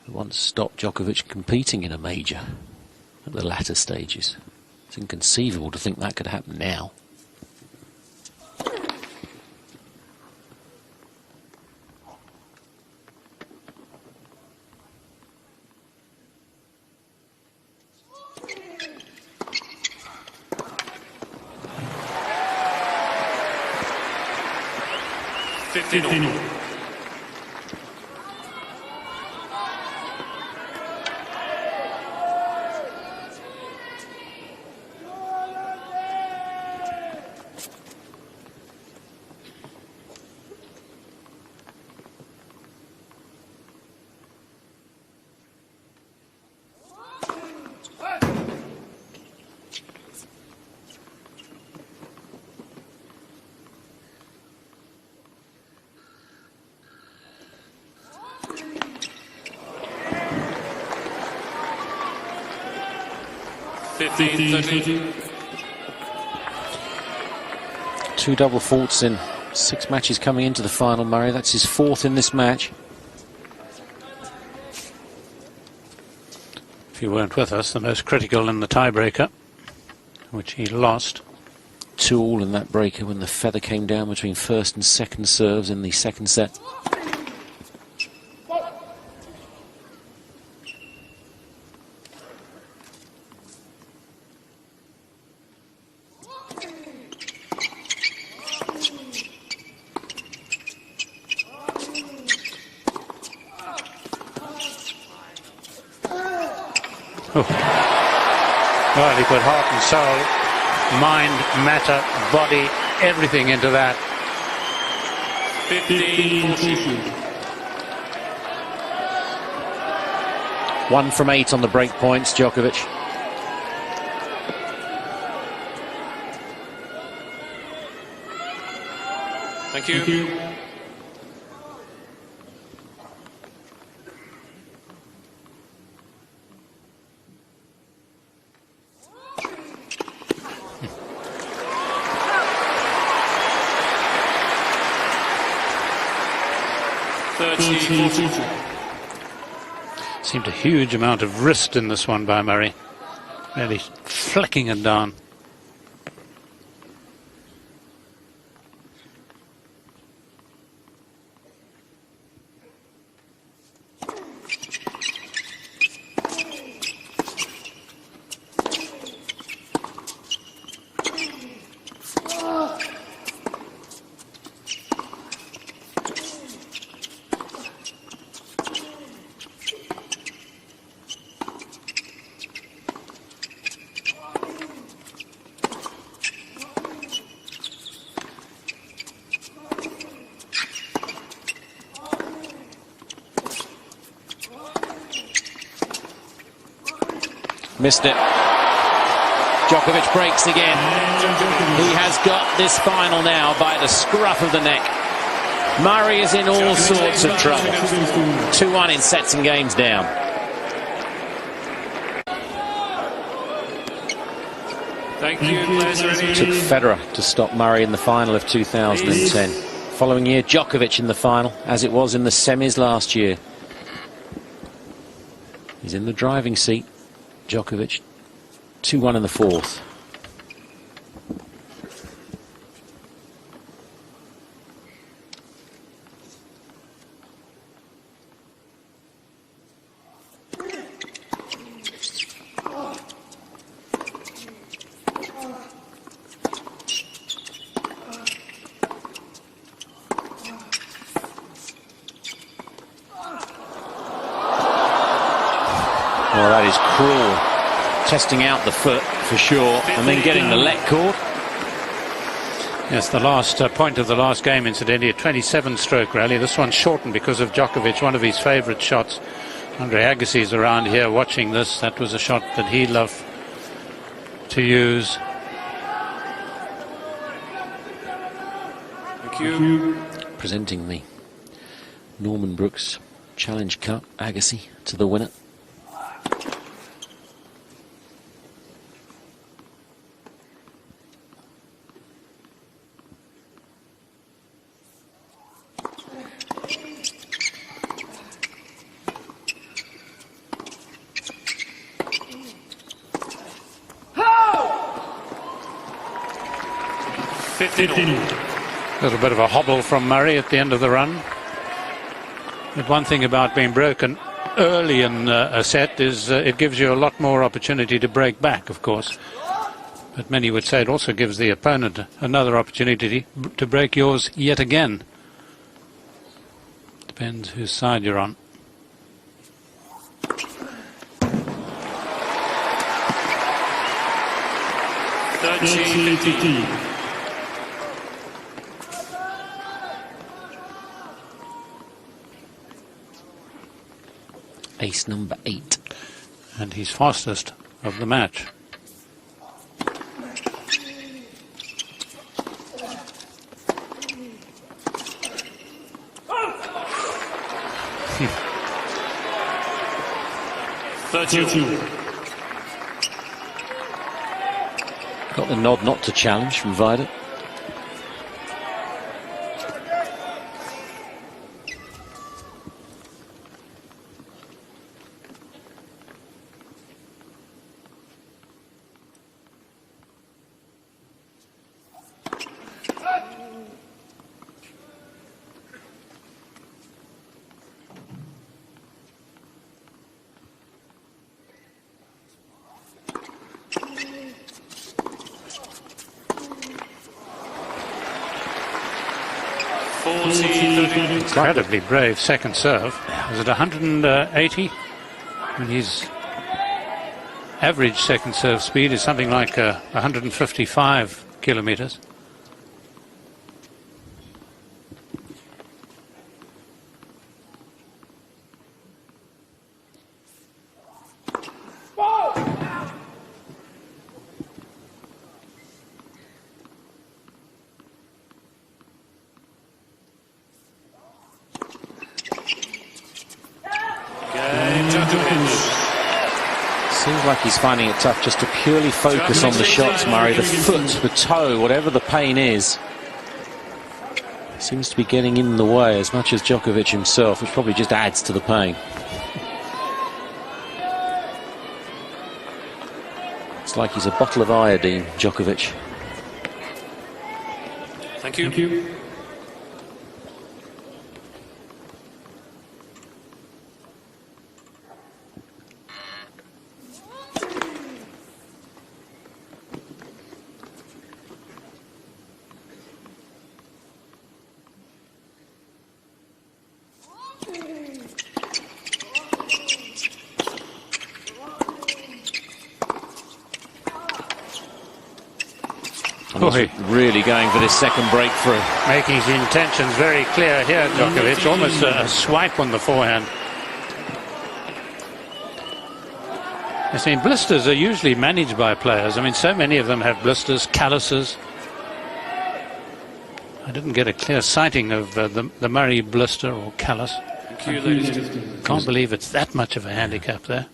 It once stopped Djokovic competing in a major at the latter stages. It's inconceivable to think that could happen now. Two double faults in 6 matches coming into the final, Murray. That's his 4th in this match. If you weren't with us, the most critical in the tiebreaker, which he lost. 2-all in that breaker when the feather came down between first and second serves in the second set. Well, he put heart and soul, mind, matter, body, everything into that. 1 from 8 on the break points, Djokovic. Thank you. Seemed a huge amount of wrist in this one by Murray. Really flicking it down. Missed it. Djokovic breaks again. He has got this final now by the scruff of the neck. Murray is in all sorts of trouble. 2-1 in sets and games down. Thank you. Players ready. Took Federer to stop Murray in the final of 2010. Following year, Djokovic in the final, as it was in the semis last year. He's in the driving seat. Djokovic, 2-1 in the fourth. Well, that is cruel. Testing out the foot for sure, and then getting the let caught. Yes, the last point of the last game, incidentally, a 27-stroke rally. This one's shortened because of Djokovic, one of his favourite shots. Andre Agassi is around here watching this. That was a shot that he loved to use. Thank you. Presenting the Norman Brooks Challenge Cup, Agassi to the winner. A little bit of a hobble from Murray at the end of the run. But one thing about being broken early in a set is it gives you a lot more opportunity to break back, of course. But many would say it also gives the opponent another opportunity to break yours yet again. Depends whose side you're on. Ace number 8. And he's fastest of the match. Got the nod not to challenge from Vida. Incredibly brave second serve. Was it 180? And his average second serve speed is something like 155 kilometers. Seems like he's finding it tough just to purely focus on the shots, Murray. The foot, the toe, whatever the pain is, seems to be getting in the way as much as Djokovic himself, which probably just adds to the pain. It's like he's a bottle of iodine, Djokovic. Thank you. Really going for this second breakthrough. Making his intentions very clear here, Djokovic. Almost a swipe on the forehand. I mean, blisters are usually managed by players. I mean, so many of them have blisters, calluses. I didn't get a clear sighting of the Murray blister or callus. Thank you, ladies and gentlemen. Can't believe it's that much of a handicap there.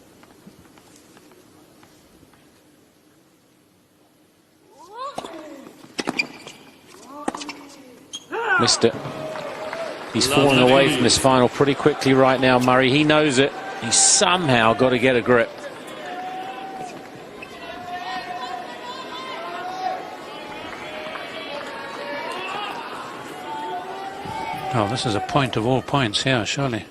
Missed it. He's falling away from this final pretty quickly right now, Murray. He knows it. He's somehow got to get a grip. Oh, this is a point of all points here, surely.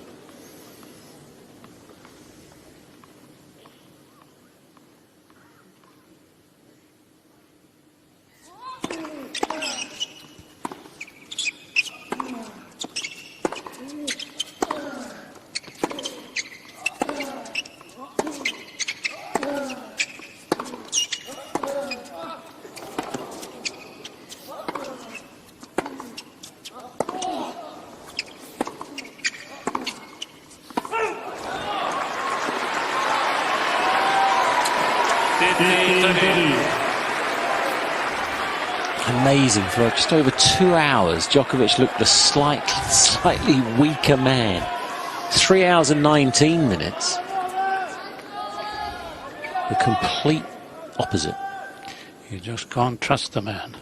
Amazing. For just over 2 hours, Djokovic looked the slightly weaker man. 3 hours and 19 minutes. The complete opposite. You just can't trust the man.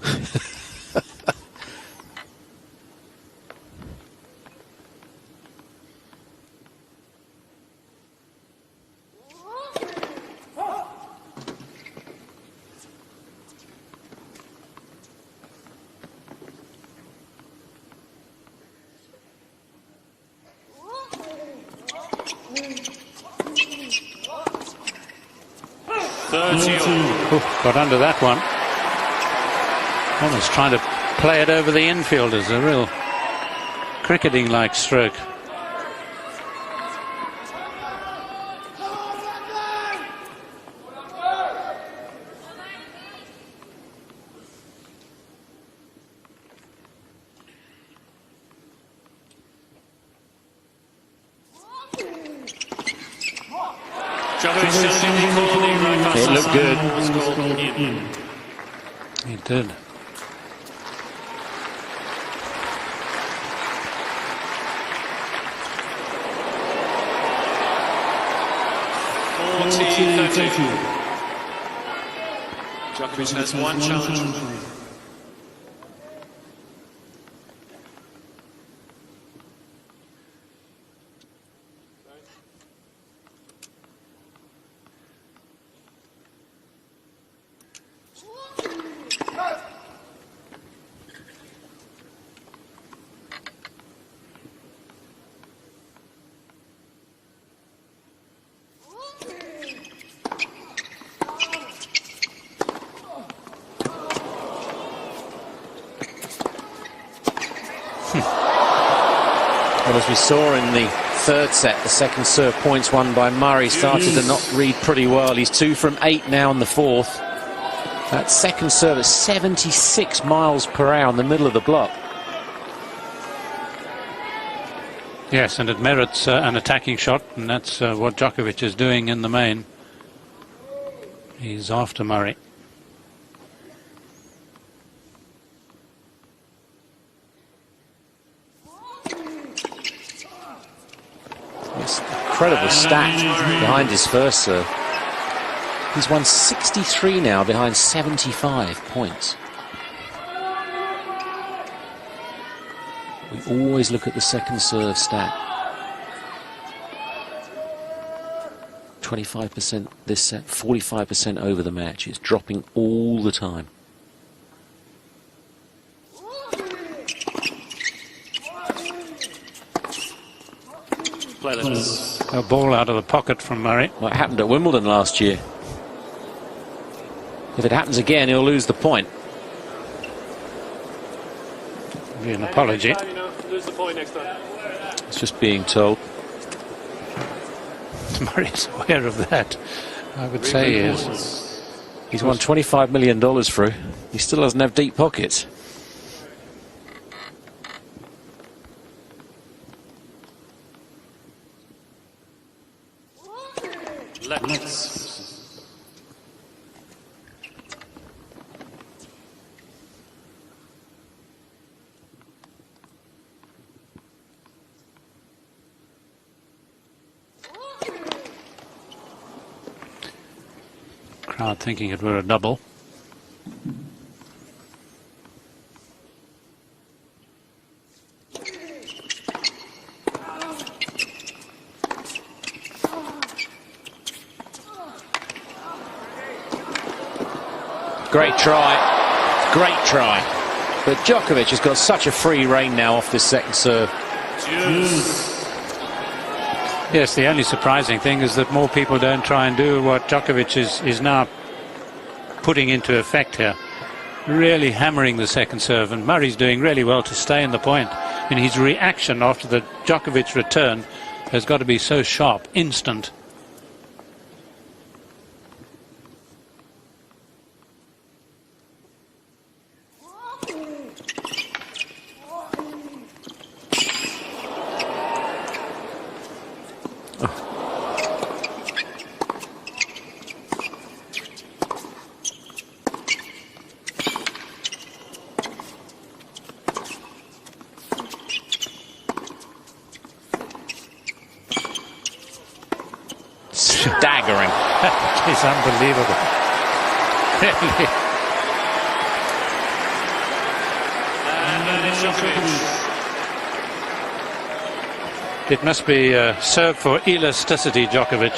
Got under that one. Almost trying to play it over the infielders. A real cricketing-like stroke. It looked good. He did. Djokovic has one challenge. Well, as we saw in the third set, the second serve points won by Murray started to not read pretty well. He's 2 from 8 now in the fourth. That second serve at 76 miles per hour in the middle of the block. Yes, and it merits an attacking shot, and that's what Djokovic is doing in the main. He's after Murray. Incredible stat behind his first serve. He's won 63 now behind 75 points. We always look at the second serve stat. 25% this set, 45% over the match. It's dropping all the time. A ball out of the pocket from Murray. What happened at Wimbledon last year. If it happens again, he'll lose the point. Be an apology. Lose the point next time. It's just being told. Murray's aware of that. I would say he is. He's won $25 million through. He still doesn't have deep pockets. Left. Crowd thinking it were a double. Great try. Great try. But Djokovic has got such a free rein now off this second serve. Yes, the only surprising thing is that more people don't try and do what Djokovic is now putting into effect here. Really hammering the second serve, and Murray's doing really well to stay in the point. And his reaction after the Djokovic return has got to be so sharp, instant. Staggering. It's unbelievable. It must be served for elasticity, Djokovic.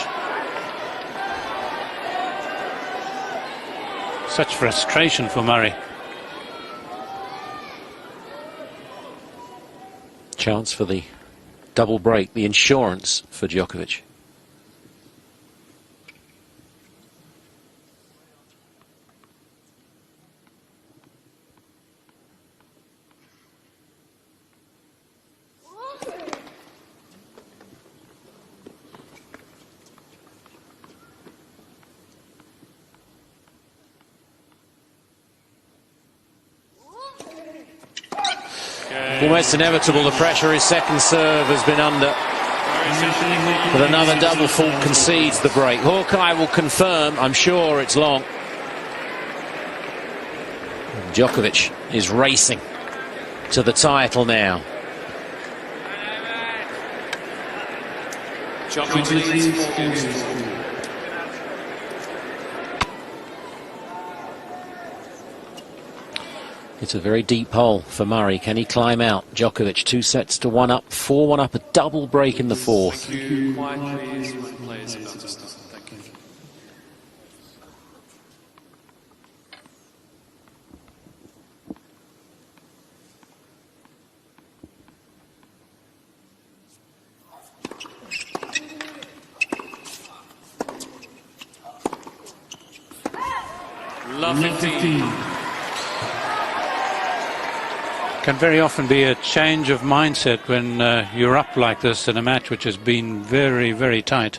Such frustration for Murray. Chance for the double break, the insurance for Djokovic. Almost inevitable, the pressure his second serve has been under. But another double fault concedes the break. Hawkeye will confirm, I'm sure it's long. Djokovic is racing to the title now. Djokovic leads 4 games to 4. It's a very deep hole for Murray. Can he climb out? Djokovic 2 sets to 1 up, 4-1 up, a double break in the fourth. Thank you. Quiet, please, when players are about to start. Thank you. Love 15. Can very often be a change of mindset when you're up like this in a match which has been very, very tight.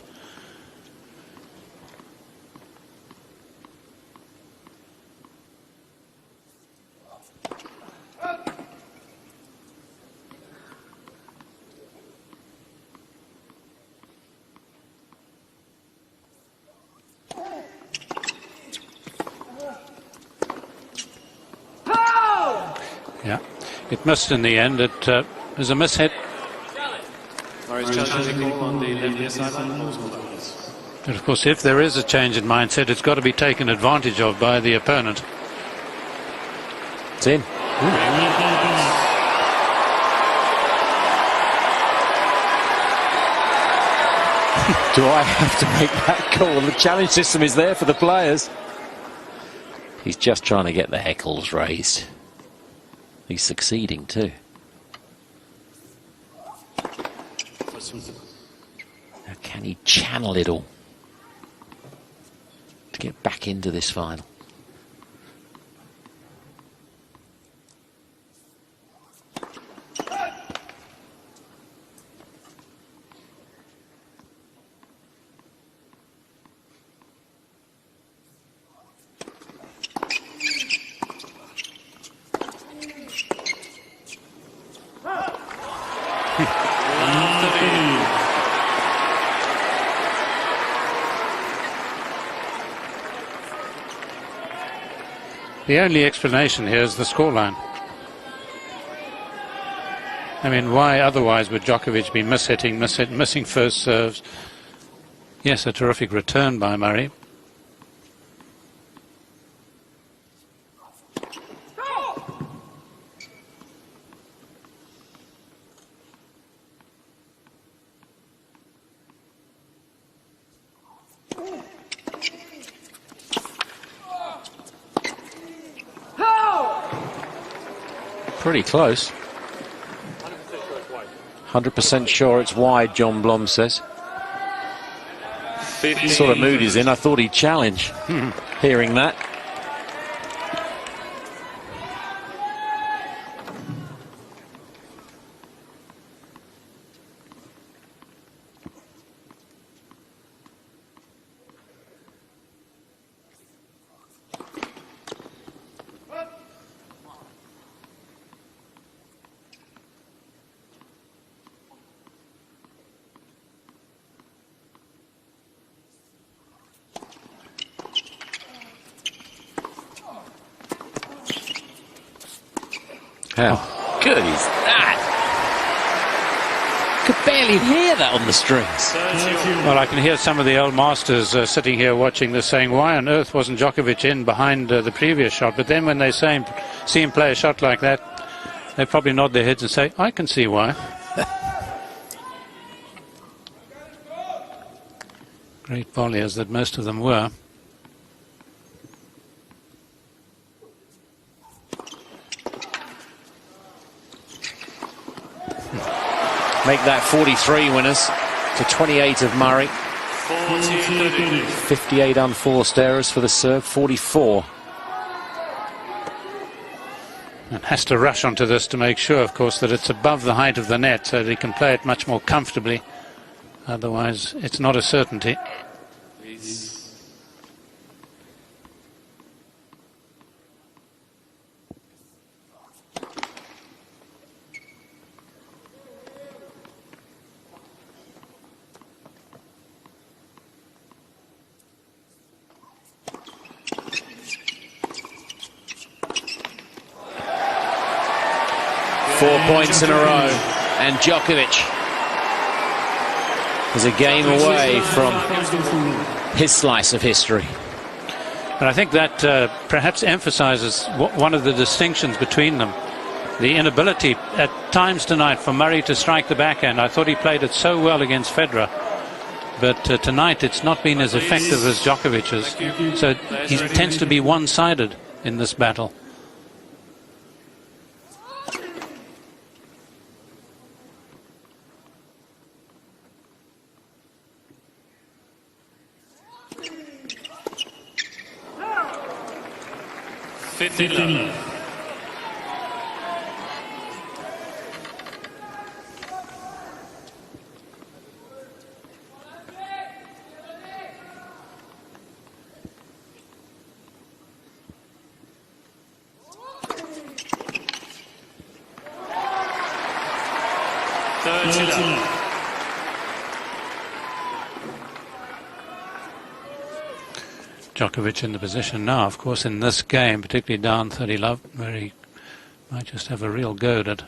Yeah. It missed in the end. It was a mishit. Murray's challenging call on the left-hand sideline. But of course, if there is a change in mindset, it's got to be taken advantage of by the opponent. It's in. Do I have to make that call? The challenge system is there for the players. He's just trying to get the heckles raised. He's succeeding too. Now can he channel it all to get back into this final? The only explanation here is the scoreline. I mean, why otherwise would Djokovic be missing first serves? Yes, a terrific return by Murray. Pretty close. 100% sure it's wide, John Blom says. The sort of mood he's in, I thought he'd challenge. Hearing that. How good is that? Could barely hear that on the strings. Well, I can hear some of the old masters sitting here watching this saying, why on earth wasn't Djokovic in behind the previous shot? But then when they see him play a shot like that, they probably nod their heads and say, I can see why. Great volleyers that most of them were. Make that 43 winners to 28 of Murray. 58 unforced errors for the serve, 44. And has to rush onto this to make sure, of course, that it's above the height of the net so that he can play it much more comfortably. Otherwise, it's not a certainty. 4 points in a row, and Djokovic is a game away from his slice of history. And I think that perhaps emphasizes one of the distinctions between them. The inability at times tonight for Murray to strike the backhand. I thought he played it so well against Federer. But tonight it's not been as effective as Djokovic's. So he tends to be one-sided in this battle. Djokovic in the position now, of course, in this game, particularly down 30 love, where he might just have a real go at it.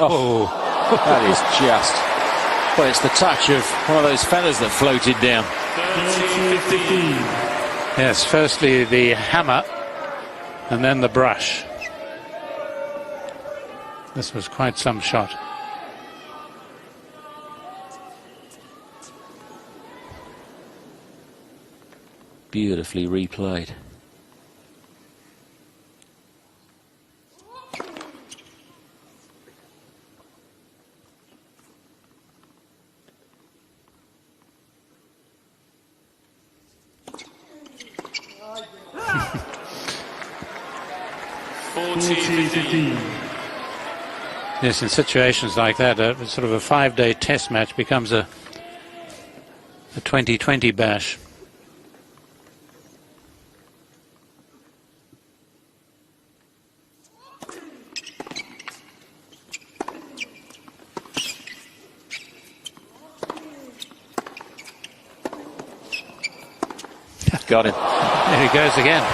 Oh, that is just... Well, it's the touch of one of those feathers that floated down. Yes, firstly the hammer, and then the brush. This was quite some shot. Beautifully replayed. Yes, in situations like that, sort of a 5-day test match becomes a 2020 bash. Got him. There he goes again.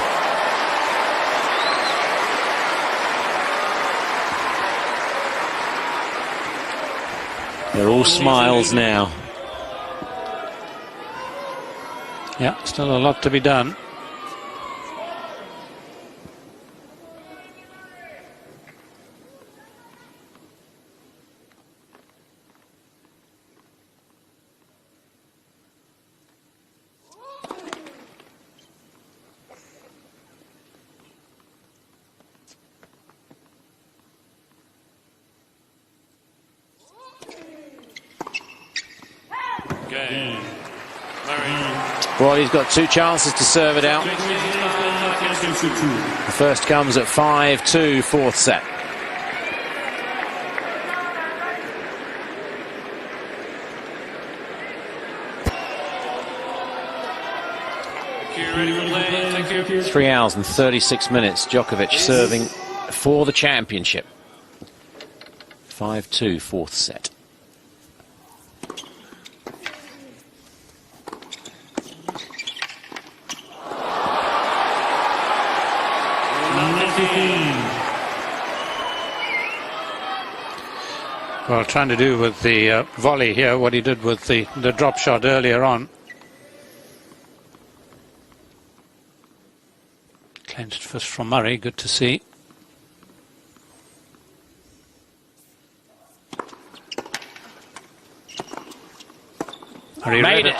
They're all smiles now. Yeah, still a lot to be done. Game. Murray. Well, he's got 2 chances to serve it out. The first comes at 5-2, fourth set. Ready for play. Thank you. 3 hours and 36 minutes. Djokovic serving for the championship. 5-2, fourth set. Well, trying to do with the volley here what he did with the drop shot earlier on. Clenched fist from Murray, good to see. Murray Made it.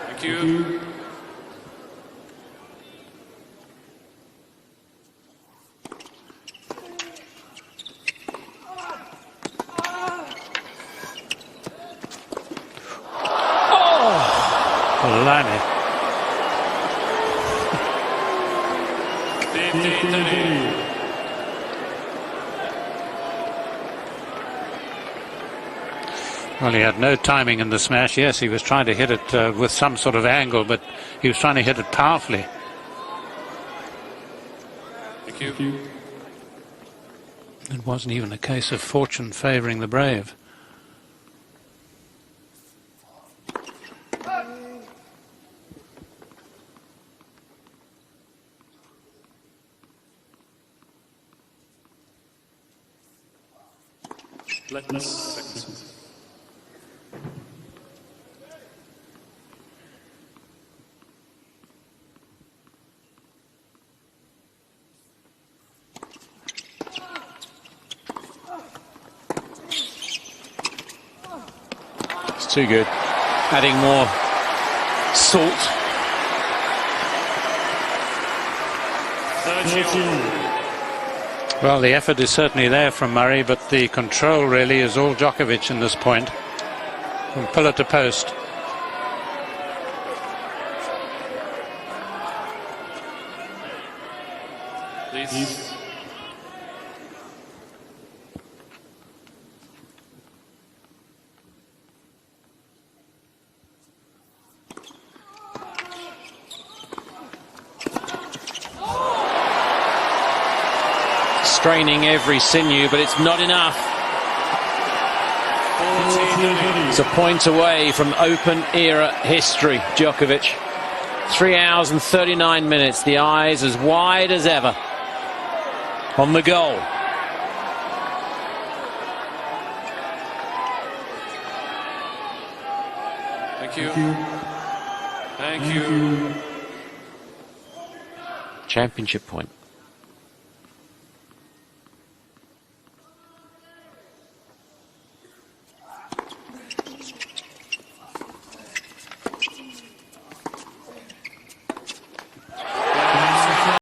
Thank you. Blimey. Well, he had no timing in the smash. Yes, he was trying to hit it with some sort of angle, but he was trying to hit it powerfully. Thank you. It wasn't even a case of fortune favouring the brave. Let's It's too good. Adding more salt. 13. Well, the effort is certainly there from Murray, but the control really is all Djokovic in this point. From pillar to post. Please. Straining every sinew, but it's not enough. 14. It's a point away from Open era history, Djokovic. 3 hours and 39 minutes, the eyes as wide as ever on the goal. Thank you. Thank you. Championship point.